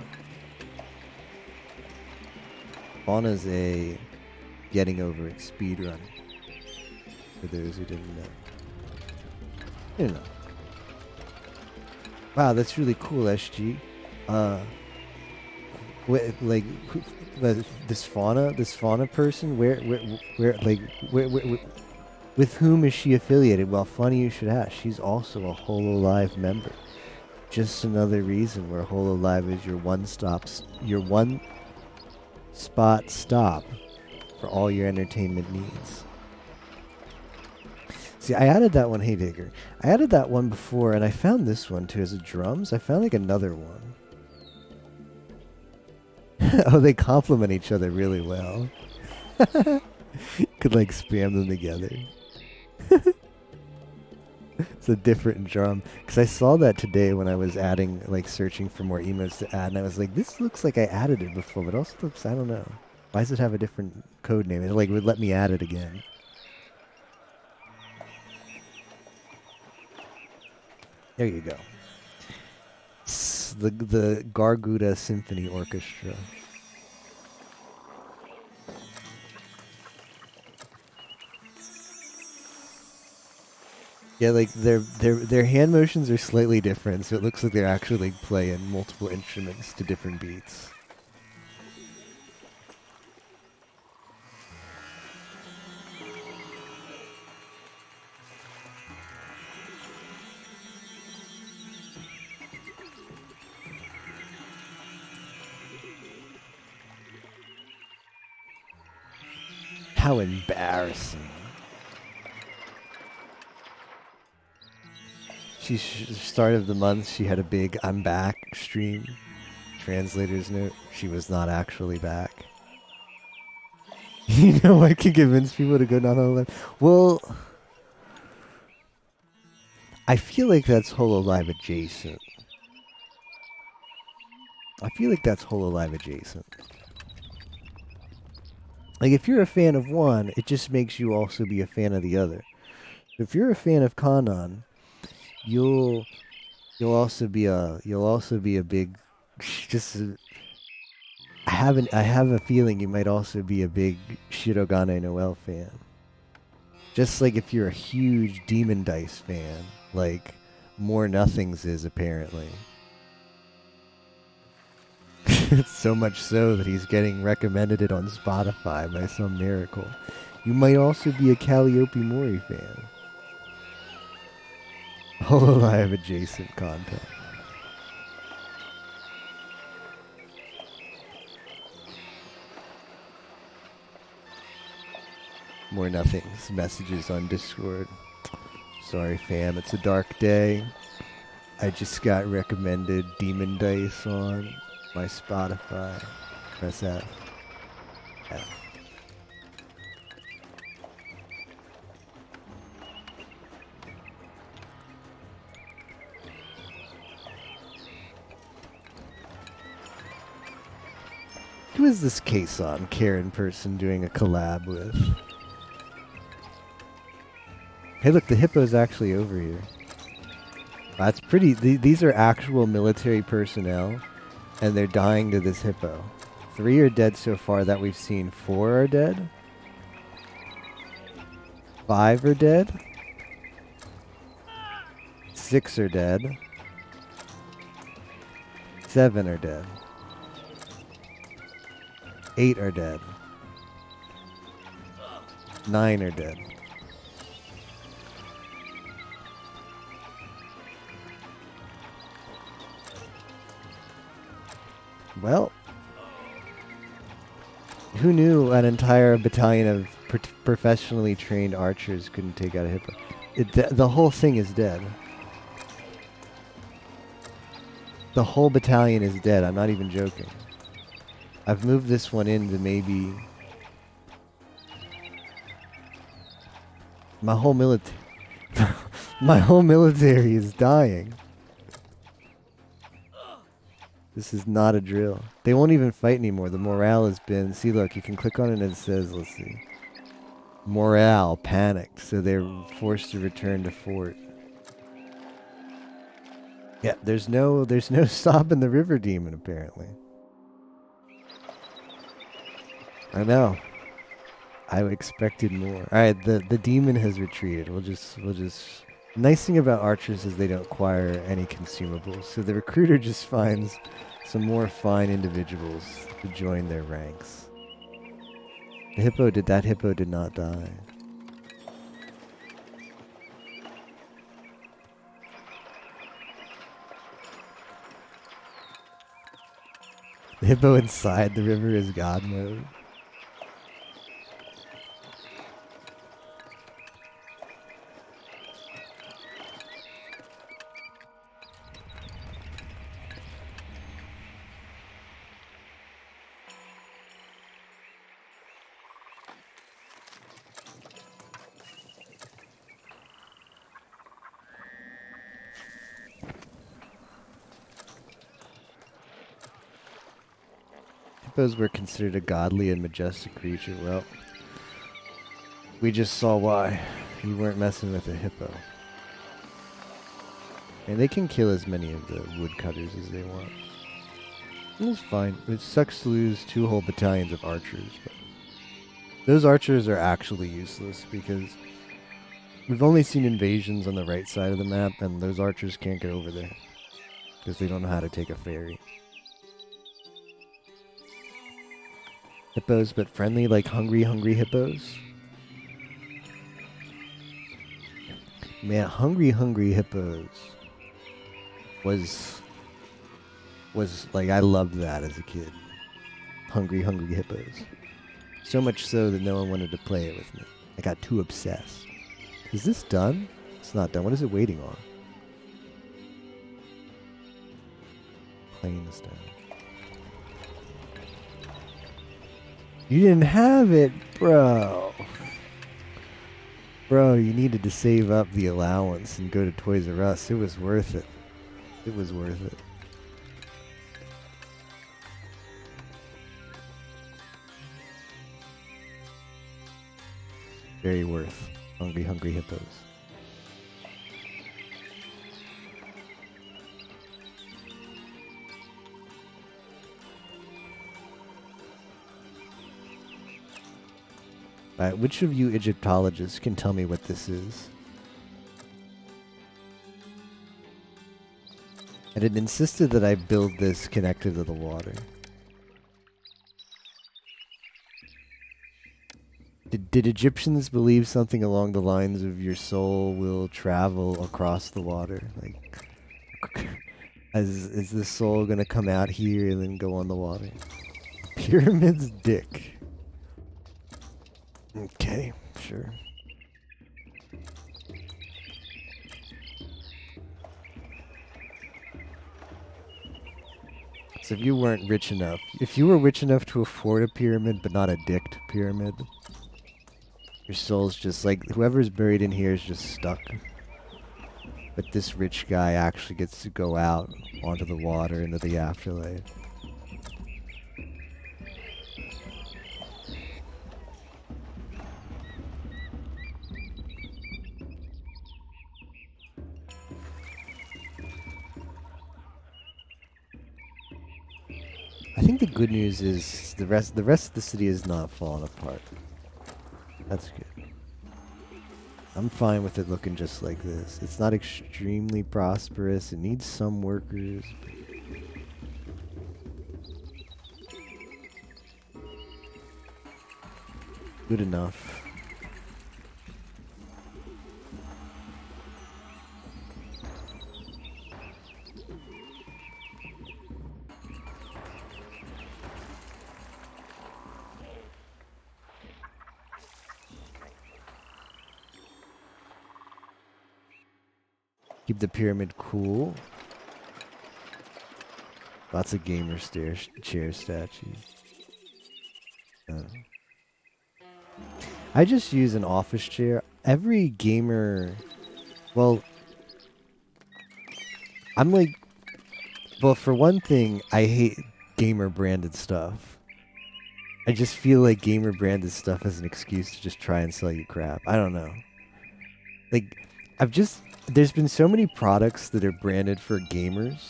Fauna's a getting over it speedrunner. For those who didn't know. You know. Wow, that's really cool, SG. This fauna person, where, with whom is she affiliated? Well, funny you should ask. She's also a Hololive member. Just another reason where Hololive is your one spot stop for all your entertainment needs. See, I added that one. Hey, Digger. I added that one before, and I found this one too as a drums. I found like another one. Oh, they complement each other really well. Could like spam them together. It's a different drum. Because I saw that today when I was searching for more emotes to add, and I was like, this looks like I added it before, but also looks, I don't know. Why does it have a different code name? It like would let me add it again. There you go. The Garguda Symphony Orchestra. Yeah, like their hand motions are slightly different, so it looks like they're actually like playing multiple instruments to different beats. How embarrassing. Start of the month, she had a big "I'm back" stream. Translator's note: she was not actually back. You know, I can convince people to go not on Well, I feel like that's Hololive adjacent. I feel like that's Hololive adjacent. Like, if you're a fan of one, it just makes you also be a fan of the other. If you're a fan of Kanan, you'll also be a big just I have a feeling you might also be a big Shirogane Noel fan. Just like if you're a huge Demon Dice fan, like More Nothings is apparently. It's so much so that he's getting recommended it on Spotify by some miracle. You might also be a Calliope Mori fan. Hololive adjacent content. More Nothings messages on Discord. Sorry, fam, it's a dark day. I just got recommended Demon Dice on my Spotify. Press F. F. Who is this Kason Karen person doing a collab with? Hey, look, the hippo's actually over here. That's pretty. These are actual military personnel, and they're dying to this hippo. 3 are dead so far that we've seen. 4 are dead. 5 are dead. 6 are dead. 7 are dead. 8 are dead. 9 are dead. Well, who knew an entire battalion of professionally trained archers couldn't take out a hippo? The whole thing is dead. The whole battalion is dead. I'm not even joking. I've moved this one into maybe my whole military. My whole military is dying. This is not a drill. They won't even fight anymore. The morale has been... See, look, you can click on it and it says, let's see. Morale panicked, so they're forced to return to fort. Yeah, there's no stopping the river demon, apparently. I know. I expected more. Alright, the demon has retreated. We'll just... Nice thing about archers is they don't acquire any consumables, so the recruiter just finds some more fine individuals to join their ranks. That hippo did not die. The hippo inside the river is God mode. hippos were considered a godly and majestic creature, well, we just saw why. You weren't messing with a hippo. And they can kill as many of the woodcutters as they want. It's fine. It sucks to lose 2 whole battalions of archers, but those archers are actually useless because we've only seen invasions on the right side of the map, and those archers can't get over there because they don't know how to take a ferry. Hippos, but friendly like hungry hippos. Man, hungry hippos was like, I loved that as a kid. Hungry hippos. So much so that no one wanted to play it with me. I got too obsessed. Is this done? It's not done. What is it waiting on? Planes down. You didn't have it, bro. Bro, you needed to save up the allowance and go to Toys R Us. It was worth it. It was worth it. Very worth. Hungry hippos. Alright, which of you Egyptologists can tell me what this is? And it insisted that I build this connected to the water. Did Egyptians believe something along the lines of your soul will travel across the water? Like, is this soul gonna come out here and then go on the water? Pyramid's dick. Okay, sure. So if you weren't rich enough, if you were rich enough to afford a pyramid but not a dicked pyramid, your soul's just like, whoever's buried in here is just stuck. But this rich guy actually gets to go out onto the water into the afterlife. I think the good news is the rest of the city is not falling apart. That's good. I'm fine with it looking just like this. It's not extremely prosperous. It needs some workers. Good enough. Keep the pyramid cool. Lots of gamer chair statues. I just use an office chair. Every gamer... Well... I'm like... Well, for one thing, I hate gamer branded stuff. I just feel like gamer branded stuff is an excuse to just try and sell you crap. I don't know. Like, there's been so many products that are branded for gamers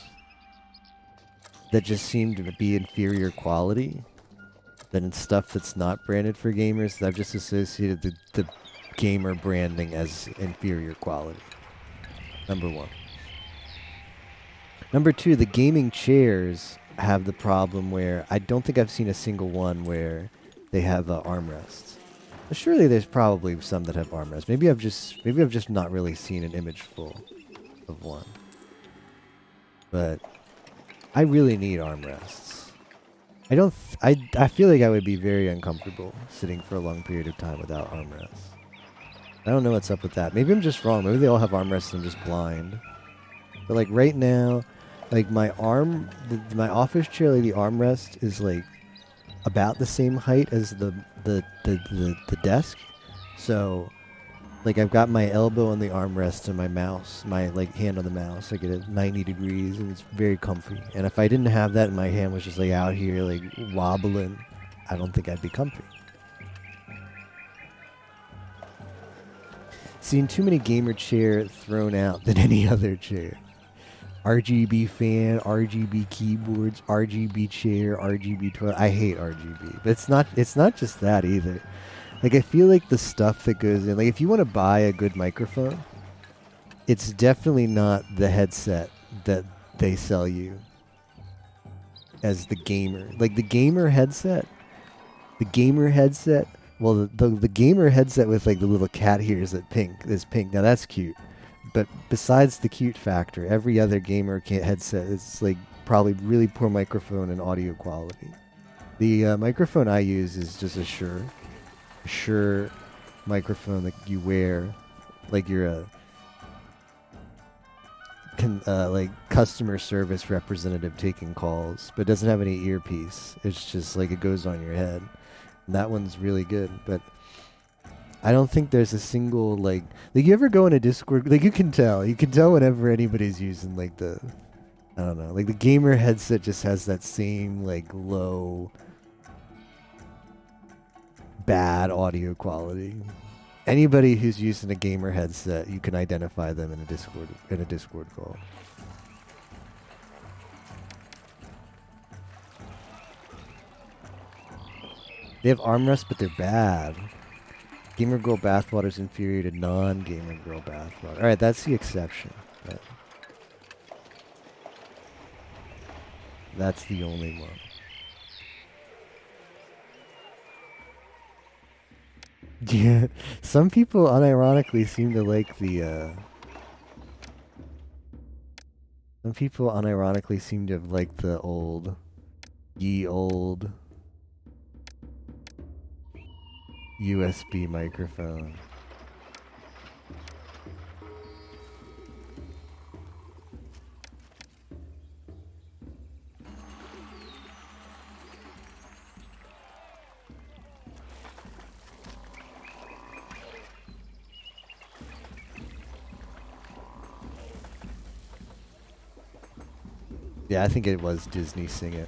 that just seem to be inferior quality than stuff that's not branded for gamers that I've just associated the gamer branding as inferior quality. Number one. Number two, the gaming chairs have the problem where I don't think I've seen a single one where they have armrests. Surely there's probably some that have armrests. Maybe I've just not really seen an image full of one. But I really need armrests. I feel like I would be very uncomfortable sitting for a long period of time without armrests. I don't know what's up with that. Maybe I'm just wrong. Maybe they all have armrests and I'm just blind. But like right now, like my office chair, like the armrest is like about the same height as the desk. So Like I've got my elbow on the armrest and my mouse, my like hand on the mouse, like at 90 degrees, and it's very comfy. And if I didn't have that and my hand was just like out here like wobbling, I don't think I'd be comfy. Seen too many gamer chair thrown out than any other chair. RGB fan, RGB keyboards, RGB chair, RGB toilet. I hate RGB, but it's not just that either. Like I feel like the stuff that goes in, like if you want to buy a good microphone, it's definitely not the headset that they sell you as the gamer. Like the gamer headset, well the gamer headset with like the little cat ears that is pink. Now that's cute. But besides the cute factor, every other gamer headset is like probably really poor microphone and audio quality. The microphone I use is just a Shure microphone that you wear, like you're a like customer service representative taking calls, but it doesn't have any earpiece. It's just like it goes on your head. And that one's really good, but I don't think there's a single like you ever go in a Discord, like you can tell whenever anybody's using like the, I don't know, like the gamer headset just has that same like low bad audio quality. Anybody who's using a gamer headset, you can identify them in a Discord call. They have armrests, but they're bad. Gamer girl bathwater is inferior to non-gamer girl bathwater. All right, that's the exception. That's the only one. Yeah, some people unironically seem to like the. Some people unironically seem to have liked the old USB microphone. Yeah, I think it was Disney Sing It.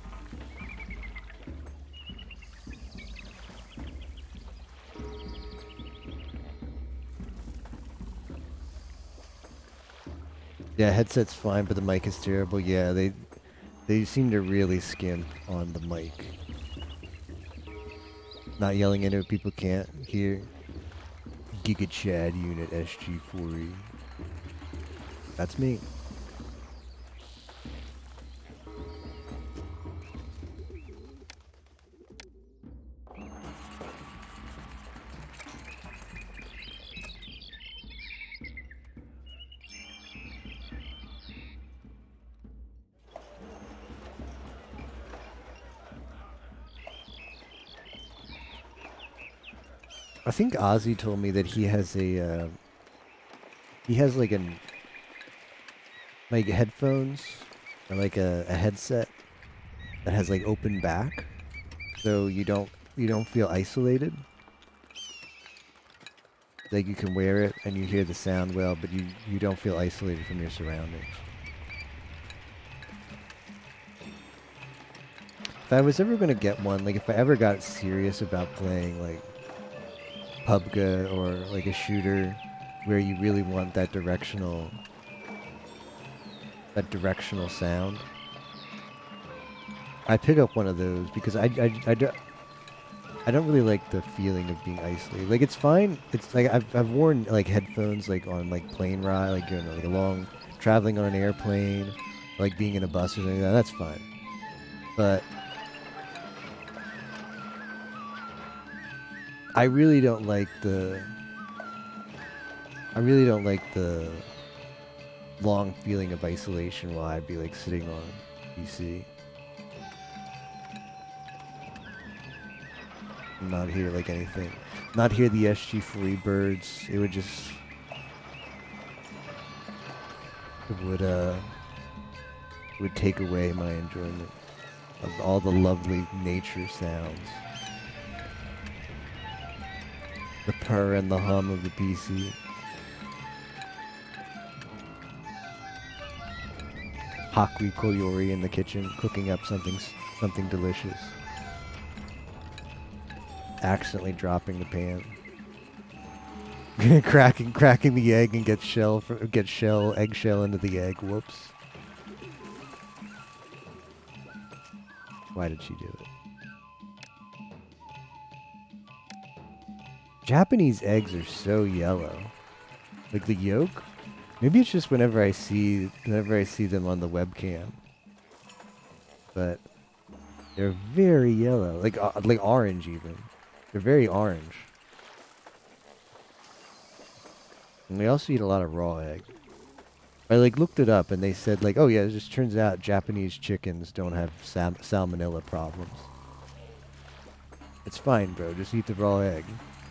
Yeah, headset's fine, but the mic is terrible. Yeah, they seem to really skimp on the mic. Not yelling into it, people can't hear. Giga Chad unit SG4E. That's me. I think Ozzy told me that he has a like headphones or like a headset that has like open back, so you don't feel isolated. Like you can wear it and you hear the sound well, but you don't feel isolated from your surroundings. If I was ever gonna get one, like if I ever got serious about playing like PUBG or like a shooter where you really want that directional sound, I pick up one of those because I don't really like the feeling of being isolated. Like it's fine. It's like I've worn like headphones like on like plane ride, like you know, like a long traveling on an airplane, like being in a bus or something like that. That's fine. But I really don't like the long feeling of isolation while I'd be like sitting on PC. Not hear like anything. Not hear the SG3 birds. It would just it would take away my enjoyment of all the lovely nature sounds. The purr and the hum of the PC. Hakui Koyori in the kitchen, cooking up something delicious. Accidentally dropping the pan. cracking the egg and get eggshell into the egg. Whoops. Why did she do it? Japanese eggs are so yellow. Like the yolk. Maybe it's just whenever I see them on the webcam. But they're very yellow, like orange even. They're very orange. And they also eat a lot of raw egg. I looked it up and they said oh yeah, it just turns out Japanese chickens don't have salmonella problems. It's fine, bro. Just eat the raw egg.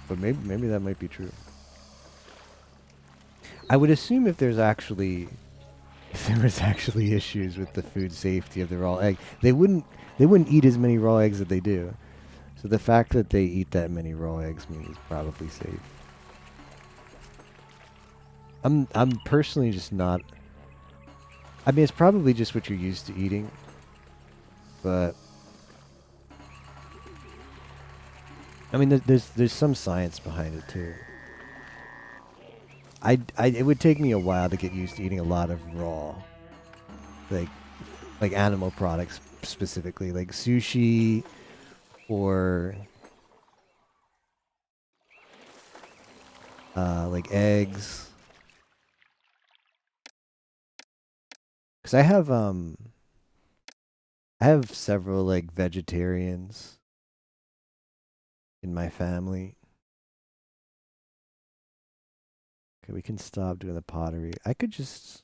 But maybe that might be true. I would assume if there was actually issues with the food safety of the raw egg, they wouldn't eat as many raw eggs as they do. So the fact that they eat that many raw eggs means it's probably safe. I'm personally just not. I mean, it's probably just what you're used to eating, but I mean, there's some science behind it too. It would take me a while to get used to eating a lot of raw, like animal products specifically, like sushi or like eggs. Because I have several like vegetarians in my family. Okay, we can stop doing the pottery. I could just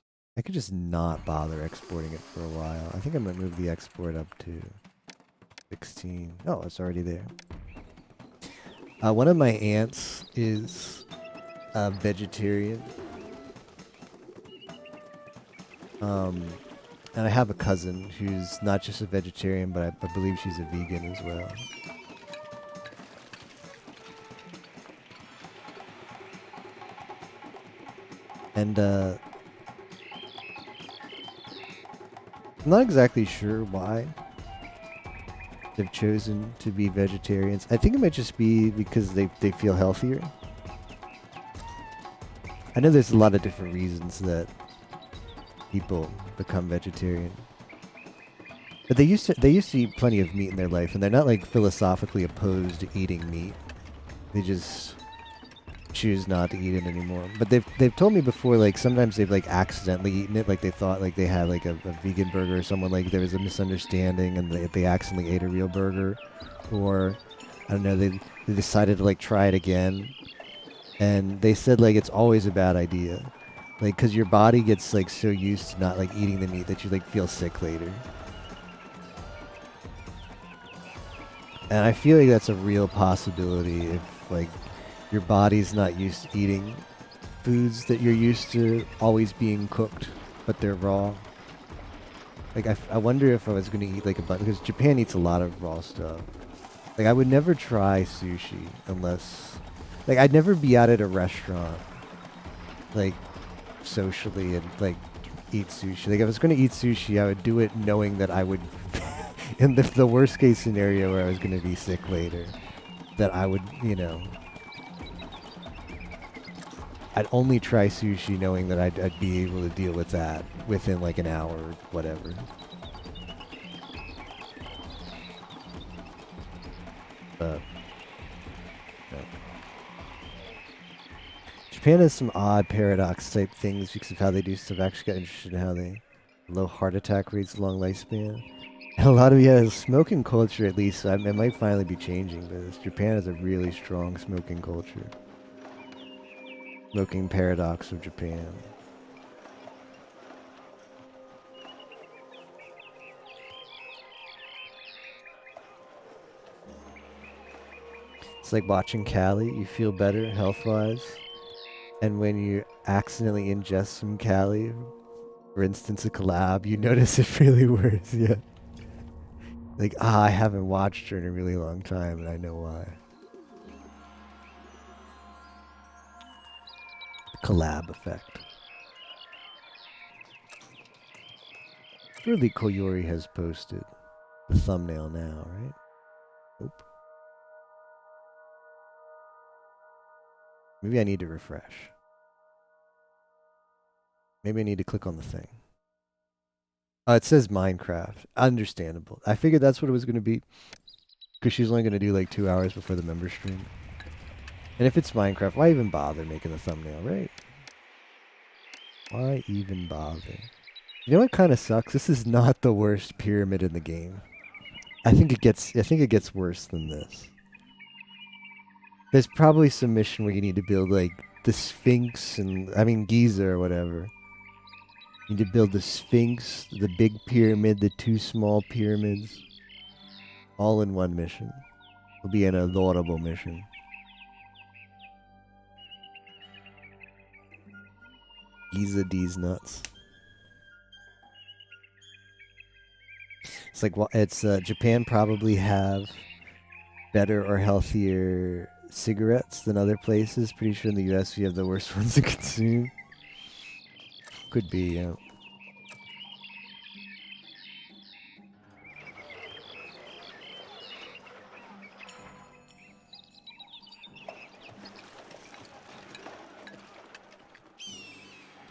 not bother exporting it for a while. I think I might move the export up to 16. Oh, it's already there. One of my aunts is a vegetarian. And I have a cousin who's not just a vegetarian, but I believe she's a vegan as well. And I'm not exactly sure why they've chosen to be vegetarians. I think it might just be because they feel healthier. I know there's a lot of different reasons that people become vegetarian. But they used to eat plenty of meat in their life, and they're not like philosophically opposed to eating meat. They just choose not to eat it anymore. But they've told me before, like sometimes they've like accidentally eaten it, like they thought like they had like a vegan burger or someone, like there was a misunderstanding and they accidentally ate a real burger, or I don't know, they decided to like try it again, and they said like it's always a bad idea, like because your body gets like so used to not like eating the meat that you like feel sick later. And I feel like that's a real possibility if like your body's not used to eating foods that you're used to always being cooked, but they're raw. Like I wonder if I was going to eat like a bunch, because Japan eats a lot of raw stuff. Like I would never try sushi unless, like I'd never be out at a restaurant, like socially and like eat sushi. Like if I was going to eat sushi, I would do it knowing that I would, in the worst case scenario where I was going to be sick later, that I would, you know, I'd only try sushi knowing that I'd be able to deal with that within like an hour or whatever. But no. Japan has some odd paradox type things because of how they do stuff. I actually got interested in how they low heart attack rates, long lifespan. And a lot of smoking culture at least. It might finally be changing, but Japan has a really strong smoking culture. Smoking paradox of Japan. It's like watching Cali. You feel better health-wise. And when you accidentally ingest some Cali, for instance a collab, you notice it really worse. Yeah. Like, I haven't watched her in a really long time and I know why. collab effect. Surely Koyori has posted the thumbnail now, right? Nope. Maybe I need to refresh. Maybe I need to click on the thing. It says Minecraft. Understandable. I figured that's what it was going to be. Because she's only going to do like 2 hours before the member stream. And if it's Minecraft, why even bother making the thumbnail, right? Why even bother? You know what kind of sucks? This is not the worst pyramid in the game. I think it gets worse than this. There's probably some mission where you need to build like the Sphinx and Giza or whatever. You need to build the Sphinx, the big pyramid, the 2 small pyramids, all in one mission. It'll be an adorable mission. Giza D's nuts. It's like Japan probably have better or healthier cigarettes than other places. Pretty sure in the U.S. we have the worst ones to consume. Could be, yeah.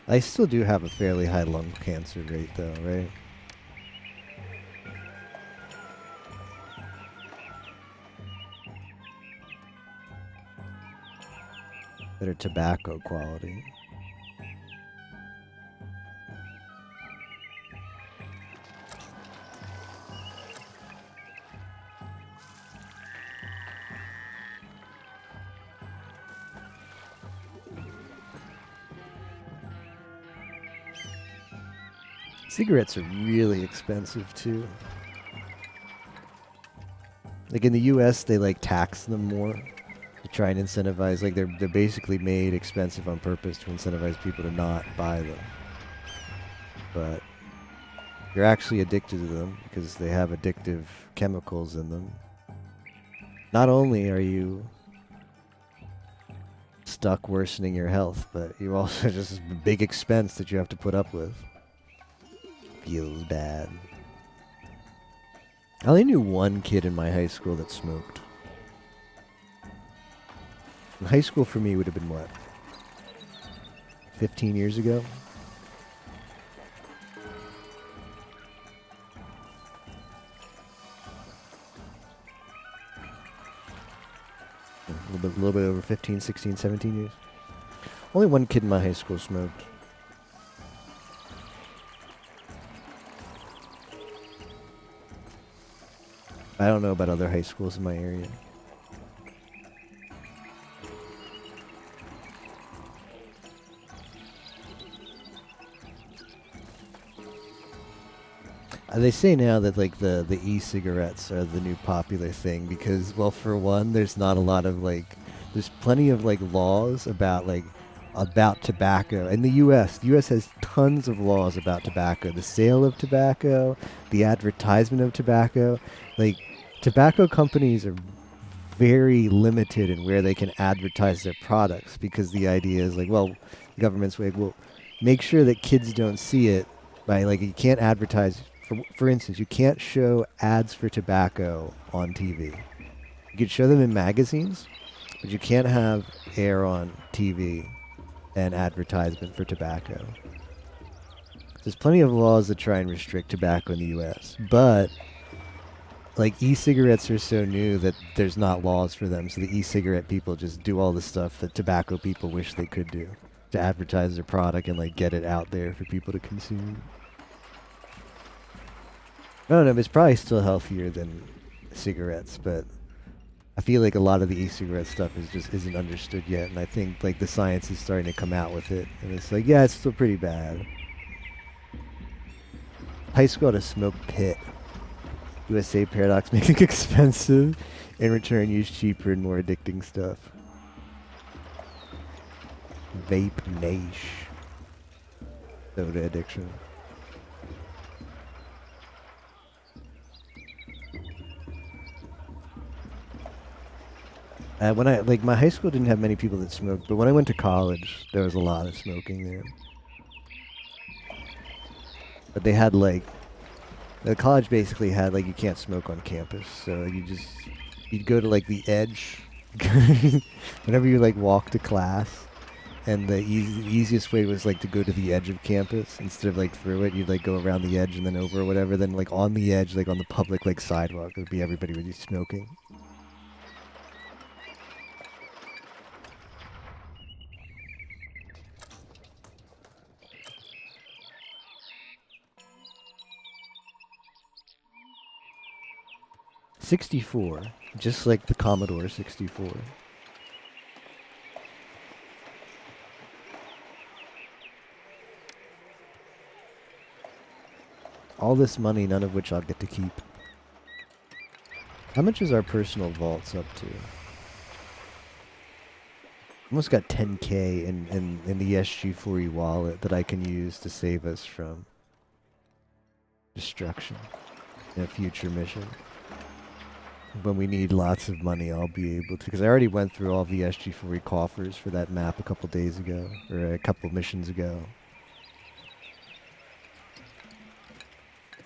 I still do have a fairly high lung cancer rate, though, right? Better tobacco quality. Cigarettes are really expensive too. Like in the US, they like tax them more to try and incentivize. Like they're basically made expensive on purpose to incentivize people to not buy them. But you're actually addicted to them because they have addictive chemicals in them. Not only are you stuck worsening your health, but you also just a big expense that you have to put up with. Feels bad. I only knew one kid in my high school that smoked. And high school for me would have been what? 15 years ago? A little bit over 15, 16, 17 years. Only one kid in my high school smoked. I don't know about other high schools in my area. They say now that like the e-cigarettes are the new popular thing because, well, for one, there's not a lot of there's plenty of laws about tobacco in the U.S. The U.S. has tons of laws about tobacco, the sale of tobacco, the advertisement of tobacco. Tobacco companies are very limited in where they can advertise their products because the idea is the government's well, make sure that kids don't see it by you can't advertise. For instance, you can't show ads for tobacco on TV. You can show them in magazines, but you can't have air on TV and advertisement for tobacco. There's plenty of laws that try and restrict tobacco in the U.S., but e-cigarettes are so new that there's not laws for them, so the e-cigarette people just do all the stuff that tobacco people wish they could do to advertise their product and get it out there for people to consume. I don't know, but it's probably still healthier than cigarettes, but I feel like a lot of the e-cigarette stuff isn't understood yet, and I think the science is starting to come out with it, and it's yeah, it's still pretty bad. High school had a smoke pit. USA paradox, making expensive, in return use cheaper and more addicting stuff. Vape Nation. Soda addiction. When I like my high school didn't have many people that smoked, but when I went to college, there was a lot of smoking there. But they had like the college basically had like you can't smoke on campus, so you'd go to like the edge whenever you like walk to class, and the easiest way was like to go to the edge of campus instead of like through it. You'd like go around the edge and then over or whatever. Then like on the edge, like on the public like sidewalk, would be everybody would be smoking. '64, just like the Commodore 64. All this money, none of which I'll get to keep. How much is our personal vaults up to? Almost got 10K in the SG4E wallet that I can use to save us from destruction in a future mission. When we need lots of money, I'll be able to, because I already went through all the SG4E coffers for that map a couple days ago, or a couple missions ago.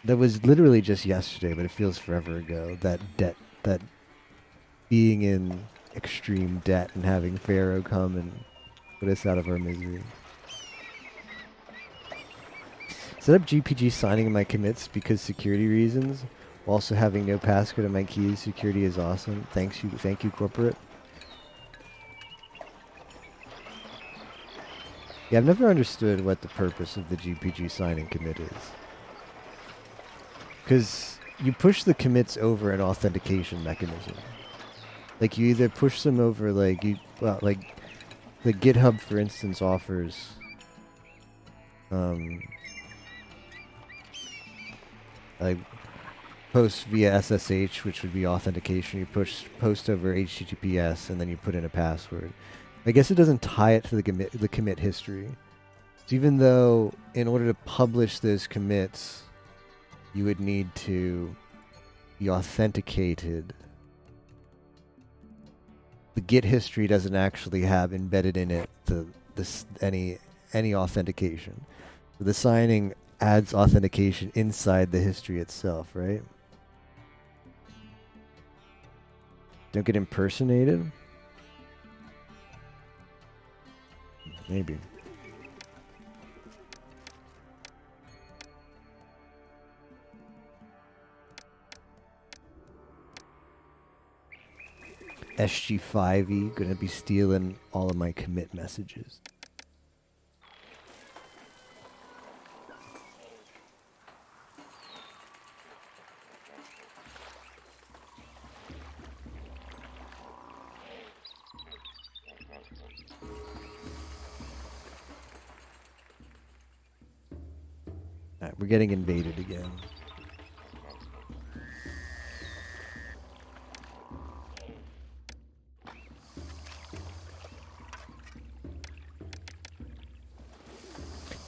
That was literally just yesterday, but it feels forever ago. That being in extreme debt and having Pharaoh come and put us out of our misery. Set up GPG signing in my commits because security reasons. Also having no passcode on my keys. Security is awesome. Thank you, corporate. Yeah, I've never understood what the purpose of the GPG signing commit is. Because you push the commits over an authentication mechanism. Like you either push them over like like the GitHub for instance offers like post via SSH, which would be authentication. You post over HTTPS and then you put in a password. I guess it doesn't tie it to the commit history. So even though in order to publish those commits you would need to be authenticated, the Git history doesn't actually have embedded in it any authentication. So the signing adds authentication inside the history itself, right? Don't get impersonated? Maybe. SG5E, gonna be stealing all of my commit messages. Alright, we're getting invaded again.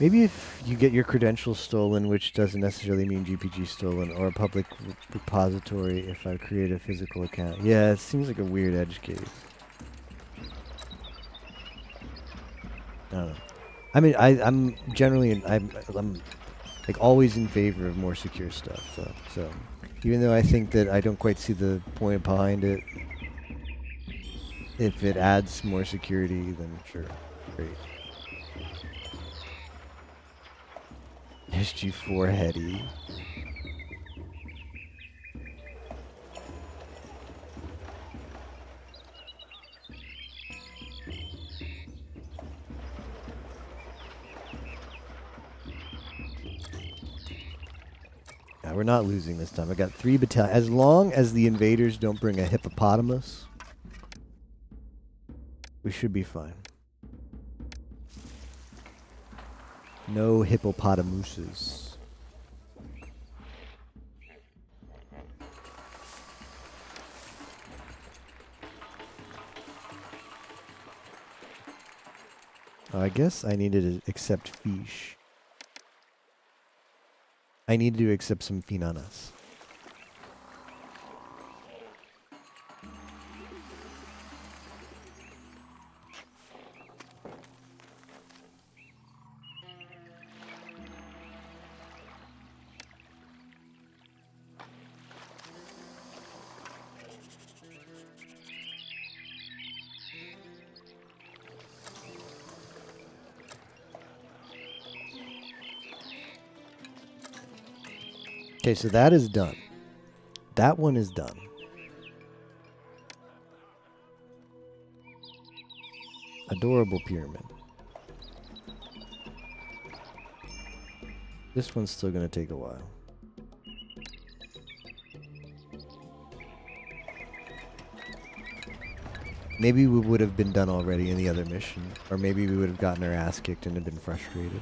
Maybe if you get your credentials stolen, which doesn't necessarily mean GPG stolen, or a public repository if I create a physical account. Yeah, it seems like a weird edge case. I don't know. I mean, I'm generally, I'm like always in favor of more secure stuff, though. So, even though I think that I don't quite see the point behind it, if it adds more security, then sure, great. SG4 heady. Yeah, we're not losing this time. I got 3 battalions. As long as the invaders don't bring a hippopotamus, we should be fine. No hippopotamuses. Oh, I guess I needed to accept fish. I needed to accept some finanas. Okay, so that is done. That one is done. Adorable pyramid. This one's still gonna take a while. Maybe we would have been done already in the other mission. Or maybe we would have gotten our ass kicked and have been frustrated.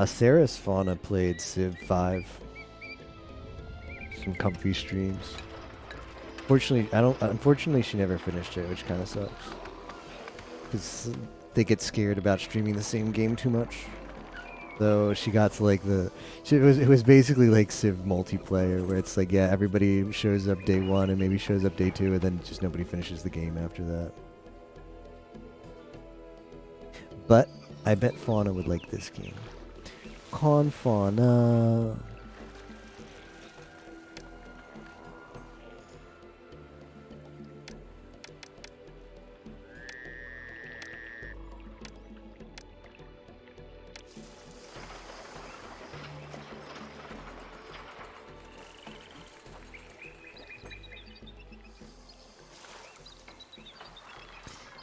Sarah's Fauna played Civ 5. Some comfy streams. Unfortunately, she never finished it, which kind of sucks. Because they get scared about streaming the same game too much. So she got to like it was basically like Civ multiplayer, where it's like, yeah, everybody shows up day one and maybe shows up day two, and then just nobody finishes the game after that. But I bet Fauna would like this game. Con Fauna.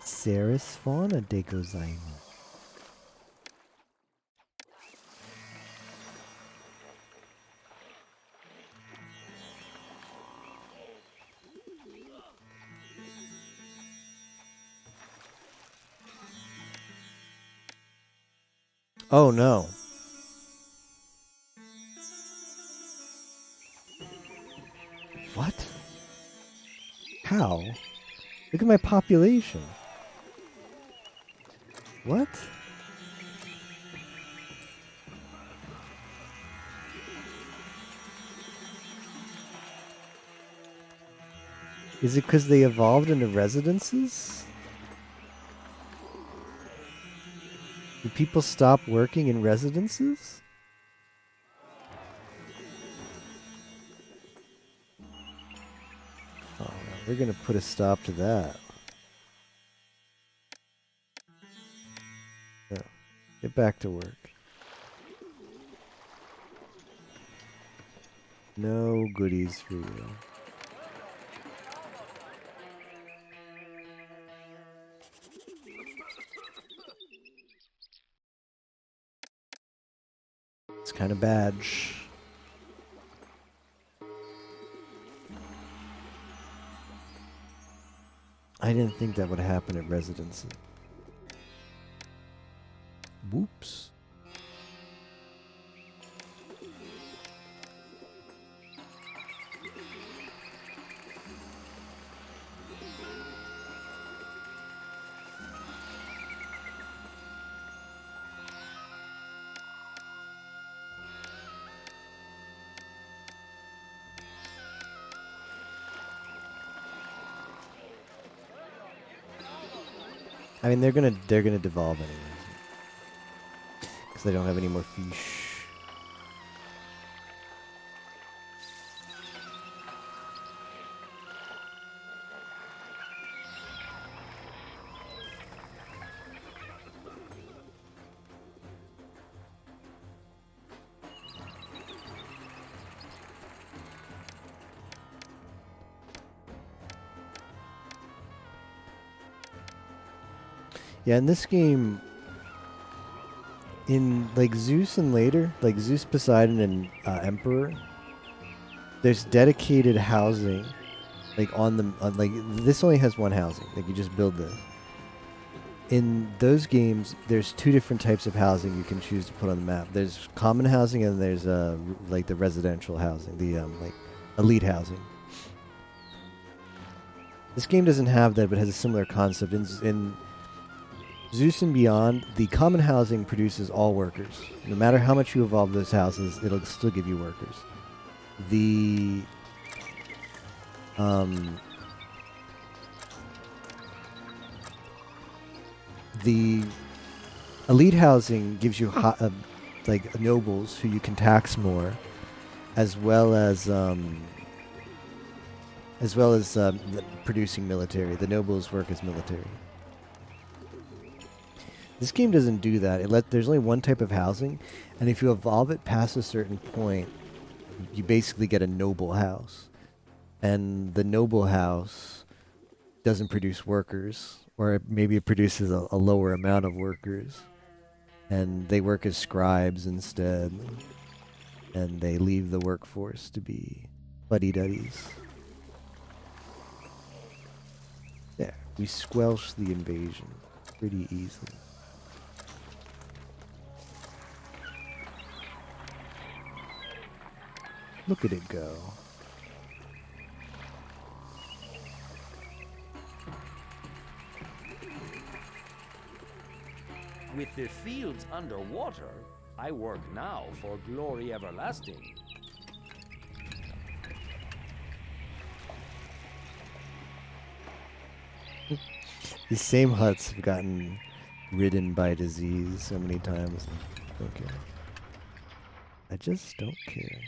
Sarah's Fauna de gozaimasu. Oh no. What? How? Look at my population. What? Is it because they evolved into residences? Do people stop working in residences? Oh, no, we're gonna put a stop to that. Yeah. Get back to work. No goodies for you. It's kind of bad. I didn't think that would happen at residences. Whoops. I mean, they're gonna devolve anyways, because they don't have any more fish. Yeah, in this game, in like Zeus and later, like Zeus, Poseidon, and Emperor, there's dedicated housing, like like this only has one housing. Like you just build this. In those games, there's two different types of housing you can choose to put on the map. There's common housing and there's like the residential housing, the like elite housing. This game doesn't have that, but has a similar concept. In Zeus and Beyond, the common housing produces all workers. No matter how much you evolve those houses, it'll still give you workers. The elite housing gives you like nobles who you can tax more, as well as producing military. The nobles work as military. This game doesn't do that. There's only one type of housing, and if you evolve it past a certain point, you basically get a noble house. And the noble house doesn't produce workers, or maybe it produces a lower amount of workers, and they work as scribes instead, and they leave the workforce to be fuddy-duddies. There, we squelch the invasion pretty easily. Look at it go. With the fields underwater, I work now for glory everlasting. These same huts have gotten ridden by disease so many times. Don't care. I just don't care.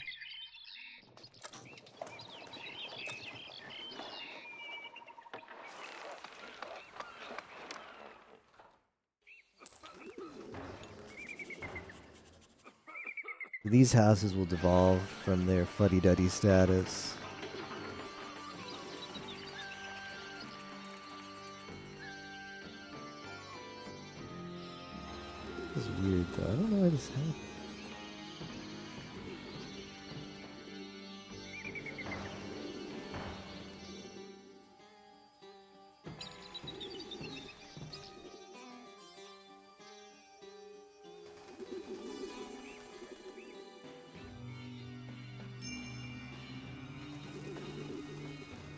These houses will devolve from their fuddy-duddy status. This is weird though. I don't know why this happened.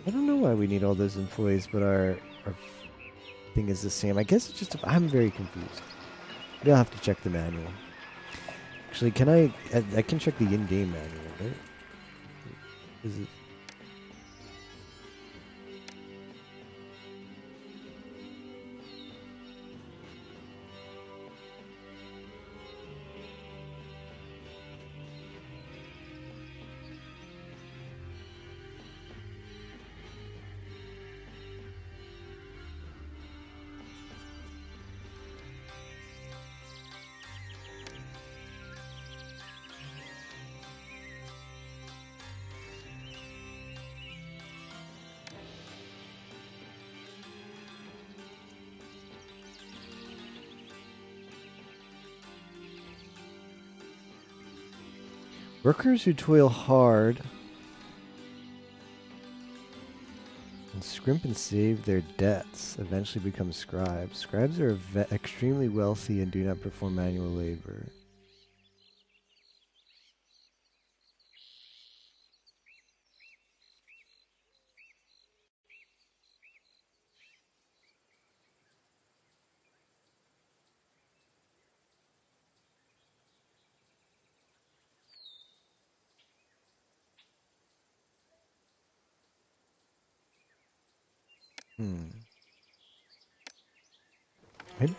I don't know why we need all those employees, but our thing is the same. I guess it's just I'm very confused. Maybe I'll have to check the manual. Actually, can I can check the in-game manual, right? Is it? Workers who toil hard and scrimp and save their debts eventually become scribes. Scribes are extremely wealthy and do not perform manual labor.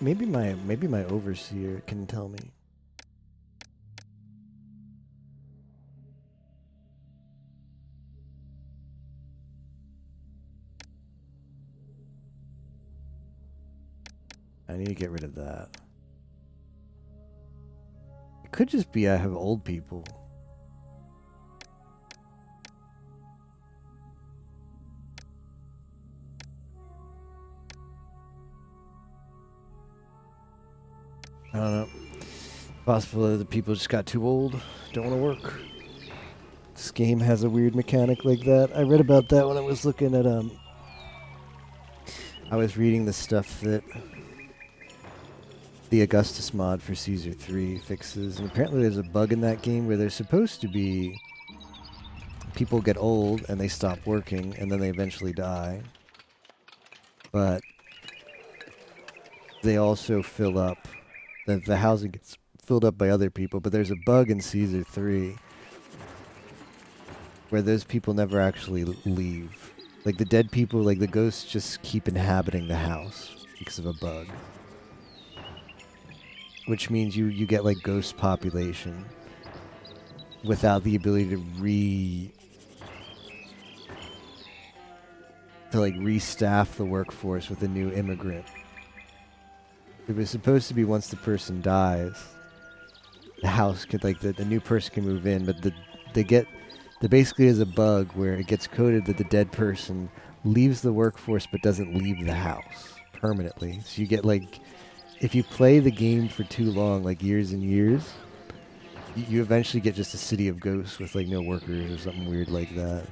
Maybe my overseer can tell me. I need to get rid of that. It could just be I have old people. I don't know. Possible that the people just got too old, don't want to work. This game has a weird mechanic like that. I read about that when I was looking at I was reading the stuff that the Augustus mod for Caesar 3 fixes, and apparently there's a bug in that game where there's supposed to be people get old and they stop working and then they eventually die. But they also fill up. The housing gets filled up by other people, but there's a bug in Caesar 3 where those people never actually leave. Like the dead people, like the ghosts just keep inhabiting the house because of a bug. which means you get like ghost population without the ability to like restaff the workforce with a new immigrant. It was supposed to be once the person dies, the house could like the new person can move in, but there basically is a bug where it gets coded that the dead person leaves the workforce but doesn't leave the house permanently. So you get like, if you play the game for too long, like years and years, you eventually get just a city of ghosts with like no workers or something weird like that.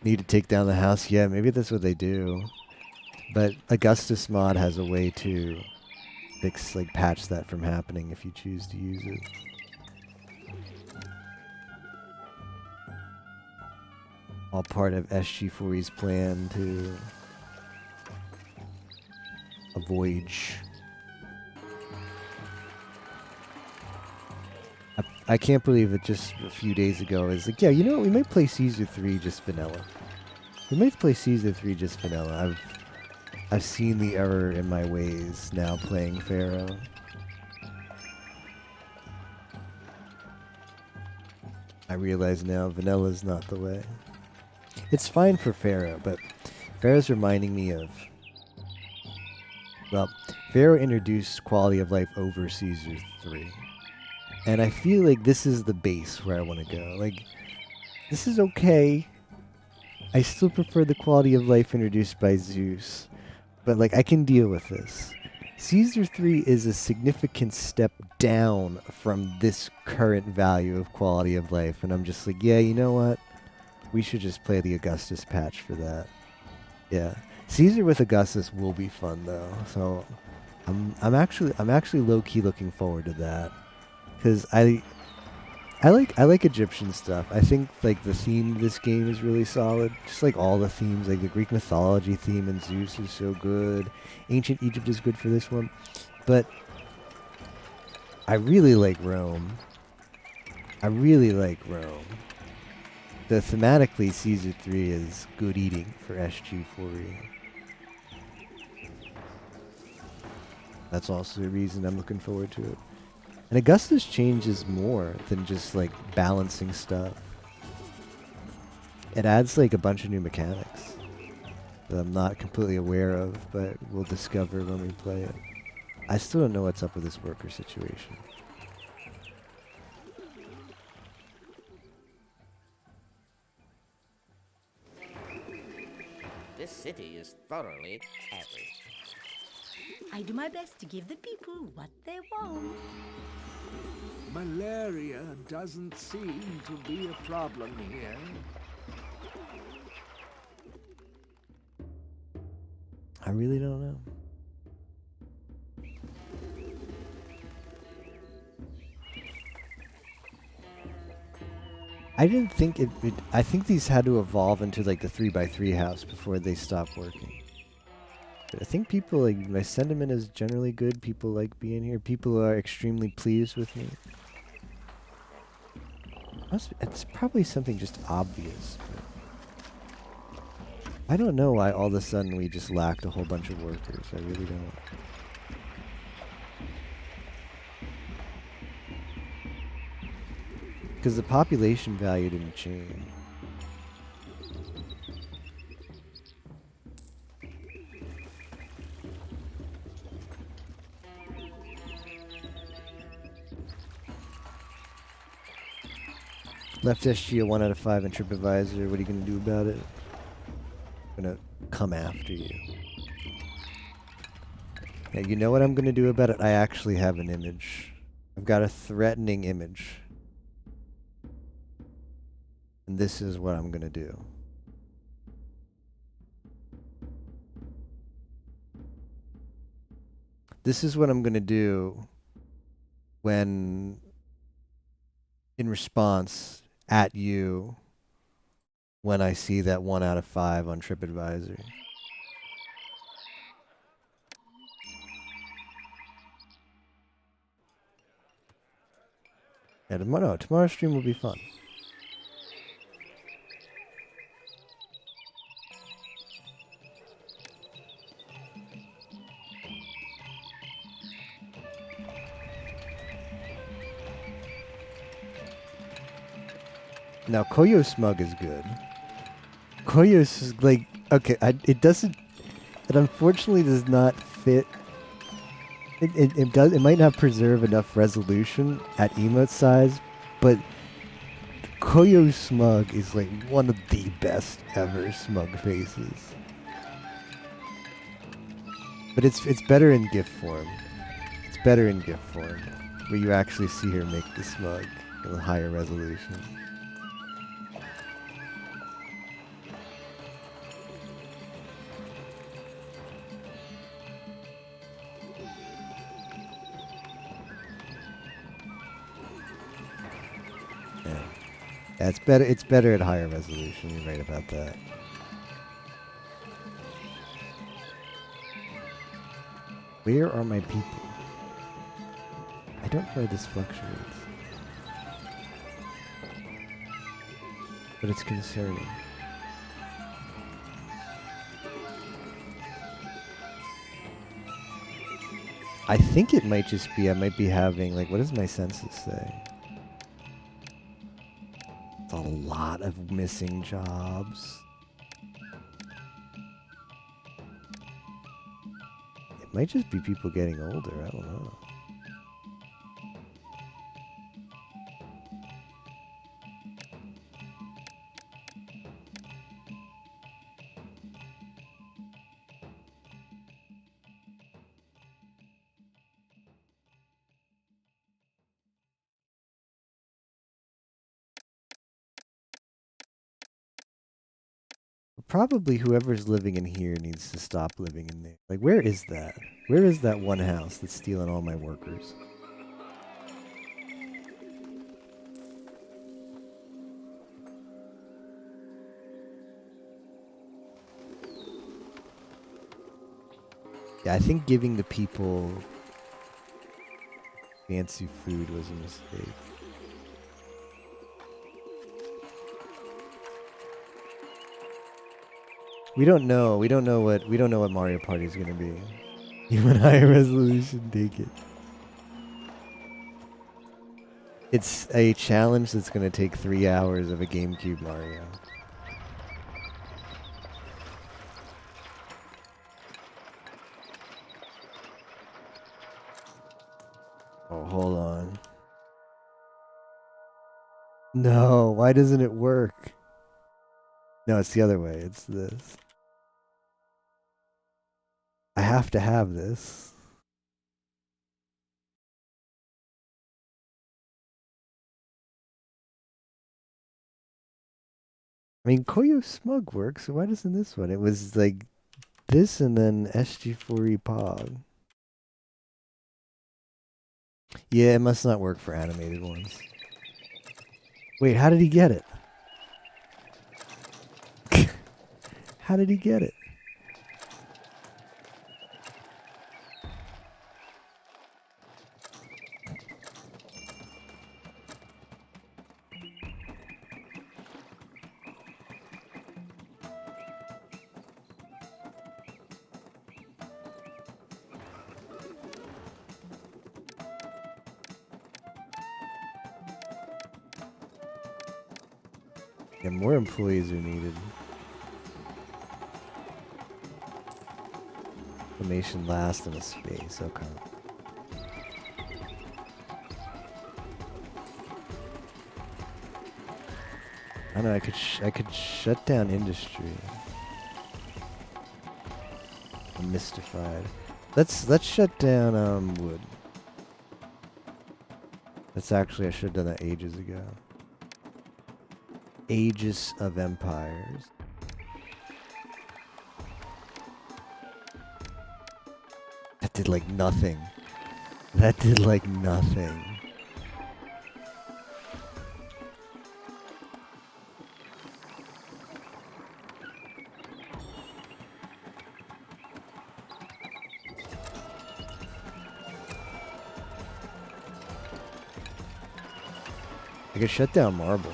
Need to take down the house? Yeah, maybe that's what they do. But Augustus mod has a way to fix, like, patch that from happening if you choose to use it. All part of SG4E's plan to avoid. I can't believe it just a few days ago. It's like, yeah, you know what? We might play Caesar 3 just vanilla. We might play Caesar 3 just vanilla. I've seen the error in my ways now playing Pharaoh. I realize now vanilla's not the way. It's fine for Pharaoh, but Pharaoh's reminding me of... Well, Pharaoh introduced quality of life over Caesar 3. And I feel like this is the base where I want to go. Like, this is okay. I still prefer the quality of life introduced by Zeus. But, like, I can deal with this. Caesar 3 is a significant step down from this current value of quality of life. And I'm just like, yeah, you know what? We should just play the Augustus patch for that. Yeah. Caesar with Augustus will be fun, though. So I'm actually low-key looking forward to that. Because I like Egyptian stuff. I think like the theme of this game is really solid. Just like all the themes, like the Greek mythology theme and Zeus is so good. Ancient Egypt is good for this one. But I really like Rome. I really like Rome. The thematically Caesar 3 is good eating for SG4E. That's also the reason I'm looking forward to it. And Augustus changes more than just like balancing stuff. It adds like a bunch of new mechanics that I'm not completely aware of, but we'll discover when we play it. I still don't know what's up with this worker situation. This city is thoroughly average. I do my best to give the people what they want. Malaria doesn't seem to be a problem here. I really don't know. I didn't think I think these had to evolve into like the 3x3 house before they stopped working. But I think people like, my sentiment is generally good. People like being here. People are extremely pleased with me. It's probably something just obvious. I don't know why all of a sudden we just lacked a whole bunch of workers. I really don't. Because the population value didn't change. Left SG a 1 out of 5 in TripAdvisor. What are you going to do about it? I'm going to come after you. Yeah, you know what I'm going to do about it? I actually have an image. I've got a threatening image. And this is what I'm going to do. This is what I'm going to do when, in response at you, when I see that 1 out of 5 on TripAdvisor. Yeah, tomorrow's stream will be fun. Now, Koyo Smug is good. Koyo's like, okay, it doesn't, it unfortunately does not fit. It might not preserve enough resolution at emote size, but Koyo Smug is like one of the best ever smug faces. But it's better in GIF form. It's better in GIF form, where you actually see her make the smug with a higher resolution. Yeah, it's better. It's better at higher resolution. You're right about that. Where are my people? I don't know why this fluctuates, but it's concerning. I think it might just be I might be having like, what does my census say? It's a lot of missing jobs. It might just be people getting older. I don't know. Probably whoever's living in here needs to stop living in there. Like, where is that? Where is that one house that's stealing all my workers? Yeah, I think giving the people fancy food was a mistake. We don't know. We don't know what Mario Party is gonna be. Even higher resolution, take it. It's a challenge that's gonna take 3 hours of a GameCube Mario. Oh, hold on. No, why doesn't it work? No, it's the other way. It's this. I have to have this. I mean, Koyo Smug works, so why doesn't this one? It was like this and then SG4E Pog. Yeah, it must not work for animated ones. Wait, how did he get it? How did he get it? Yeah, more employees are needed. Information last in a space. Okay. I know. I could shut down industry. I'm mystified. Let's shut down wood. That's actually I should have done that ages ago. Aegis of Empires. That did like nothing. That did like nothing. I could shut down marble.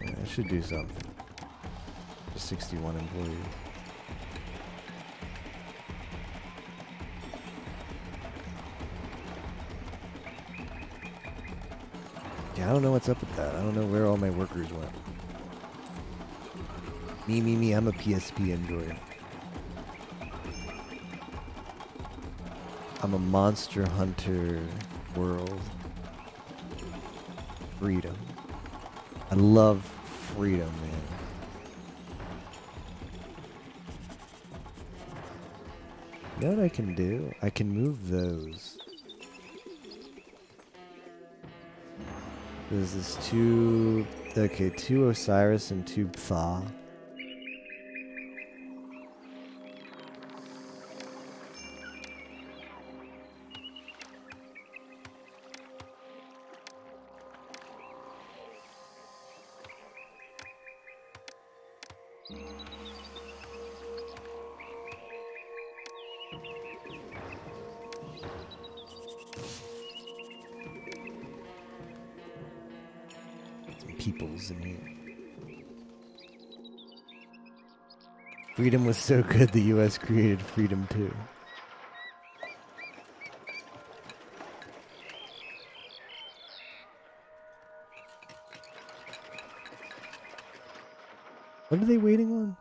Yeah, I should do something. 61 employees. Yeah, I don't know what's up with that. I don't know where all my workers went. Me, I'm a PSP enjoyer. I'm a Monster Hunter world. Freedom. I love freedom, man. You know what I can do? I can move those. There's this two Osiris and two Ptah. Peoples in here. Freedom was so good the US created freedom too. What are they waiting on?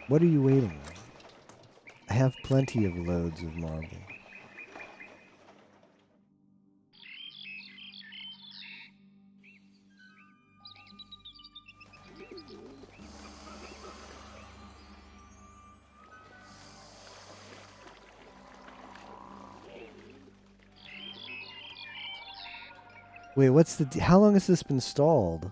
What are you waiting on? I have plenty of loads of marble. Wait, how long has this been stalled?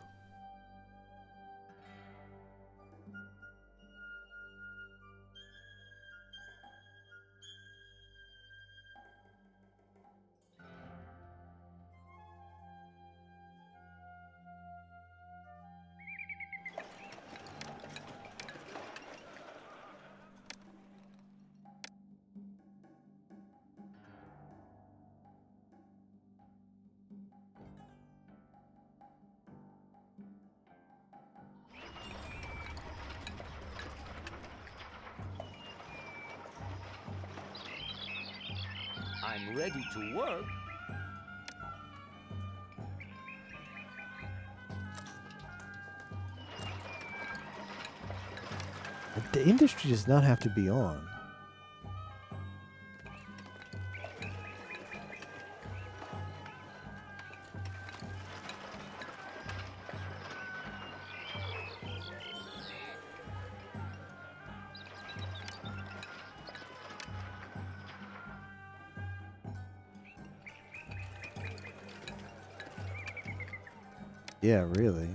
I'm ready to work. The industry does not have to be on. Yeah, really.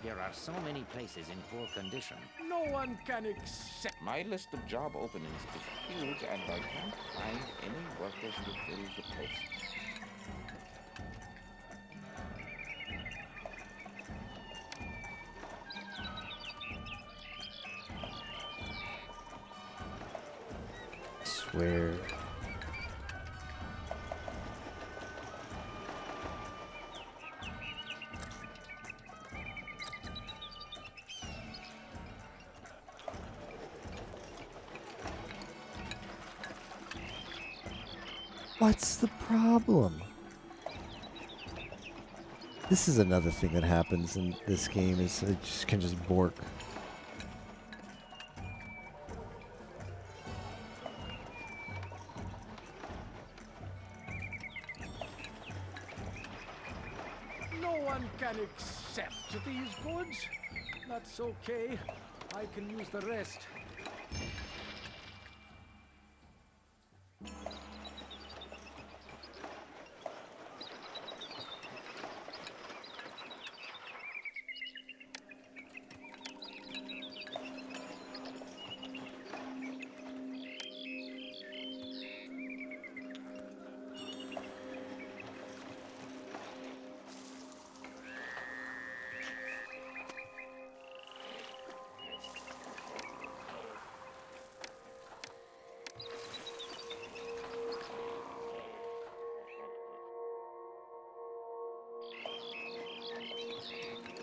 There are so many places in poor condition. No one can accept. My list of job openings is huge, and I can't find any workers to fill the posts. I swear. What's the problem? This is another thing that happens in this game is it just can just bork. No one can accept these goods. That's okay. I can use the rest.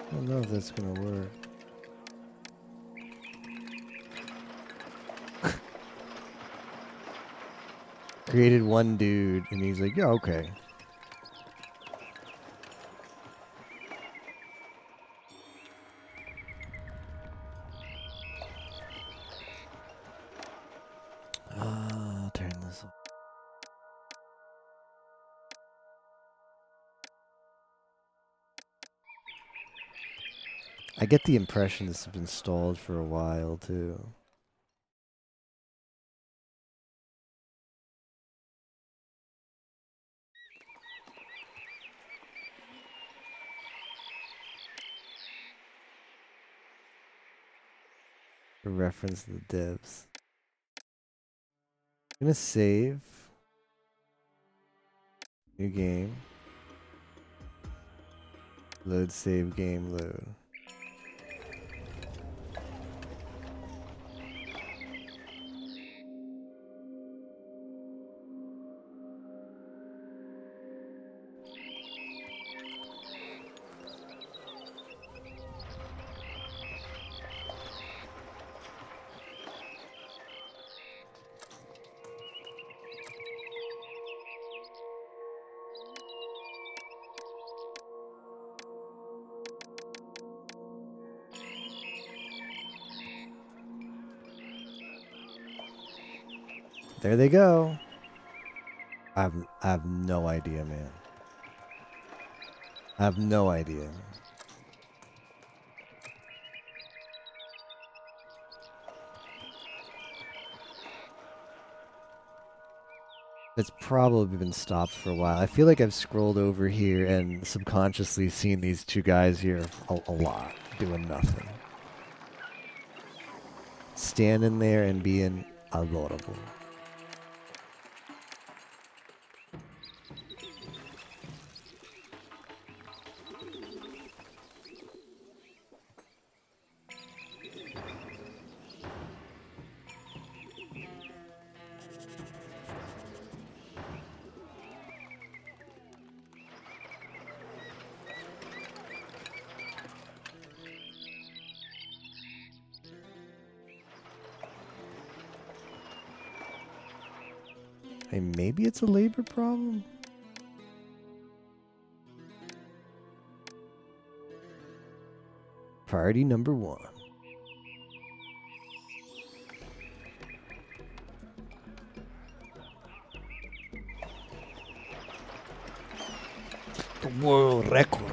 I don't know if that's gonna work. Created one dude, and he's like, yeah, okay. Turn this off. I get the impression this has been stalled for a while, too. For reference to the devs. I'm gonna save. New game. Load save game load. There they go. I have no idea, man. I have no idea. It's probably been stopped for a while. I feel like I've scrolled over here and subconsciously seen these two guys here a lot, doing nothing. Standing there and being adorable. Hey, maybe it's a labor problem? Priority number 1. The world record.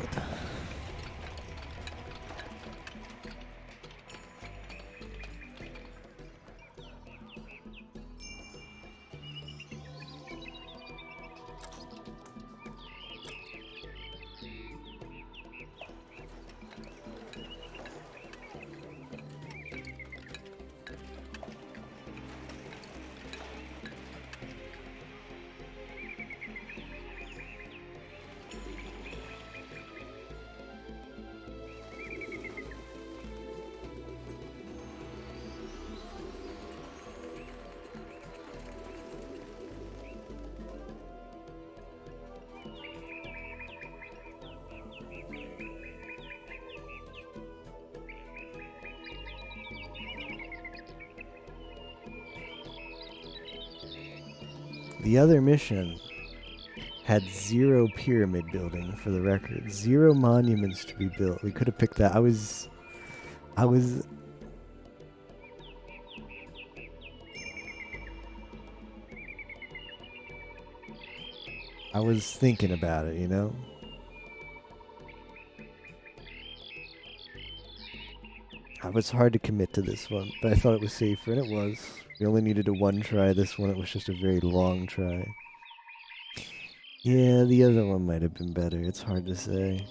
The other mission had 0 pyramid building for the record. 0 monuments to be built. We could have picked that. I was thinking about it, you know? I was hard to commit to this one, but I thought it was safer, and it was. We only needed a 1 try. This one, it was just a very long try. Yeah, the other one might have been better. It's hard to say.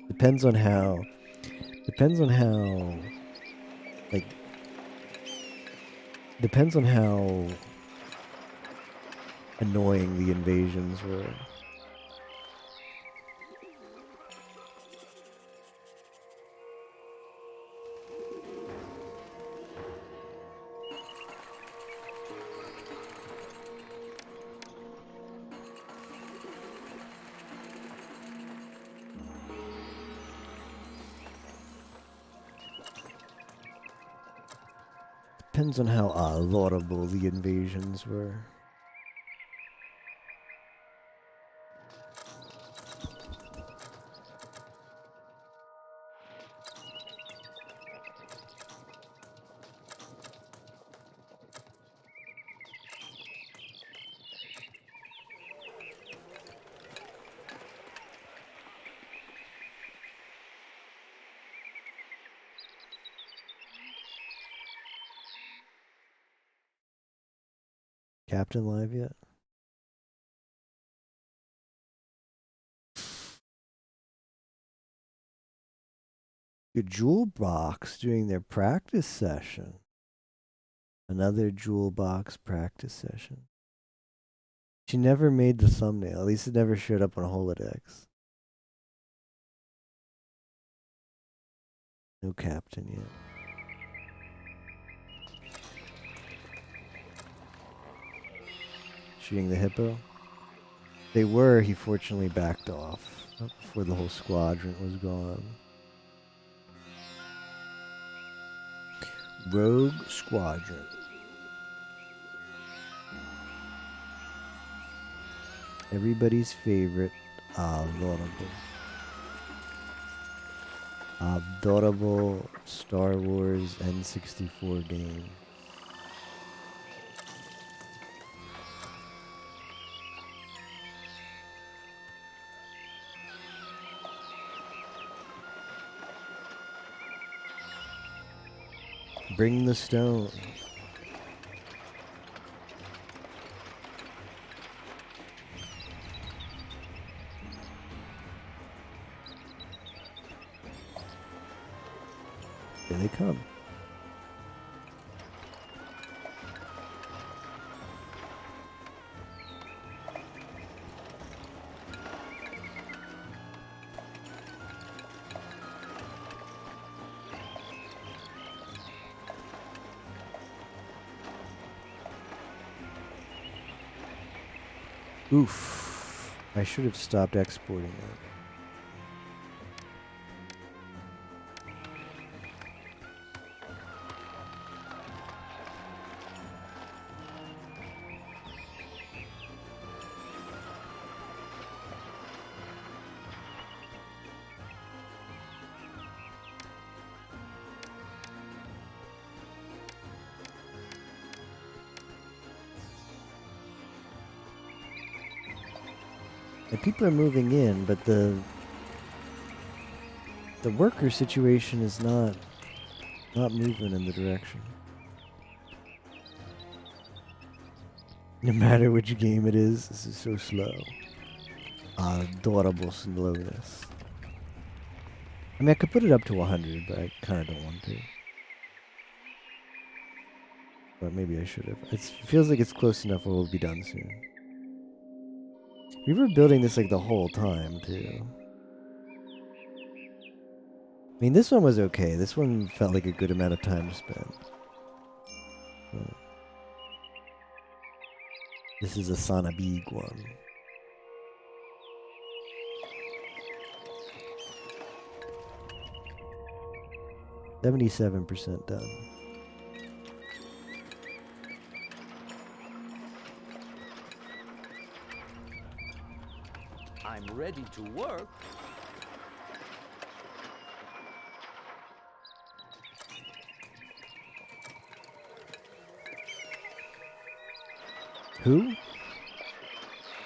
Depends on how, like, depends on how annoying the invasions were. Depends on how laudable the invasions were. Captain live yet? A jewel box during their practice session. Another jewel box practice session. She never made the thumbnail. At least it never showed up on Holodex. No captain yet. Shooting the hippo? They were, he fortunately backed off before the whole squadron was gone. Rogue Squadron. Everybody's favorite adorable Star Wars N64 game. Bring the stone. Here they come. Oof. I should have stopped exporting that. And people are moving in, but the worker situation is not moving in the direction. No matter which game it is, this is so slow. Adorable slowness. I mean, I could put it up to 100, but I kind of don't want to. But maybe I should have. It feels like it's close enough where we'll be done soon. We were building this like the whole time, too. I mean, this one was okay. This one felt like a good amount of time spent. But this is a Sanabig one. $77% done. I'm ready to work. Who?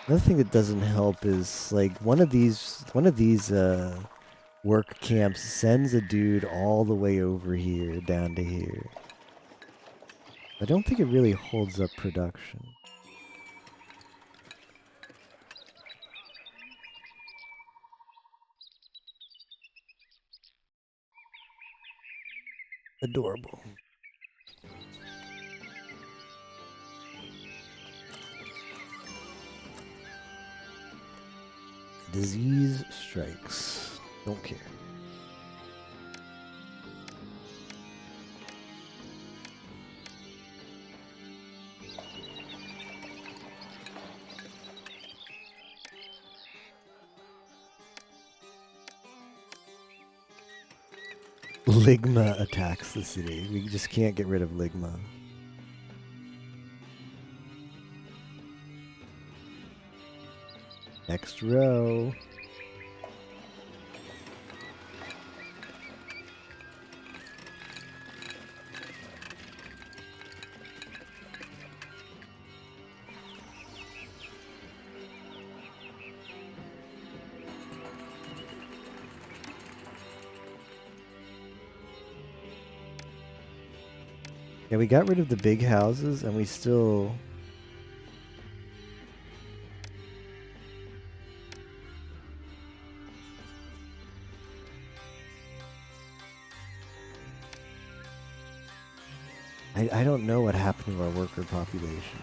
Another thing that doesn't help is like one of these work camps sends a dude all the way over here down to here. I don't think it really holds up production. Adorable. Disease strikes. Don't care. Ligma attacks the city. We just can't get rid of Ligma. Next row. Yeah, we got rid of the big houses and we still... I don't know what happened to our worker population.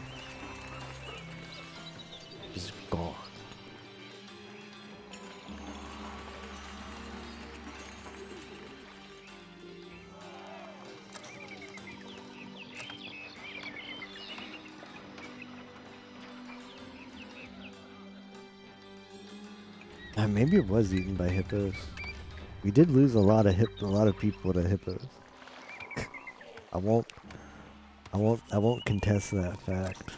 It's gone. Maybe it was eaten by hippos. We did lose a lot of people to hippos. I won't contest that fact.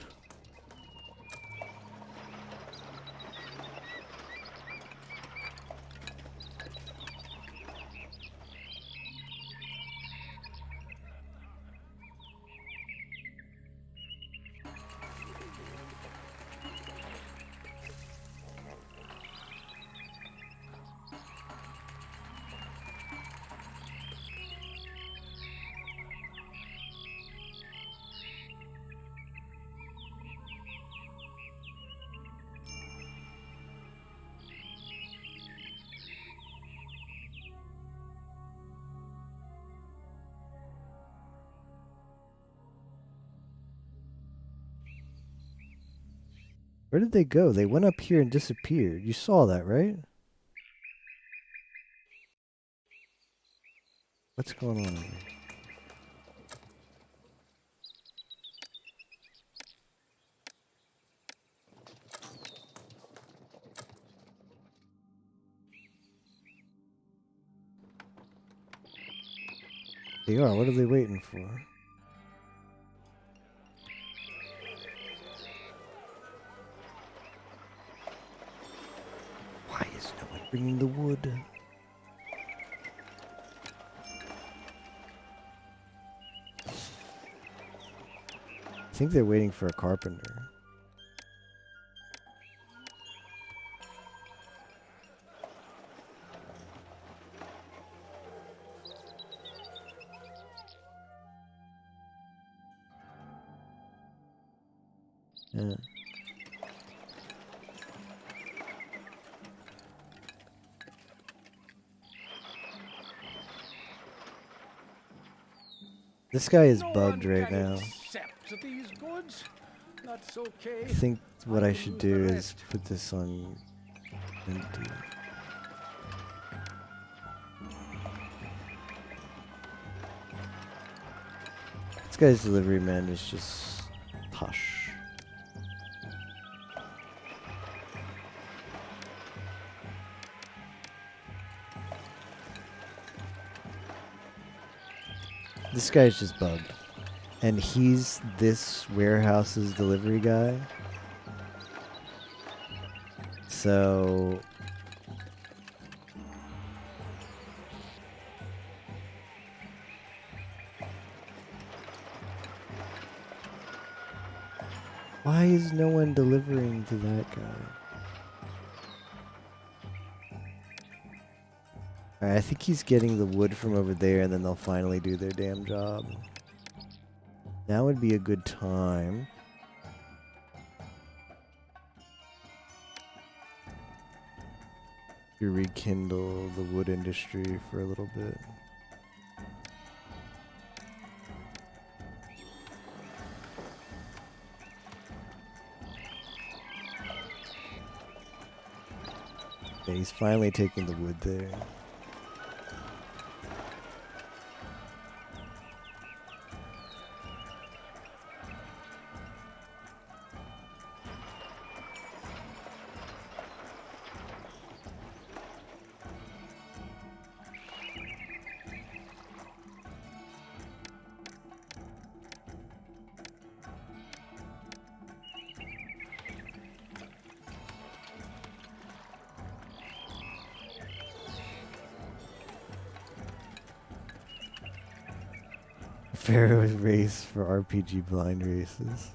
Where did they go? They went up here and disappeared. You saw that, right? What's going on here? They are. What are they waiting for? Why is no one bringing the wood? I think they're waiting for a carpenter. Yeah. This guy is bugged right now. Accept these goods. That's okay. I think what I should use do the is rest. put this on empty. This guy's delivery man is just hush. This guy's just bugged. And he's this warehouse's delivery guy. So... why is no one delivering to that guy? Alright, I think he's getting the wood from over there and then they'll finally do their damn job. Now would be a good time. To rekindle the wood industry for a little bit. Yeah, he's finally taking the wood there. Pharaoh's race for RPG blind races.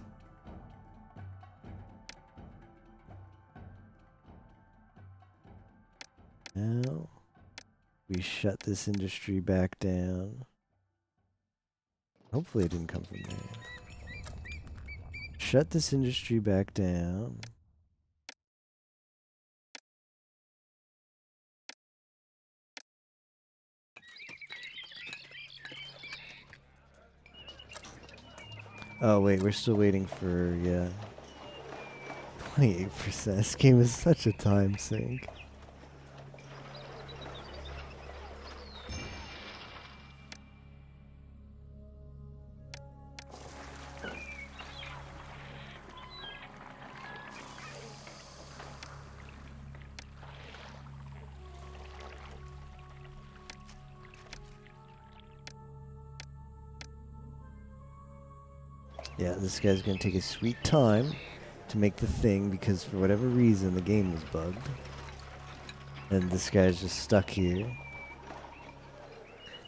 Now we shut this industry back down. Hopefully it didn't come from there. Shut this industry back down. Oh wait, we're still waiting for, yeah. 28%. This game is such a time sink. Yeah, this guy's gonna take his sweet time to make the thing because for whatever reason the game was bugged. And this guy's just stuck here.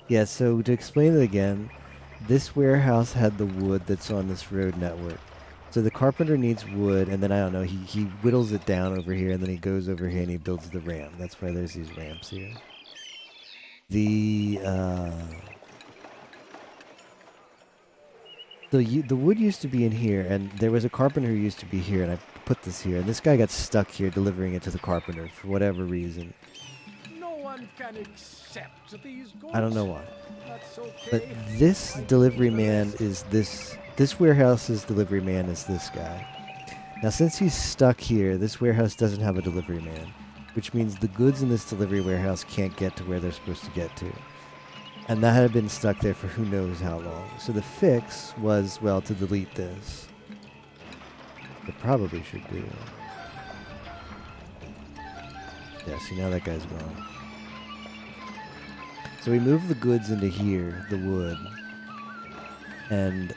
Yeah, so to explain it again, this warehouse had the wood that's on this road network. So the carpenter needs wood, and then I don't know, he whittles it down over here, and then he goes over here and he builds the ramp. That's why there's these ramps here. The wood used to be in here, and there was a carpenter who used to be here, and I put this here. And this guy got stuck here delivering it to the carpenter for whatever reason. No one can accept these goods. I don't know why. That's okay. But this delivery man is this warehouse's delivery man is this guy. Now since he's stuck here, this warehouse doesn't have a delivery man, which means the goods in this delivery warehouse can't get to where they're supposed to get to. And that had been stuck there for who knows how long. So the fix was, well, to delete this. It probably should do. Yeah, see now that guy's gone. So we move the goods into here, the wood. And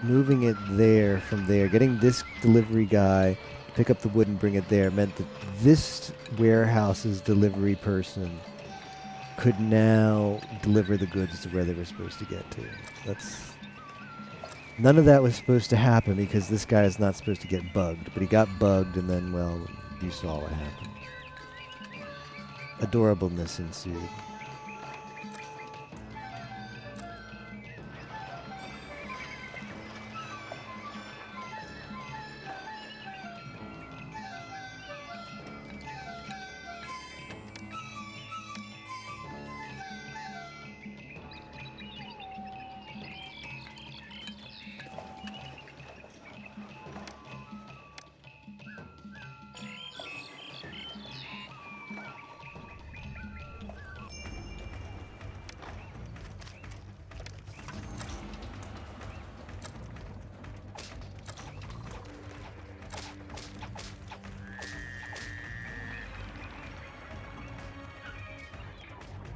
moving it there from there, getting this delivery guy to pick up the wood and bring it there meant that this warehouse's delivery person could now deliver the goods to where they were supposed to get to. None of that was supposed to happen because this guy is not supposed to get bugged, but he got bugged and then, well, you saw what happened. Adorableness ensued.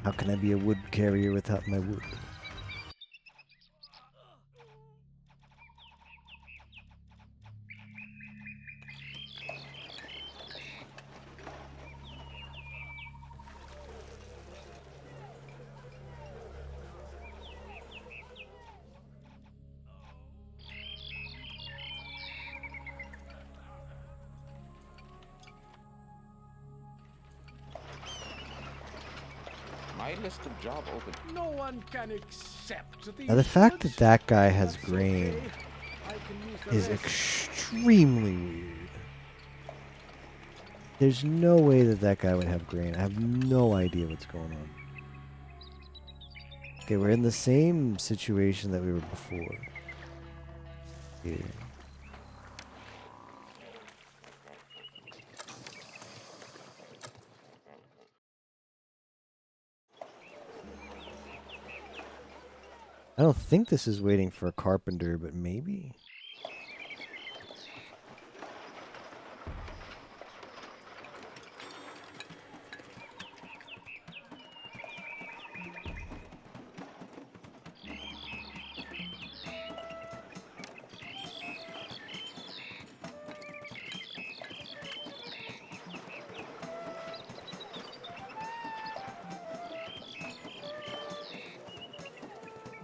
How can I be a wood carrier without my wood? My list of job openings. No one can accept these Now the fact goods. that that guy has That's grain okay. I can use the is rest. extremely weird. There's no way that that guy would have grain. I have no idea what's going on. Okay, we're in the same situation that we were before. Here. I don't think this is waiting for a carpenter, but maybe.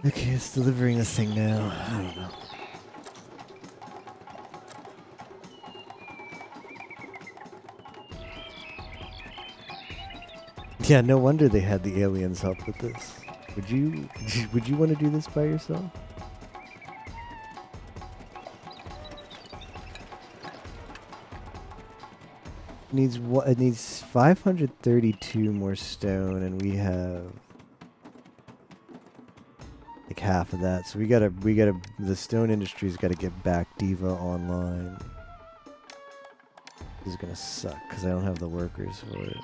Okay, it's delivering the thing now. I don't know. Yeah, no wonder they had the aliens help with this. Would you want to do this by yourself? It needs 532 more stone, and we have like half of that. So the stone industry's got to get back Diva online. This is gonna suck because I don't have the workers for it.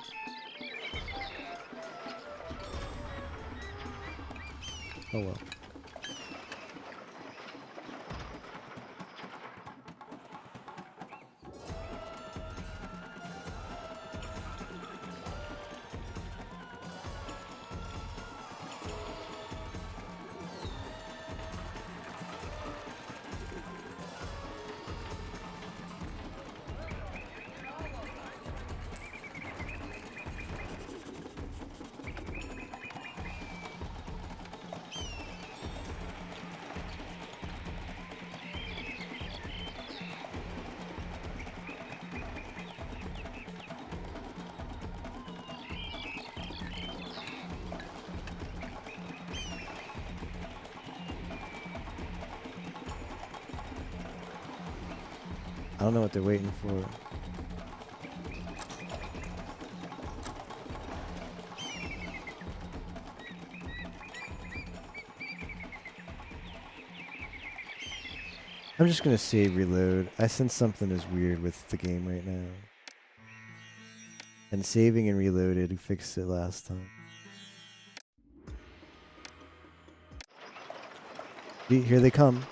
Oh well. I don't know what they're waiting for. I'm just gonna save reload. I sense something is weird with the game right now. And saving and reloaded fixed it last time. See, here they come.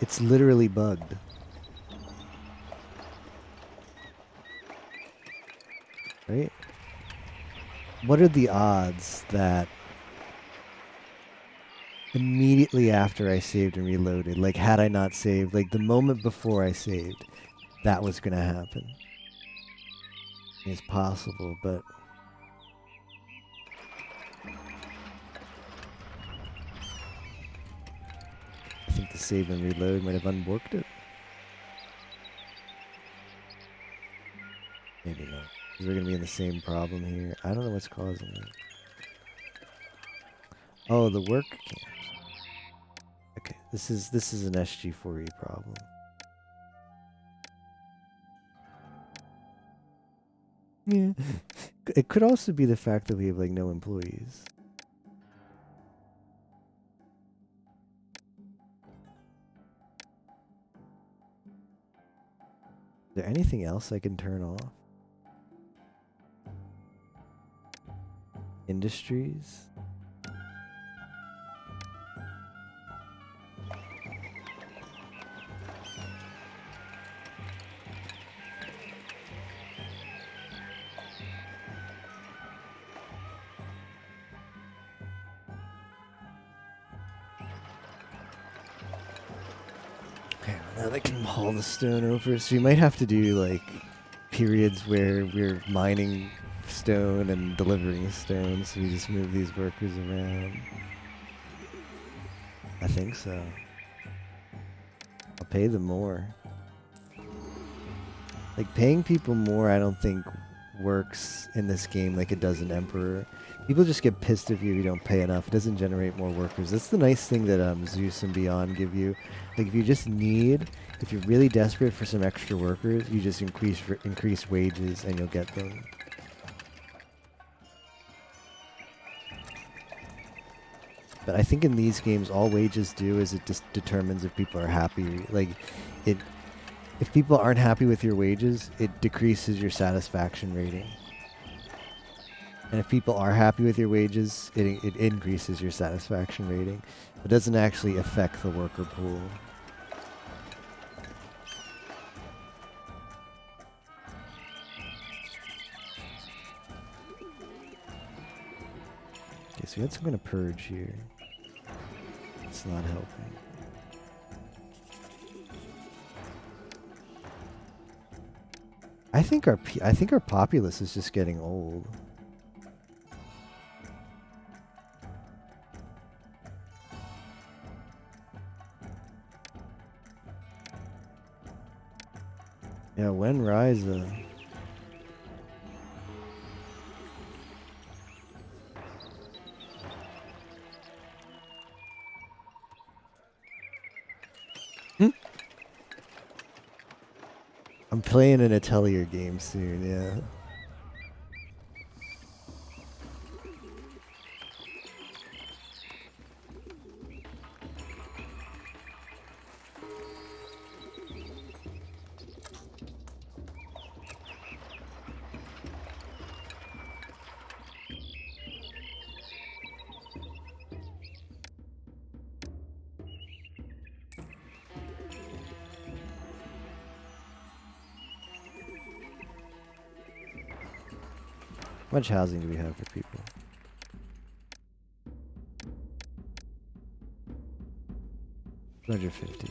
It's literally bugged. Right? What are the odds that immediately after I saved and reloaded, like had I not saved, like the moment before I saved, that was gonna happen? It's possible, but I think the save and reload might have unborked it. Maybe not. Because we're gonna be in the same problem here. I don't know what's causing it. Oh, the work camps. Okay, this is an SG4E problem. Yeah. It could also be the fact that we have like no employees. Is there anything else I can turn off? Industries? Okay, well now they can haul the stone over. So you might have to do like periods where we're mining stone and delivering stone, so we just move these workers around. I think so. I'll pay them more. Like, paying people more I don't think works in this game like it does in Emperor. People just get pissed if you don't pay enough. It doesn't generate more workers. That's the nice thing that Zeus and Beyond give you. Like, if you just need, if you're really desperate for some extra workers, you just increase wages and you'll get them. But I think in these games, all wages do is it just determines if people are happy. Like, if people aren't happy with your wages, it decreases your satisfaction rating. And if people are happy with your wages, it increases your satisfaction rating. It doesn't actually affect the worker pool. Okay, so we had some kind of purge here. It's not helping. I think our populace is just getting old. Yeah, when Ryza. I'm playing an Atelier game soon, yeah. How much housing do we have for people? 250.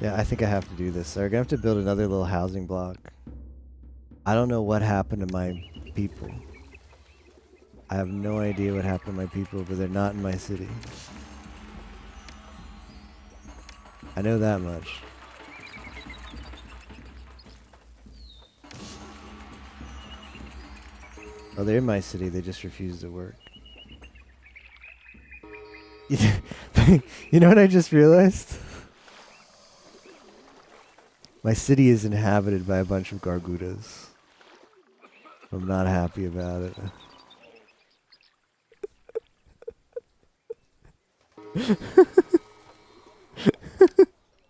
Yeah, I think I have to do this. So we're gonna have to build another little housing block. I don't know what happened to my people. I have no idea what happened to my people, but they're not in my city. I know that much. Oh, they're in my city, they just refuse to work. You know what I just realized? My city is inhabited by a bunch of Gargudas. I'm not happy about it.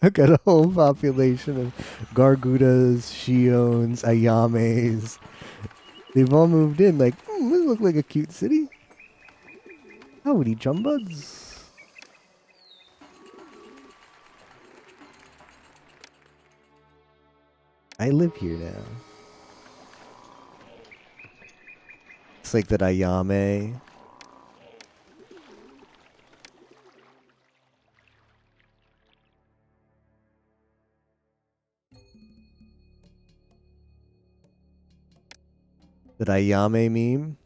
I've got a whole population of Gargudas, Shiones, Ayames. They've all moved in like, this looks like a cute city. Howdy, chumbuds. I live here now. It's like that Ayame. That Ayame meme.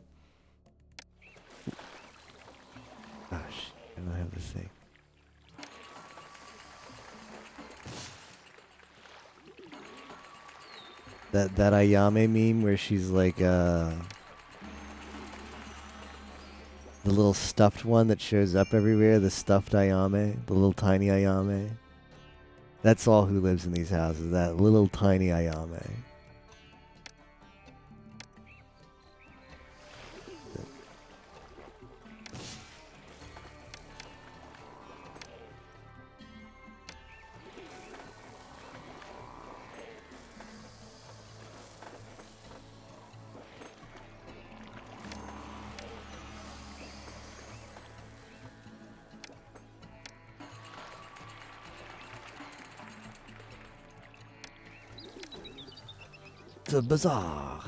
Oh shit, I don't have this thing. That Ayame meme where she's like the little stuffed one that shows up everywhere, the stuffed Ayame, the little tiny Ayame. That's all who lives in these houses, that little tiny Ayame. The bazaar.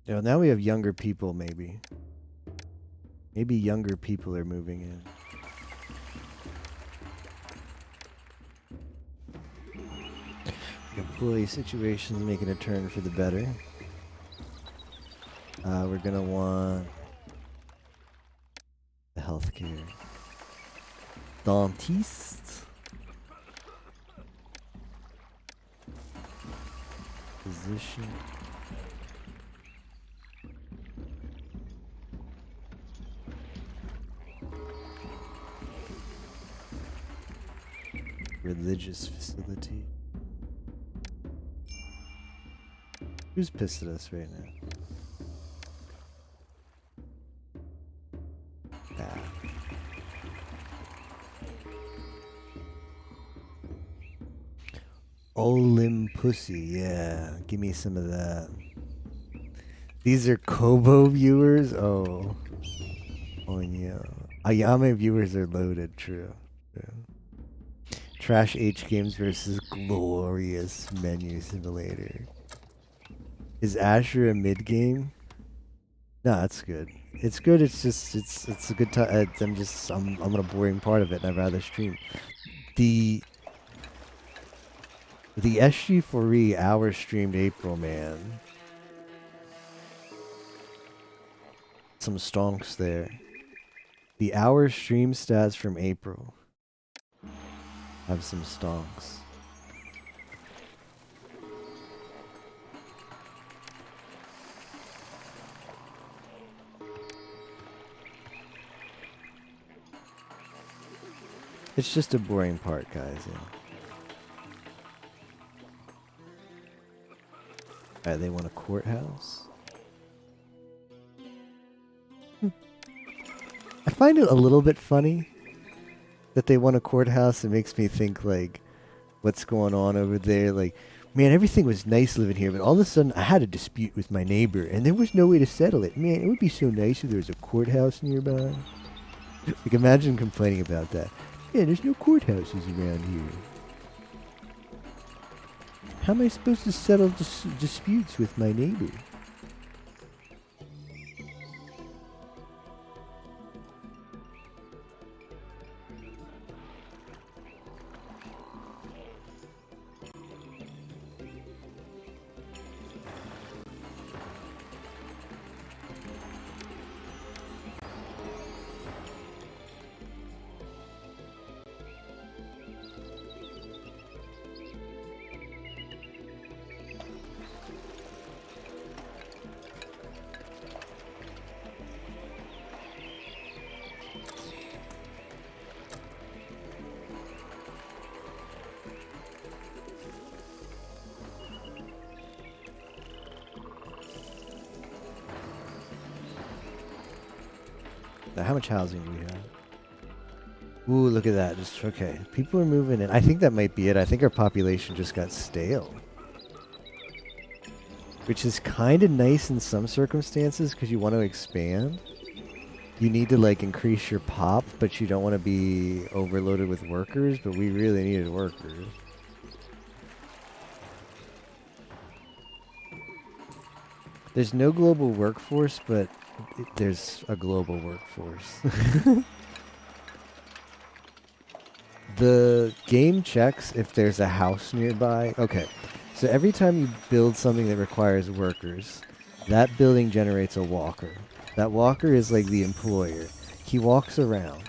You know, now we have younger people, maybe. Maybe younger people are moving in. Employee situation's making a turn for the better. We're gonna want the healthcare. Dentiste. Physician. Religious facility. Who's pissed at us right now? Ah. Olympusy, yeah. Give me some of that. These are Kobo viewers? Oh. Oh, yeah. Ayame viewers are loaded, true. Trash H games versus glorious menu simulator. Is Asher a mid game? No, that's good. It's good. It's just it's a good time. I'm on a boring part of it, and I'd rather stream. The SG4E hour streamed April, man. Some stonks there. The hour stream stats from April have some stonks. It's just a boring part, guys. Yeah. Alright, they want a courthouse. I find it a little bit funny that they want a courthouse. It makes me think, like, what's going on over there? Like, man, everything was nice living here, but all of a sudden I had a dispute with my neighbor, and there was no way to settle it. Man, it would be so nice if there was a courthouse nearby. Like, imagine complaining about that. Yeah, there's no courthouses around here. How am I supposed to settle disputes with my neighbor? Now, how much housing do we have? Ooh, look at that. Just okay. People are moving in. I think that might be it. I think our population just got stale. Which is kind of nice in some circumstances because you want to expand. You need to like increase your pop, but you don't want to be overloaded with workers, but we really needed workers. There's no global workforce, but there's a global workforce. The game checks if there's a house nearby. Okay, so every time you build something that requires workers, that building generates a walker. That walker is like the employer. He walks around,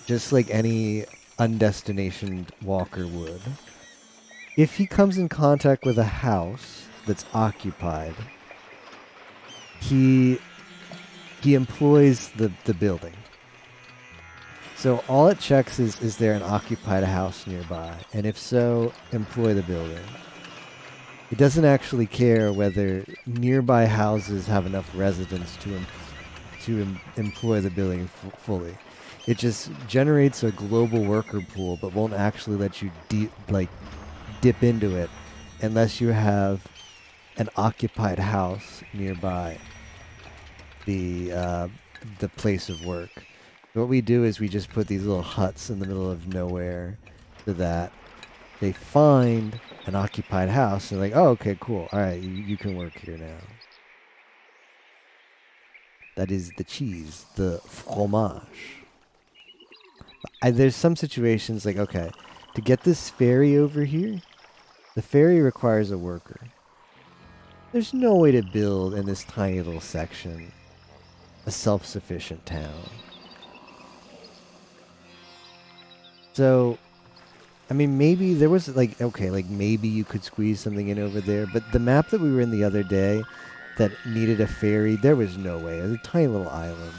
just like any undestinationed walker would. If he comes in contact with a house that's occupied, he employs the building. So all it checks is there an occupied house nearby? And if so, employ the building. It doesn't actually care whether nearby houses have enough residents to employ the building fully. It just generates a global worker pool, but won't actually let you dip into it unless you have an occupied house nearby the place of work. What we do is we just put these little huts in the middle of nowhere so that they find an occupied house and they're like, oh, okay, cool. All right, you can work here now. That is the cheese, the fromage. There's some situations like, okay, to get this ferry over here, The ferry requires a worker. There's no way to build in this tiny little section a self-sufficient town. So, I mean, maybe there was like, okay, like maybe you could squeeze something in over there, but the map that we were in the other day that needed a ferry, there was no way. It was a tiny little island.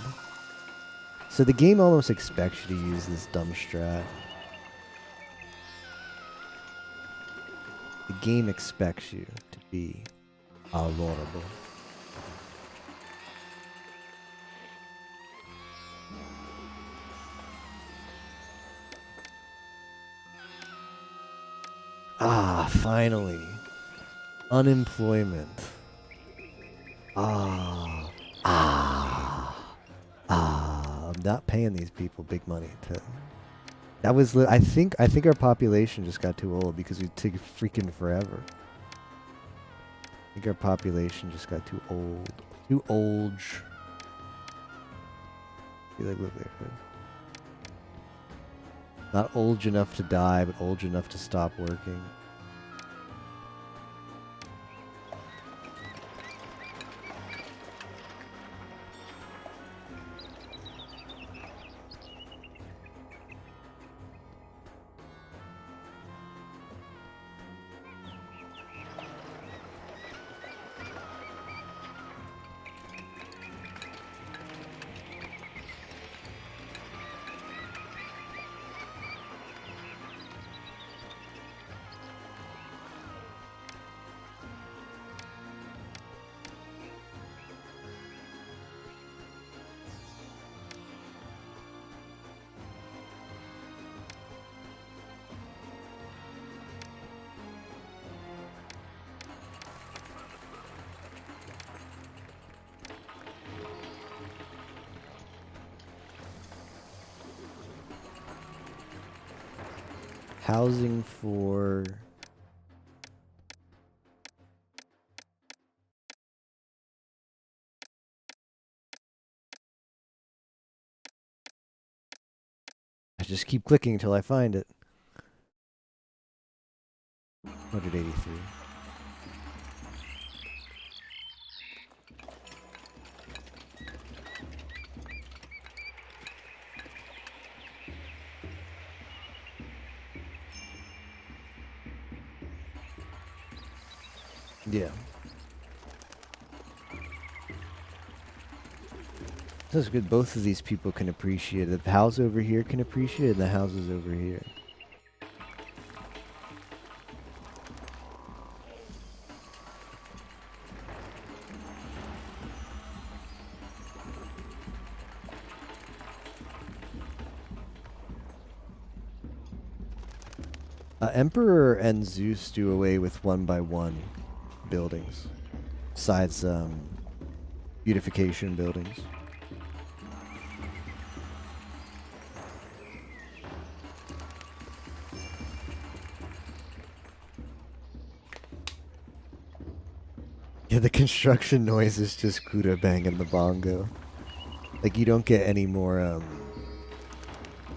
So the game almost expects you to use this dumb strat. The game expects you to be vulnerable. Ah, finally. Unemployment. I'm not paying these people big money to. That was. I think our population just got too old because we took freaking forever. I think our population just got too old. Too old. Like, look there. Not old enough to die, but old enough to stop working. Housing for I just keep clicking until I find it. 183. Yeah. That's good. Both of these people can appreciate it. The house over here can appreciate it, and the houses over here. Emperor and Zeus do away with 1 by 1 buildings, besides beautification buildings. Yeah, the construction noise is just Kuda banging the bongo. Like, you don't get any more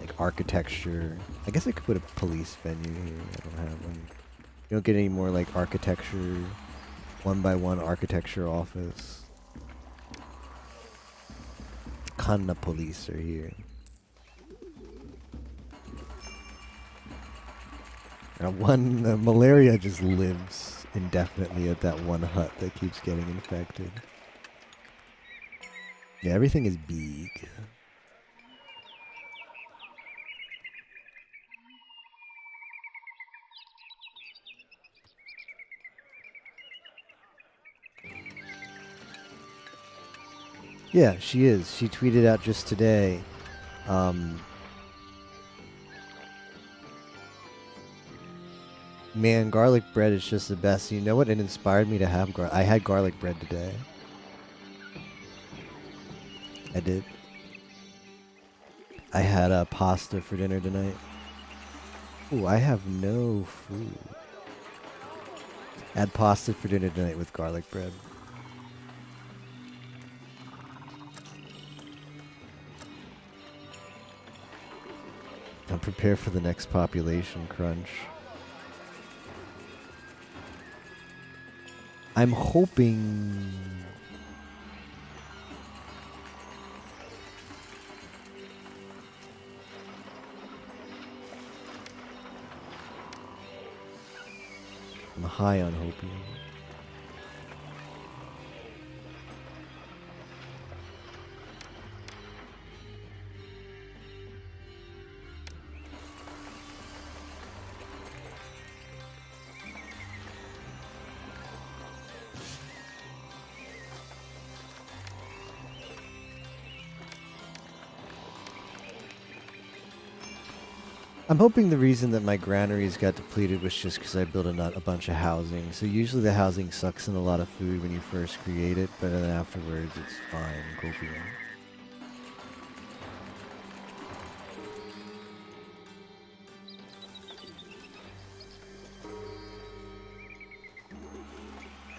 like architecture. I guess I could put a police venue here. I don't have one. You don't get any more like architecture, 1 by 1 architecture office. Kanna police are here. Malaria just lives indefinitely at that one hut that keeps getting infected. Yeah, everything is big. Yeah, she is. She tweeted out just today. Man, garlic bread is just the best. You know what? It inspired me to have I had garlic bread today. I did. I had pasta for dinner tonight. Ooh, I have no food. I had pasta for dinner tonight with garlic bread. I'm prepared for the next population crunch. I'm hoping. I'm high on hopium. I'm hoping the reason that my granaries got depleted was just because I built a bunch of housing. So usually the housing sucks in a lot of food when you first create it, but then afterwards it's fine. Copium.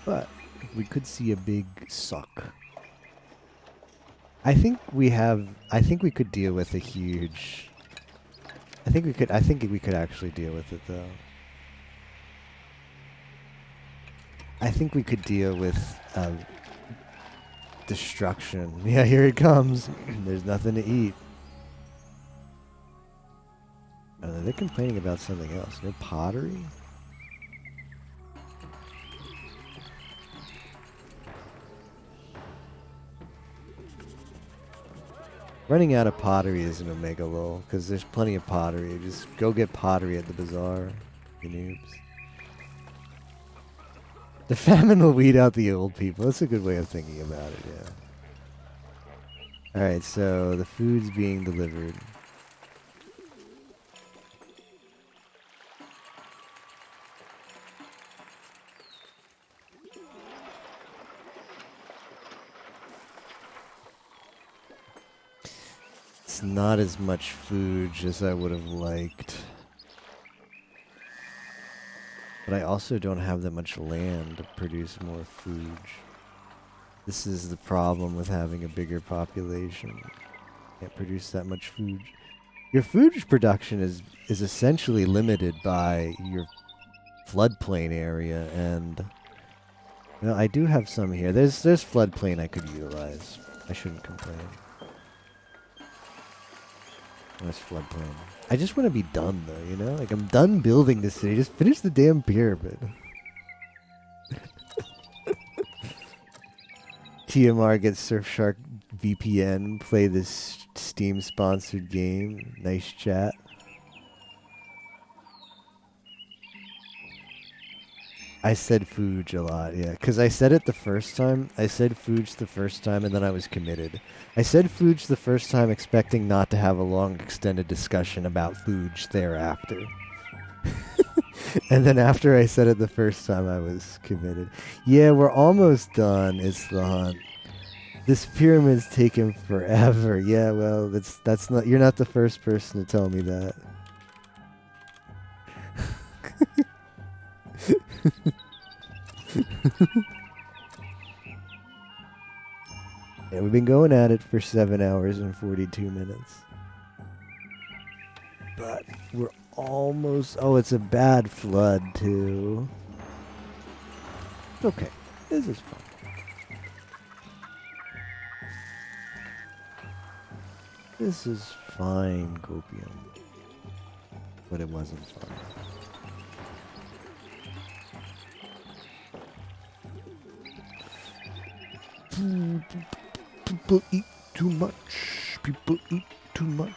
But we could see a big suck. I think we could deal with a huge. I think we could actually deal with it though. I think we could deal with destruction. Yeah, here it comes. There's nothing to eat. They're complaining about something else. No pottery? Running out of pottery is an omega lol, because there's plenty of pottery. Just go get pottery at the bazaar, you noobs. The famine will weed out the old people. That's a good way of thinking about it, yeah. Alright, so the food's being delivered. It's not as much food as I would have liked. But I also don't have that much land to produce more food. This is the problem with having a bigger population. Can't produce that much food. Your food production is essentially limited by your floodplain area, and I do have some here. There's floodplain I could utilize. I shouldn't complain. That's floodplain. I just want to be done though, Like I'm done building this city. Just finish the damn pyramid. TMR gets Surfshark VPN. Play this Steam sponsored game. Nice chat. I said Fuge a lot, yeah. Because I said it the first time. I said Fuge the first time, and then I was committed. I said Fuge the first time expecting not to have a long, extended discussion about Fuge thereafter. And then after I said it the first time, I was committed. Yeah, we're almost done. It's the hunt. This pyramid's taken forever. Yeah, well, that's not. You're not the first person to tell me that. Yeah, we've been going at it for 7 hours and 42 minutes. But we're almost... Oh, it's a bad flood, too. It's okay. This is fun. This is fine, Copium. But it wasn't fun. People eat too much. People eat too much.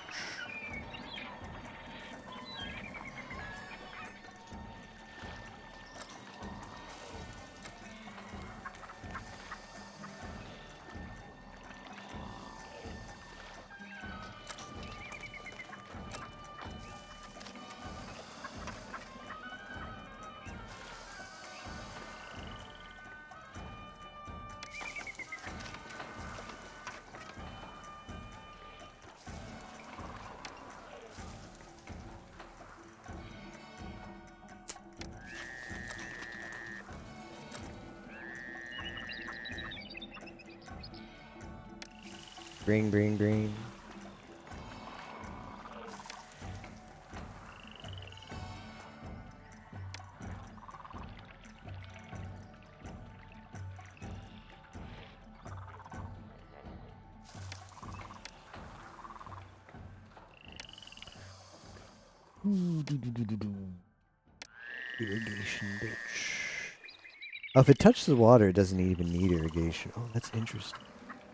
Green. Irrigation ditch. Oh, if it touches the water, it doesn't even need irrigation. Oh, that's interesting.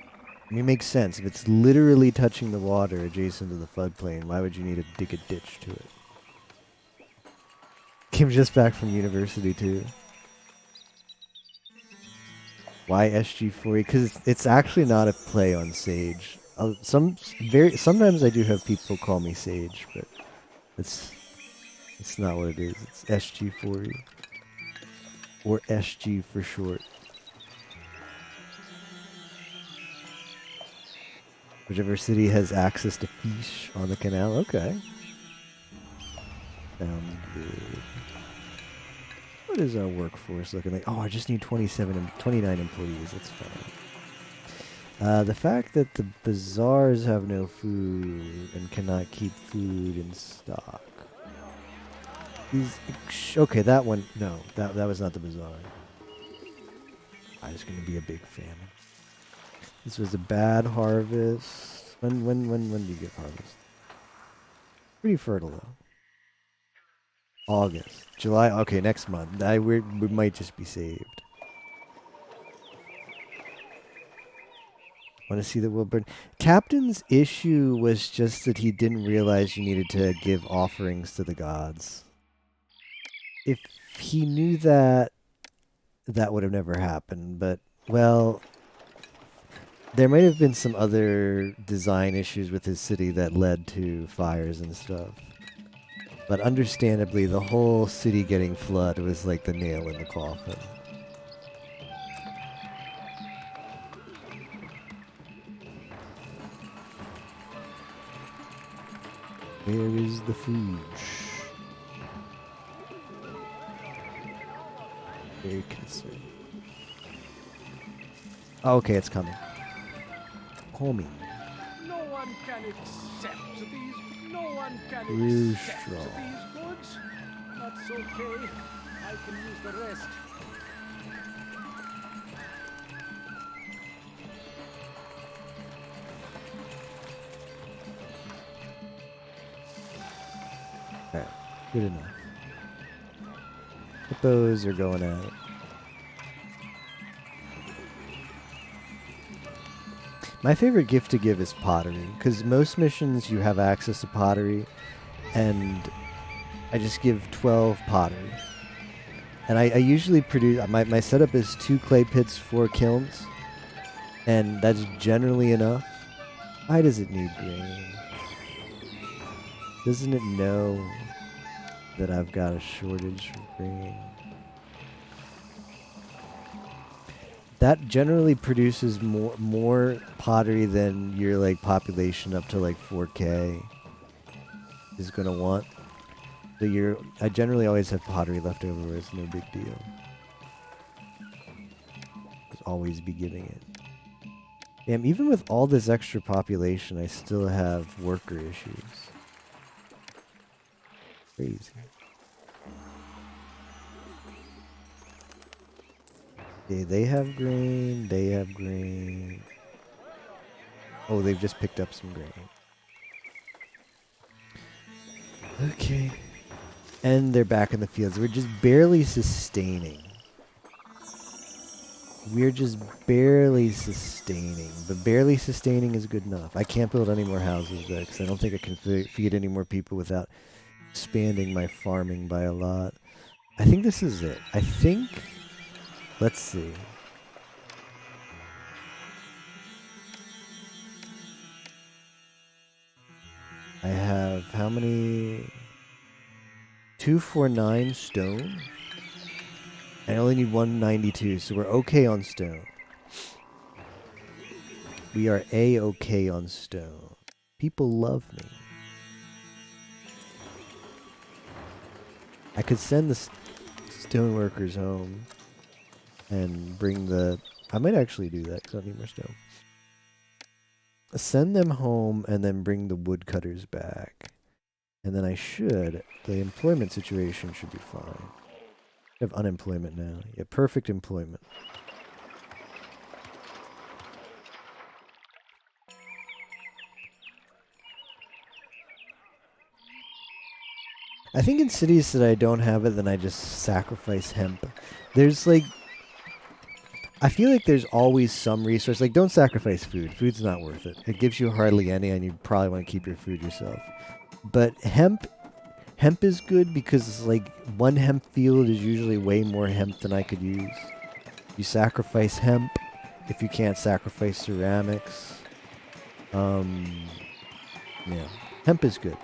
I mean, it makes sense. If it's literally touching the water adjacent to the floodplain, why would you need to dig a ditch to it? Came just back from university, too. Why SG40? Because it's actually not a play on Sage. Sometimes I do have people call me Sage, but it's not what it is. It's SG40. Or SG for short. Whichever city has access to fish on the canal. Okay. Sounds good. What is our workforce looking like? Oh, I just need 29 employees. That's fine. The fact that the bazaars have no food and cannot keep food in stock. Okay, that one. No, that was not the bazaar. It's going to be a big famine. This was a bad harvest. When do you get harvest? Pretty fertile though. August, July. Okay, next month. We might just be saved. Want to see the Wilburn? Captain's issue was just that he didn't realize you needed to give offerings to the gods. If he knew that, that would have never happened. But, well, there might have been some other design issues with his city that led to fires and stuff. But understandably, the whole city getting flooded was like the nail in the coffin. Where is the food? Very concerned. Oh, okay, it's coming. Homing. No one can accept these. No one can Real accept strong. these goods. That's okay. I can use the rest. Alright, good enough. Hippos are going at it. My favorite gift to give is pottery, because most missions you have access to pottery, and I just give 12 pottery. And I usually produce, my setup is 2 clay pits, 4 kilns, and that's generally enough. Why does it need grain? Doesn't it know that I've got a shortage of grain? That generally produces more pottery than your like population up to like 4K is gonna want. So I generally always have pottery left over where it's no big deal. Just always be giving it. Damn, even with all this extra population, I still have worker issues. Crazy. Okay, they have grain. They have grain. Oh, they've just picked up some grain. Okay. And they're back in the fields. We're just barely sustaining. We're just barely sustaining. But barely sustaining is good enough. I can't build any more houses though, because I don't think I can feed any more people without expanding my farming by a lot. I think this is it. I think... Let's see. I have how many? 249 stone. I only need 192, so we're okay on stone. We are A-okay on stone. People love me. I could send the stone workers home and bring the... I might actually do that because I don't need more stone. Send them home and then bring the woodcutters back. And then the employment situation should be fine. I have unemployment now. Yeah, perfect employment. I think in cities that I don't have it, then I just sacrifice hemp. There's like, I feel like there's always some resource. Like, don't sacrifice food. Food's not worth it. It gives you hardly any, and you probably want to keep your food yourself. But hemp is good because like one hemp field is usually way more hemp than I could use. You sacrifice hemp if you can't sacrifice ceramics. Yeah, hemp is good.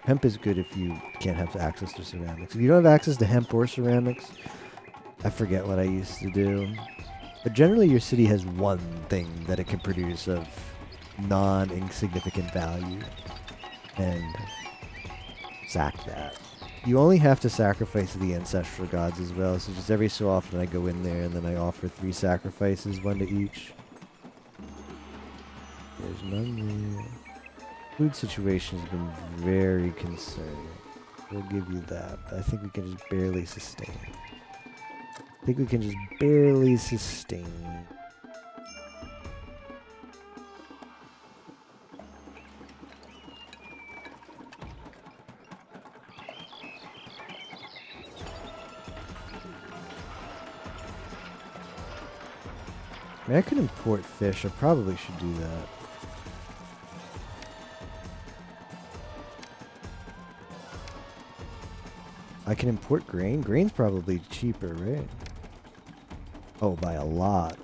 Hemp is good if you can't have access to ceramics. If you don't have access to hemp or ceramics, I forget what I used to do. But generally, your city has one thing that it can produce of non-insignificant value, and sack that. You only have to sacrifice the ancestral gods as well, so just every so often I go in there and then I offer 3 sacrifices, 1 to each. There's none there. Food situation has been very concerning. We'll give you that, but I think we can just barely sustain. I mean, I could import fish. I probably should do that. I can import grain. Grain's probably cheaper, right? Oh, by a lot.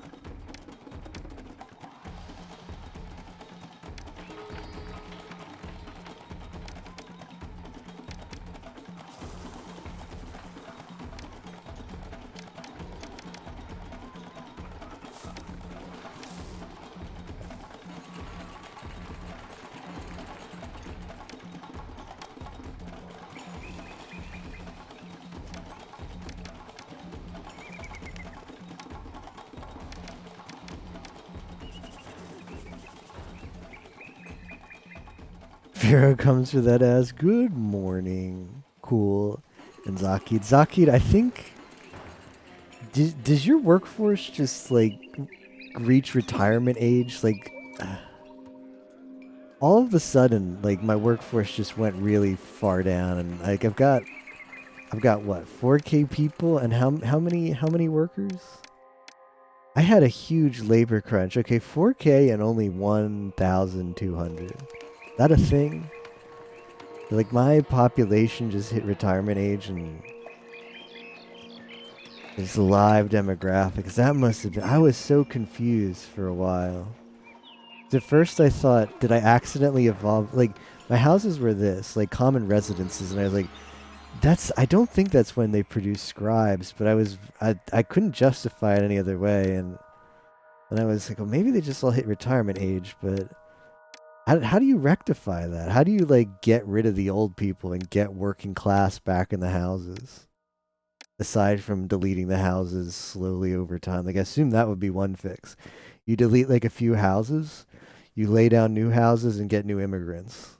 Pharaoh comes for that ass. Good morning. Cool. And Zakid, I think... Does your workforce just, like, reach retirement age? Like, all of a sudden, like, my workforce just went really far down. And, like, I've got what, 4K people? And how many workers? I had a huge labor crunch. Okay, 4K and only 1,200. That a thing? Like, my population just hit retirement age and it's live demographics. That must have been... I was so confused for a while. At first I thought, did I accidentally evolve? Like, my houses were this, like common residences, and I was like, I don't think that's when they produced scribes, but I couldn't justify it any other way, and I was like, well, maybe they just all hit retirement age, but... How do you rectify that? How do you, like, get rid of the old people and get working class back in the houses? Aside from deleting the houses slowly over time. Like, I assume that would be one fix. You delete, like, a few houses, you lay down new houses and get new immigrants.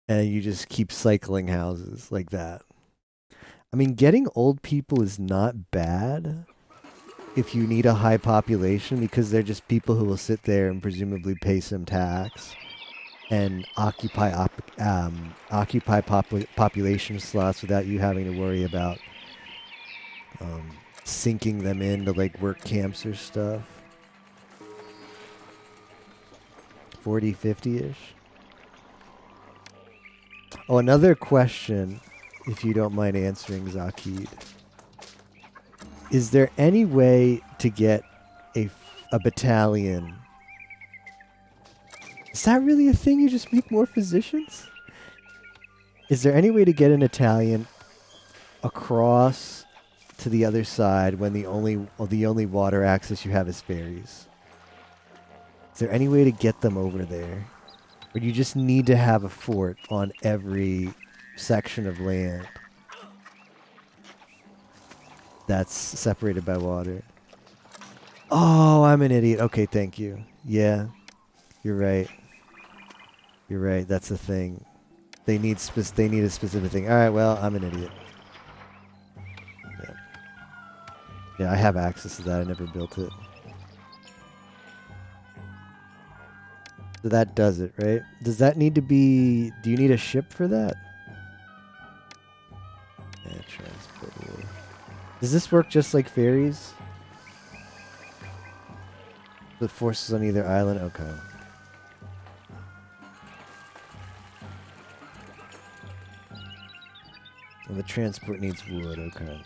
And you just keep cycling houses like that. I mean, getting old people is not bad if you need a high population, because they're just people who will sit there and presumably pay some tax and occupy population slots without you having to worry about sinking them into, like, work camps or stuff. 40, 50-ish. Oh, another question, if you don't mind answering, Zakid. Is there any way to get a battalion? Is that really a thing? You just make more physicians? Is there any way to get an Italian across to the other side when the only water access you have is ferries? Is there any way to get them over there? Or do you just need to have a fort on every section of land that's separated by water? Oh, I'm an idiot. Okay, thank you. Yeah, you're right. You're right. That's the thing. They need a specific thing. All right. Well, I'm an idiot. Yeah. Yeah, I have access to that. I never built it. So that does it, right? Does that need to be... Do you need a ship for that? Does this work just like fairies? The forces on either island? Okay. And the transport needs wood, okay.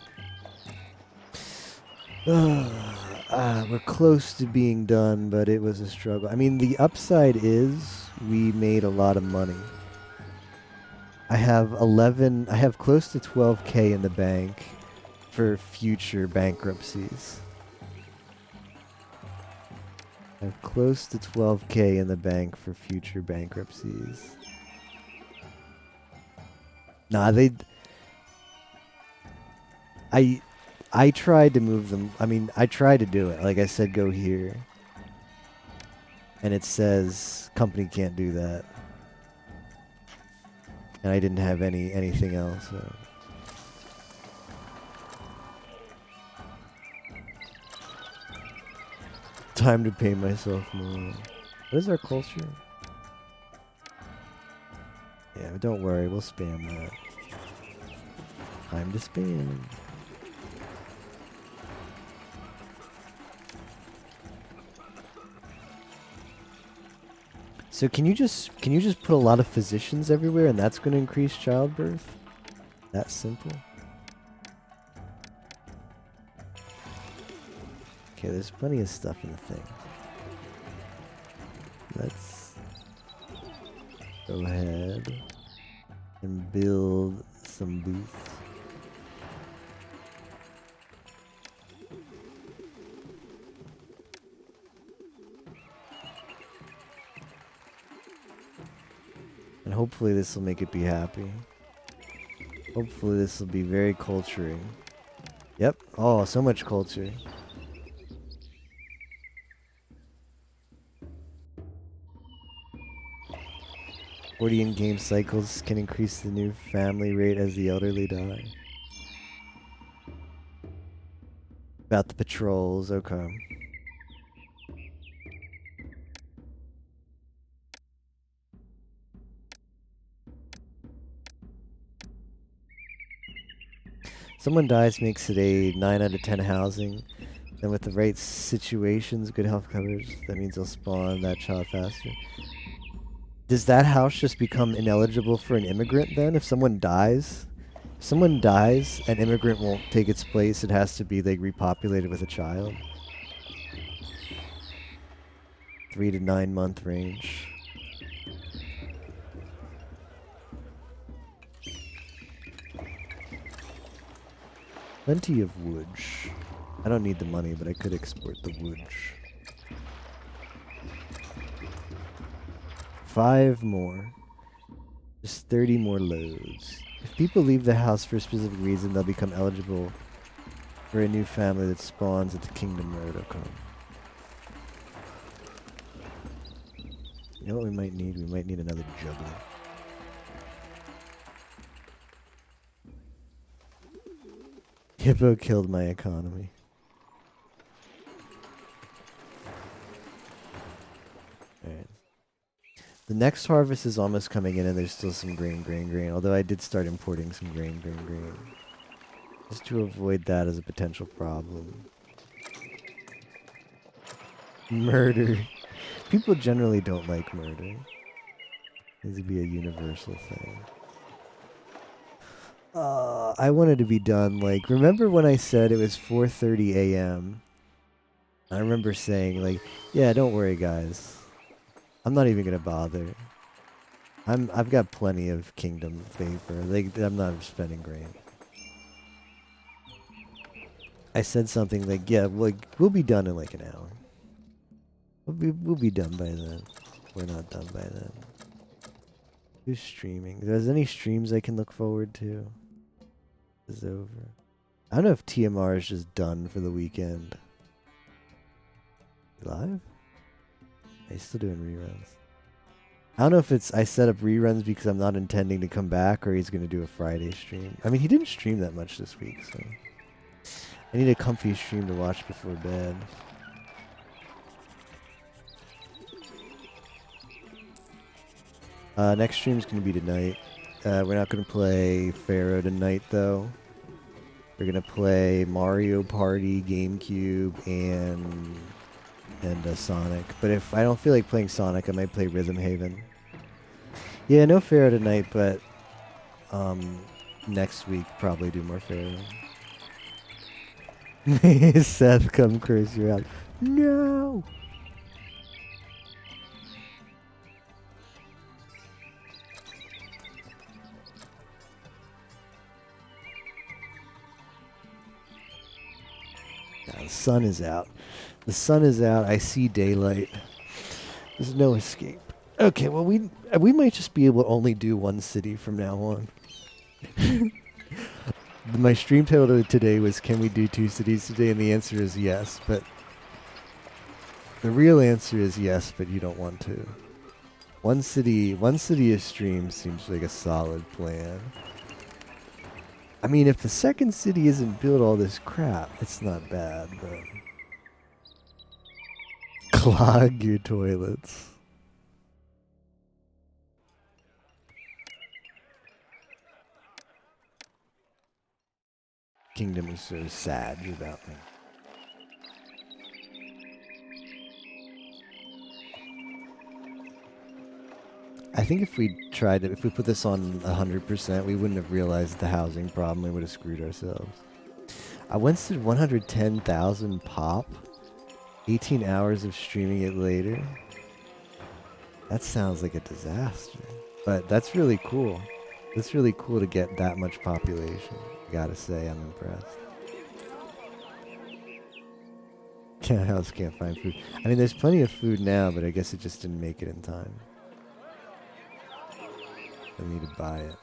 We're close to being done, but it was a struggle. I mean, the upside is we made a lot of money. I have close to 12K in the bank for future bankruptcies. I have close to 12K in the bank for future bankruptcies. Nah, I tried to move them. I mean, I tried to do it. Like I said, go here. And it says company can't do that. And I didn't have anything else. So. Time to pay myself more. What is our culture? Yeah, don't worry, we'll spam that. Time to spam. So can you just put a lot of physicians everywhere and that's going to increase childbirth? That simple? Okay, there's plenty of stuff in the thing. Let's go ahead and build some booths. And hopefully this will make it be happy. Hopefully this will be very culturing. Yep. Oh, so much culture. In-game cycles can increase the new family rate as the elderly die. About the patrols, okay. Someone dies makes it a 9 out of 10 housing. And with the right situations, good health coverage, that means they'll spawn that child faster. Does that house just become ineligible for an immigrant then? If someone dies? If someone dies, an immigrant won't take its place. It has to be like repopulated with a child. 3 to 9 month range. Plenty of wood. I don't need the money, but I could export the wood. 5 more. Just 30 more loads. If people leave the house for a specific reason, they'll become eligible for a new family that spawns at the Kingdom Road. Okay. You know what we might need? We might need another juggler. Hippo killed my economy. Alright. The next harvest is almost coming in and there's still some grain. Although I did start importing some grain. Just to avoid that as a potential problem. Murder. People generally don't like murder. This would be a universal thing. I wanted to be done, like, remember when I said it was 4:30 a.m.? I remember saying, like, yeah, don't worry, guys. I'm not even gonna bother. I've got plenty of kingdom favor. Like, I'm not spending grain. I said something like, yeah, we'll be done in like an hour. We'll be done by then. We're not done by then. Who's streaming? There's any streams I can look forward to? Is over. I don't know if TMR is just done for the weekend. Live? He's still doing reruns. I don't know if it's I set up reruns because I'm not intending to come back or he's going to do a Friday stream. I mean, he didn't stream that much this week, so I need a comfy stream to watch before bed. Next stream's going to be tonight. We're not going to play Pharaoh tonight, though. We're gonna play Mario Party, GameCube, and Sonic. But if I don't feel like playing Sonic, I might play Rhythm Haven. Yeah, no Pharaoh tonight, but next week probably do more Pharaoh. Seth, come curse you out. No. Now, the sun is out. The sun is out. I see daylight. There's no escape. Okay, well we might just be able to only do one city from now on. My stream title today was, can we do 2 cities today? And the answer is yes, but the real answer is yes, but you don't want to. One city a stream seems like a solid plan. I mean, if the second city isn't built all this crap, it's not bad, but clog your toilets. Kingdom is so sad about me. I think if we tried it, if we put this on 100%, we wouldn't have realized the housing problem. We would have screwed ourselves. I once did 110,000 pop. 18 hours of streaming it later. That sounds like a disaster. But that's really cool. It's really cool to get that much population. I gotta say, I'm impressed. Cat house can't find food. I mean, there's plenty of food now, but I guess it just didn't make it in time. I need to buy it.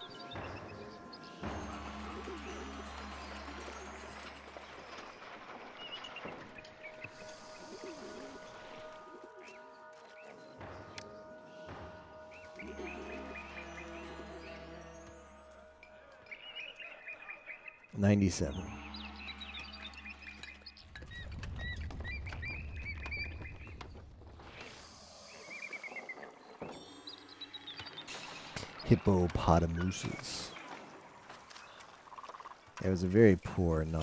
$97. Hippopotamuses. It was a very poor 9.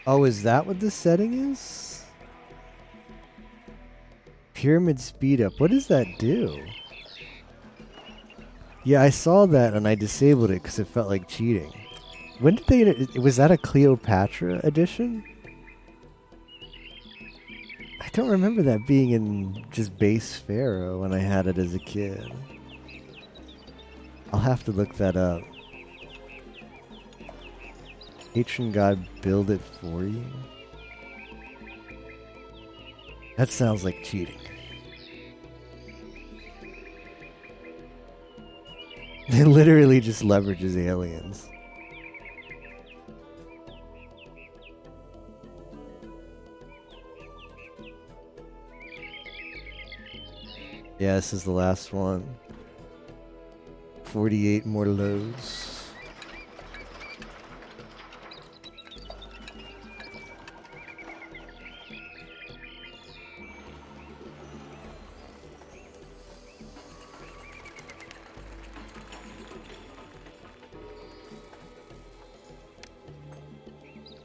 Oh, is that what the setting is? Pyramid speed up. What does that do? Yeah, I saw that and I disabled it because it felt like cheating. When did they... Was that a Cleopatra edition? I don't remember that being in just base Pharaoh when I had it as a kid. I'll have to look that up. Patron God build it for you? That sounds like cheating. It literally just leverages aliens. Yeah, this is the last one. 48 more loads.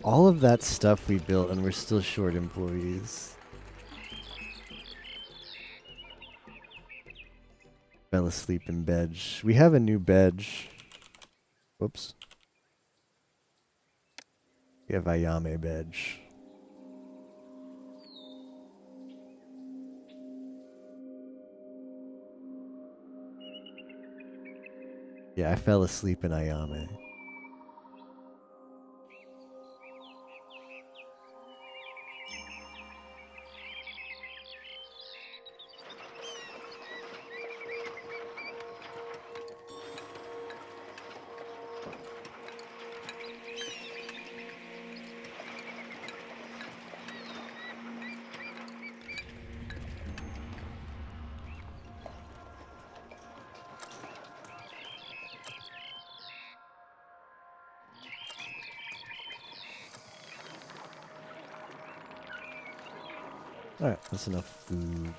All of that stuff we built and we're still short employees. Fell asleep in bed. We have a new bed. Whoops. We have Ayame bed. Yeah, I fell asleep in Ayame. Alright, that's enough food.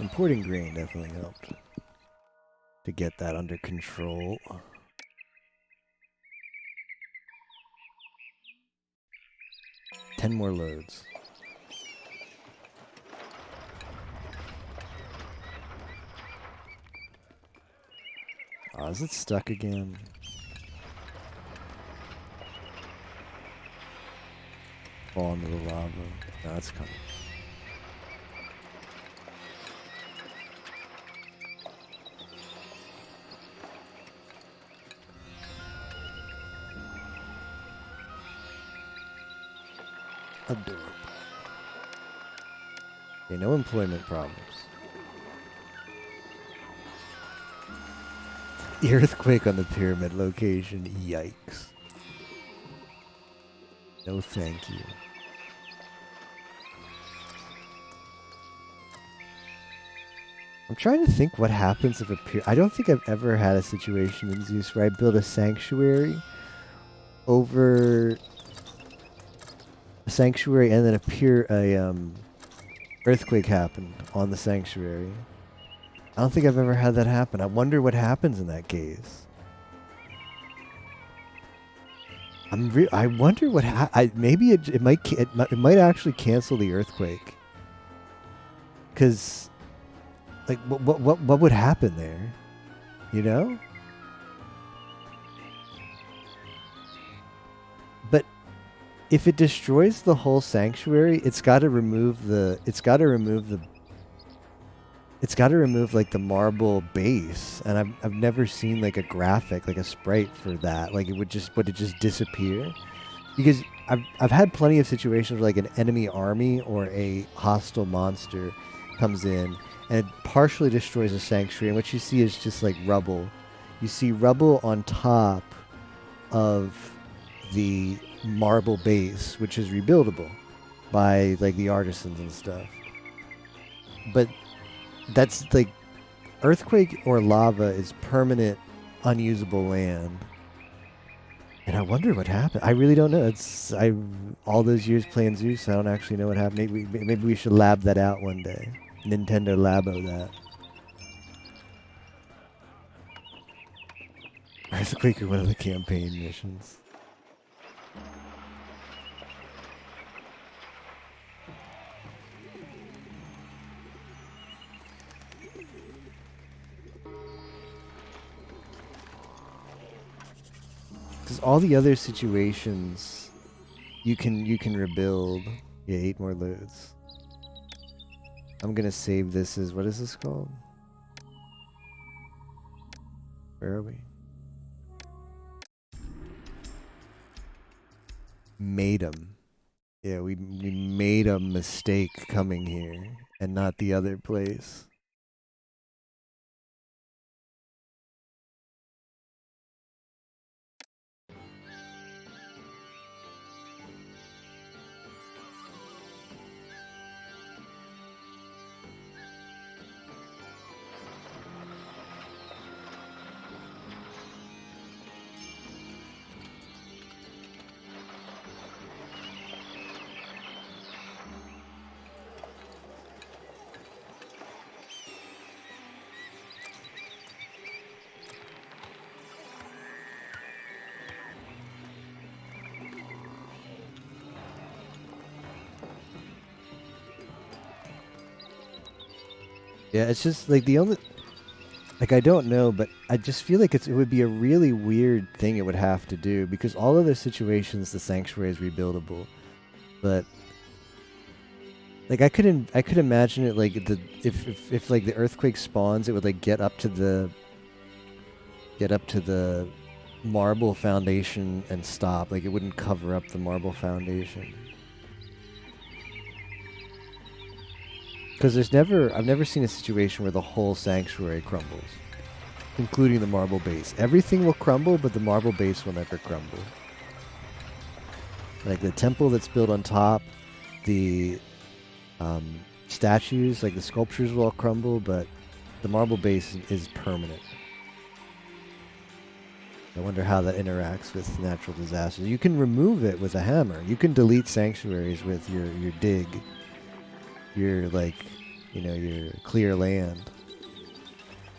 Importing grain definitely helped to get that under control. Ten more loads. Oh, is it stuck again? Fall into the lava. No, it's coming. Adorable. Okay, no employment problems. The earthquake on the pyramid location. Yikes. No thank you. I'm trying to think what happens if a I don't think I've ever had a situation in Zeus where I build a sanctuary over a sanctuary and then earthquake happened on the sanctuary. I don't think I've ever had that happen. I wonder what happens in that case. I wonder what maybe it might actually cancel the earthquake. Cuz like what would happen there? You know? But if it destroys the whole sanctuary, it's got to remove like the marble base, and I've never seen like a graphic, like a sprite for that. Like would it just disappear? Because I've had plenty of situations where like an enemy army or a hostile monster comes in and it partially destroys a sanctuary, and what you see is just like rubble. You see rubble on top of the marble base, which is rebuildable by like the artisans and stuff. But that's like earthquake or lava is permanent unusable land. And I wonder what happened. I really don't know. All those years playing Zeus, I don't actually know what happened. Maybe we should lab that out one day. Nintendo Labo that. Earthquake or one of the campaign missions. Because all the other situations, you can rebuild. Yeah, 8 more loads. I'm gonna save this as, what is this called? Where are we? Meidum. Yeah, we made a mistake coming here and not the other place. Yeah, it's just like the only, like I don't know, but I just feel like it would be a really weird thing it would have to do, because all other situations the sanctuary is rebuildable, but like I could imagine it like if like the earthquake spawns, it would like get up to the marble foundation and stop. Like it wouldn't cover up the marble foundation. Because I've never seen a situation where the whole sanctuary crumbles, including the marble base. Everything will crumble, but the marble base will never crumble. Like the temple that's built on top, the statues, like the sculptures will all crumble, but the marble base is permanent. I wonder how that interacts with natural disasters. You can remove it with a hammer. You can delete sanctuaries with your dig. Your like, your clear land.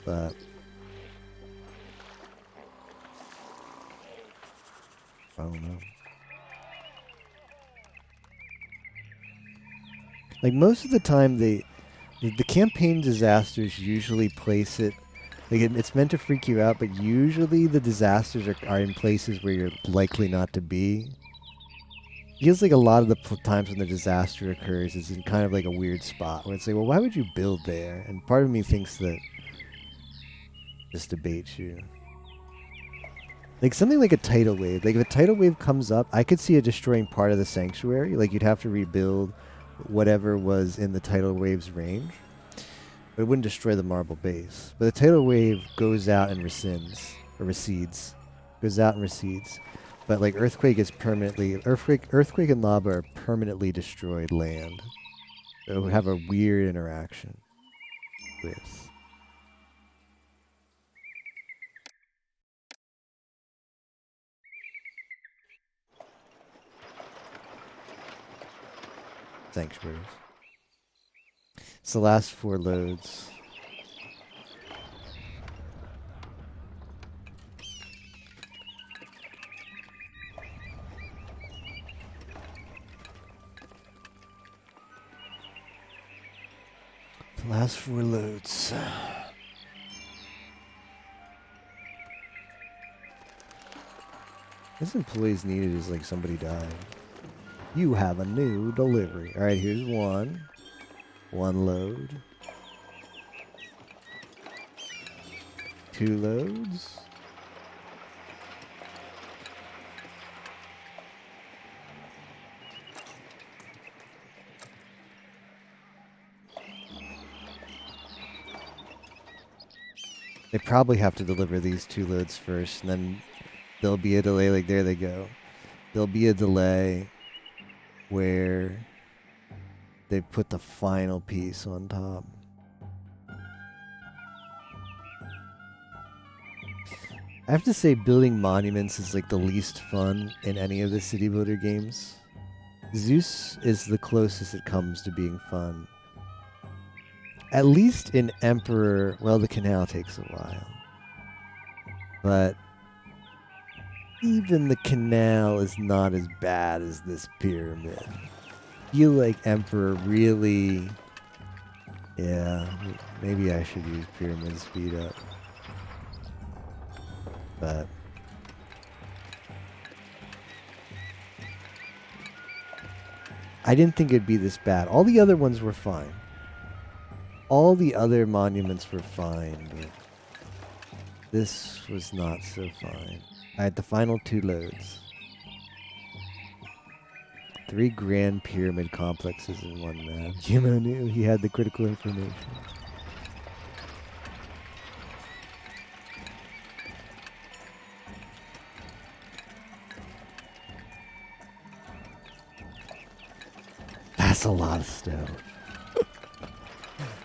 But I don't know. Like most of the time, the campaign disasters usually place it. Like it's meant to freak you out, but usually the disasters are in places where you're likely not to be. Feels like a lot of the times when the disaster occurs is in kind of like a weird spot where it's like, well, why would you build there? And part of me thinks that just debates you. Like something like a tidal wave. Like if a tidal wave comes up, I could see it destroying part of the sanctuary. Like you'd have to rebuild whatever was in the tidal wave's range. But it wouldn't destroy the marble base. But the tidal wave goes out and recedes. Goes out and recedes. But like earthquake and lava are permanently destroyed land. So it would have a weird interaction with sanctuaries. It's the last 4 loads. The last 4 loads. This employee's needed is like somebody died. You have a new delivery. Alright, here's one. 1 load. 2 loads. They probably have to deliver these 2 loads first, and then there'll be a delay. Like, there they go. There'll be a delay where they put the final piece on top. I have to say, building monuments is like the least fun in any of the city builder games. Zeus is the closest it comes to being fun. At least in Emperor, well, the canal takes a while. But even the canal is not as bad as this pyramid. I feel like Emperor really... Yeah, maybe I should use pyramid speed up. But... I didn't think it'd be this bad. All the other ones were fine. All the other monuments were fine, but this was not so fine. Alright, the final 2 loads. 3 grand pyramid complexes in one map. Yuma knew he had the critical information. That's a lot of stone.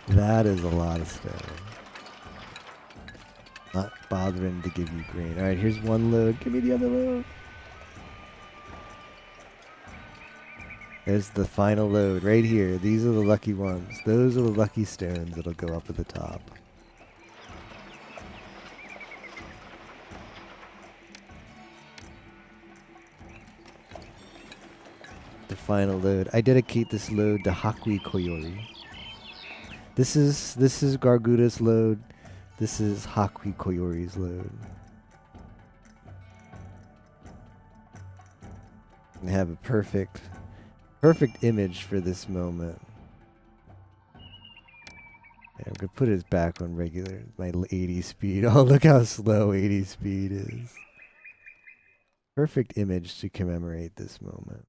That is a lot of stone. Not bothering to give you green. Alright, here's 1 load. Give me the other load. There's the final load right here. These are the lucky ones. Those are the lucky stones that'll go up at the top. The final load. I dedicate this load to Hakui Koyori. This is Garguda's load. This is Hakui Koyori's load. I have a perfect image for this moment. Yeah, I'm gonna put it back on regular, my 80 speed. Oh, look how slow 80 speed is. Perfect image to commemorate this moment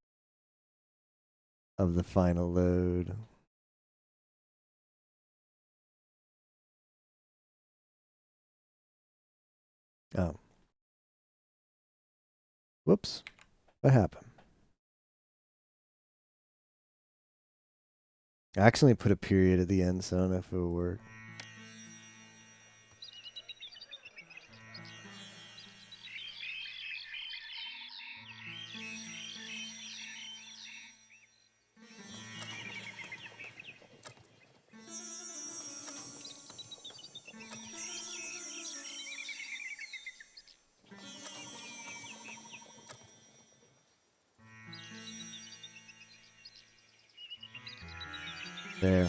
of the final load. Oh. Whoops. What happened? I accidentally put a period at the end, so I don't know if it will work. There.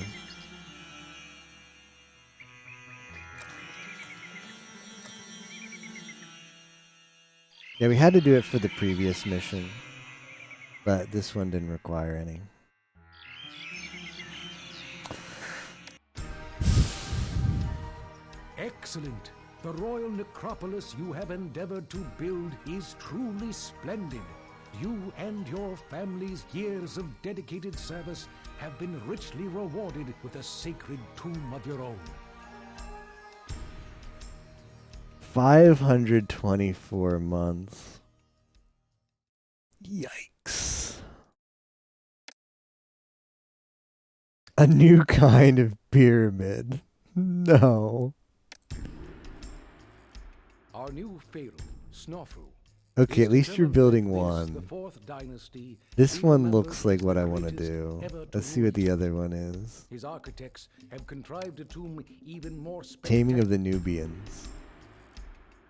Yeah, we had to do it for the previous mission, but this one didn't require any. Excellent. The royal necropolis you have endeavored to build is truly splendid. You and your family's years of dedicated service have been richly rewarded with a sacred tomb of your own. 524 months. Yikes. A new kind of pyramid. No. Our new Pharaoh, Snofu. Okay, is at least you're determined building that this, one. the fourth dynasty, This be one remembered looks like as what the I want to greatest do. ever to Let's see rule what the Egypt. other one is. His architects have contrived a tomb even more Taming of spectacular. the Nubians.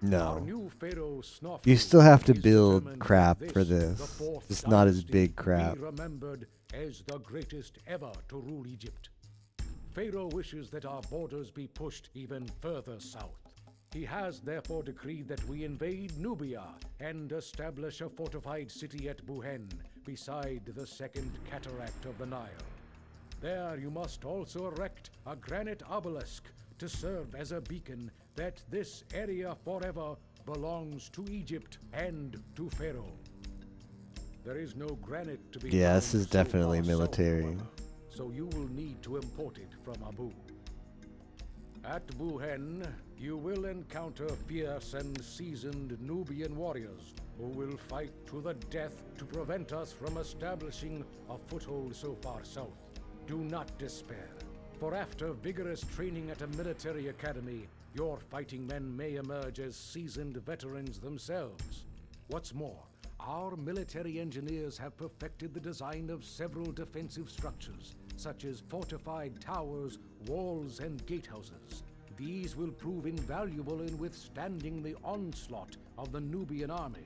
Our No. new Pharaoh Snofu You still have to is build determined crap that for the this. fourth It's not as dynasty big crap. Be remembered as the greatest ever to rule Egypt. Pharaoh wishes that our borders be pushed even further south. He has therefore decreed that we invade Nubia and establish a fortified city at Buhen, beside the second cataract of the Nile. There you must also erect a granite obelisk to serve as a beacon that this area forever belongs to Egypt and to Pharaoh. There is no granite to be Yeah, found this is so definitely far south, military. however, so you will need to import it from Abu. At Buhen, you will encounter fierce and seasoned Nubian warriors who will fight to the death to prevent us from establishing a foothold so far south. Do not despair, for after vigorous training at a military academy, your fighting men may emerge as seasoned veterans themselves. What's more, our military engineers have perfected the design of several defensive structures, such as fortified towers, walls, and gatehouses. These will prove invaluable in withstanding the onslaught of the Nubian army.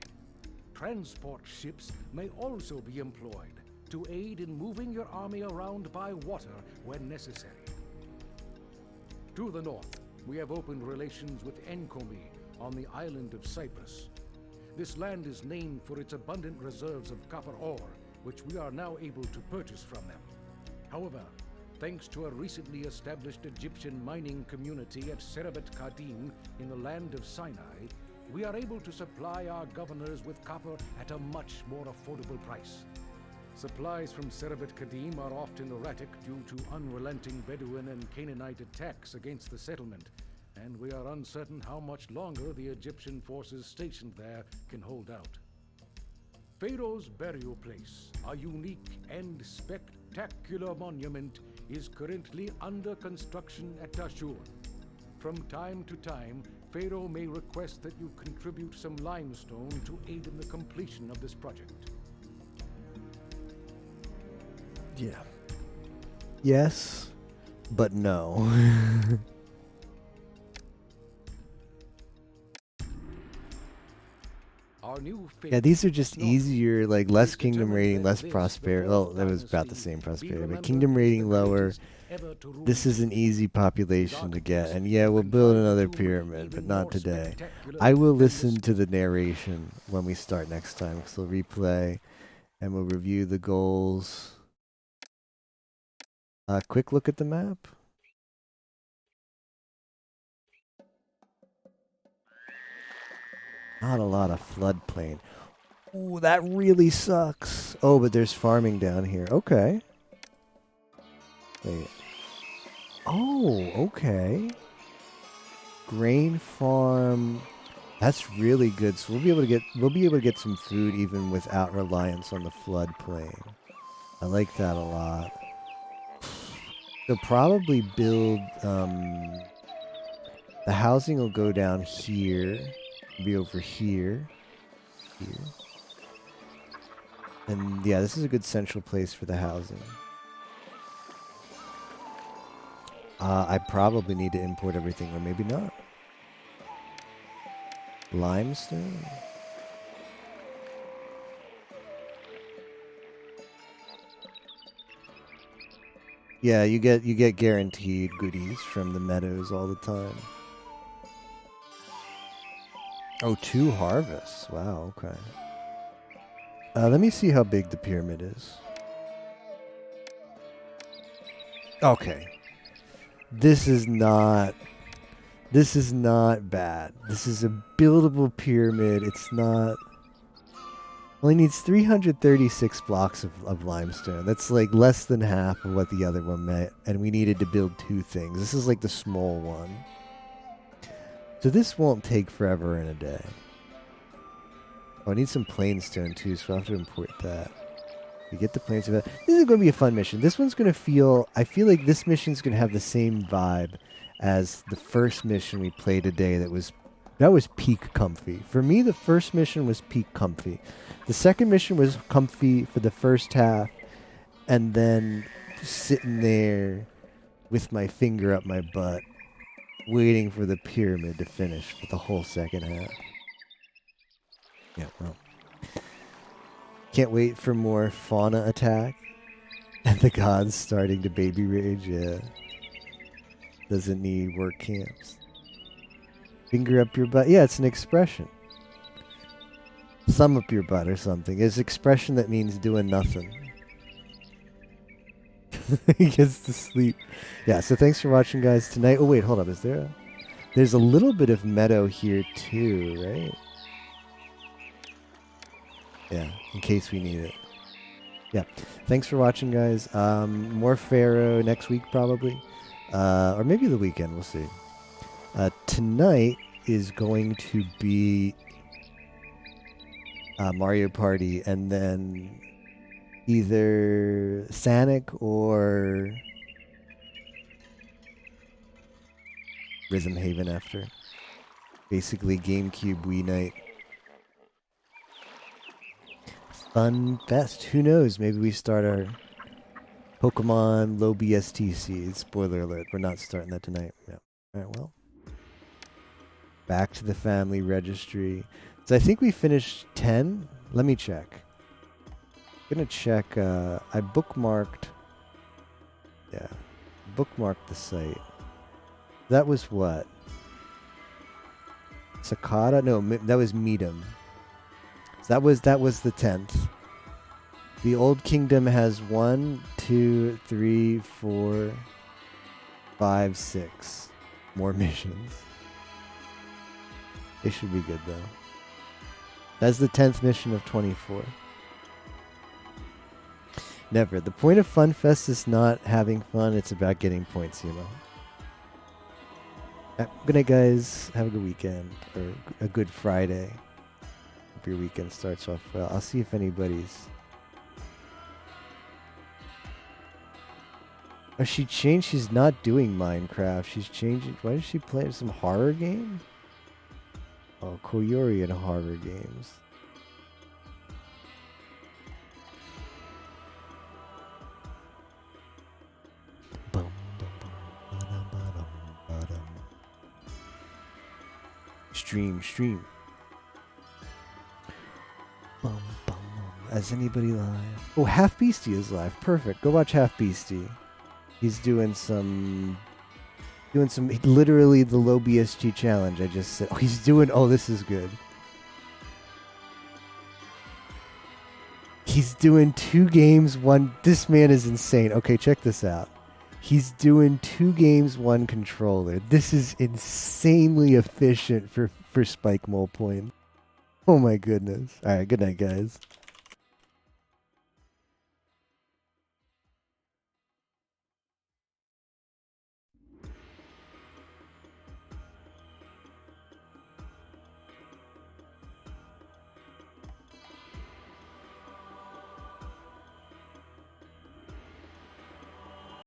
Transport ships may also be employed to aid in moving your army around by water when necessary. To the north, we have opened relations with Enkomi on the island of Cyprus. This land is named for its abundant reserves of copper ore, which we are now able to purchase from them. However, thanks to a recently established Egyptian mining community at Serabet Kadim in the land of Sinai, we are able to supply our governors with copper at a much more affordable price. Supplies from Serabet Kadim are often erratic due to unrelenting Bedouin and Canaanite attacks against the settlement, and we are uncertain how much longer the Egyptian forces stationed there can hold out. Pharaoh's burial place, a unique and spectacular monument, is currently under construction at Ashur. From time to time, Pharaoh may request that you contribute some limestone to aid in the completion of this project. Yeah. Yes, but no. Our new Yeah, these are just Snof easier, like less is kingdom determined rating, that less this, the prosperity. fourth Well, that was about the dynasty, same be prosperity, but remembered kingdom as the rating lower. greatest ever to rule This is an Egypt. easy population to get, and yeah, we'll build Contrive a another tomb pyramid, but even not more today. spectacular I will than this. listen to the narration when we start next time, because we'll replay and we'll review the goals. Quick look at the map. Not a lot of floodplain. Ooh, that really sucks. Oh, but there's farming down here. Okay. Wait. Oh, okay. Grain farm. That's really good. So we'll be able to get some food even without reliance on the floodplain. I like that a lot. So probably build the housing will go down here. Be over here. Here. And yeah, this is a good central place for the housing. I probably need to import everything, or maybe not. Limestone? Yeah, you get guaranteed goodies from the meadows all the time. Oh, 2 harvests. Wow, okay. Let me see how big the pyramid is. Okay. This is not bad. This is a buildable pyramid. It's not. Only needs 336 blocks of limestone. That's like less than half of what the other one meant. And we needed to build 2 things. This is like the small one. So this won't take forever in a day. Oh, I need some plainstone too, so I'll have to import that. We get the plainstone. This is going to be a fun mission. This one's going to feel. I feel like this mission's going to have the same vibe as the first mission we played today. That was peak comfy. For me, the first mission was peak comfy. The second mission was comfy for the first half, and then sitting there with my finger up my butt, waiting for the pyramid to finish for the whole second half. Yeah, well. Can't wait for more fauna attack. And the gods starting to baby rage, yeah. Doesn't need work camps. Finger up your butt. Yeah, it's an expression. Thumb up your butt or something. It's an expression that means doing nothing. He gets to sleep. Yeah, so thanks for watching, guys. Tonight. Oh, wait, hold up. There's a little bit of meadow here, too, right? Yeah, in case we need it. Yeah, thanks for watching, guys. More Pharaoh next week, probably. Or maybe the weekend. We'll see. Tonight is going to be Mario Party, and then either Sonic or Rhythm Haven after. Basically, GameCube Wii night. Fun fest. Who knows? Maybe we start our Pokemon low BSTC. Spoiler alert. We're not starting that tonight. Yeah. All right, well. Back to the family registry. So I think we finished 10. Let me check. I'm going to check. I bookmarked. Yeah. Bookmarked the site. That was what? Cicada? No, that was Meidum. That was the 10th. The Old Kingdom has 1, 2, 3, 4, 5, 6 more missions. They should be good though. That's the 10th mission of 24. Never. The point of FunFest is not having fun. It's about getting points, you know. Good night, guys. Have a good weekend or a good Friday. Your weekend starts off well. I'll see if anybody's. Oh, she changed. She's not doing Minecraft. She's changing. Why is she playing some horror game? Oh, Koyori and horror games. Stream. Is anybody live? Oh, Half Beastie is live. Perfect. Go watch Half Beastie. He's doing some literally the low BSG challenge. I just said. Oh, he's doing. Oh, this is good. He's doing 2 games, 1. This man is insane. Okay, check this out. He's doing 2 games, 1 controller. This is insanely efficient for Spike Mole Point. Oh my goodness. All right, good night, guys.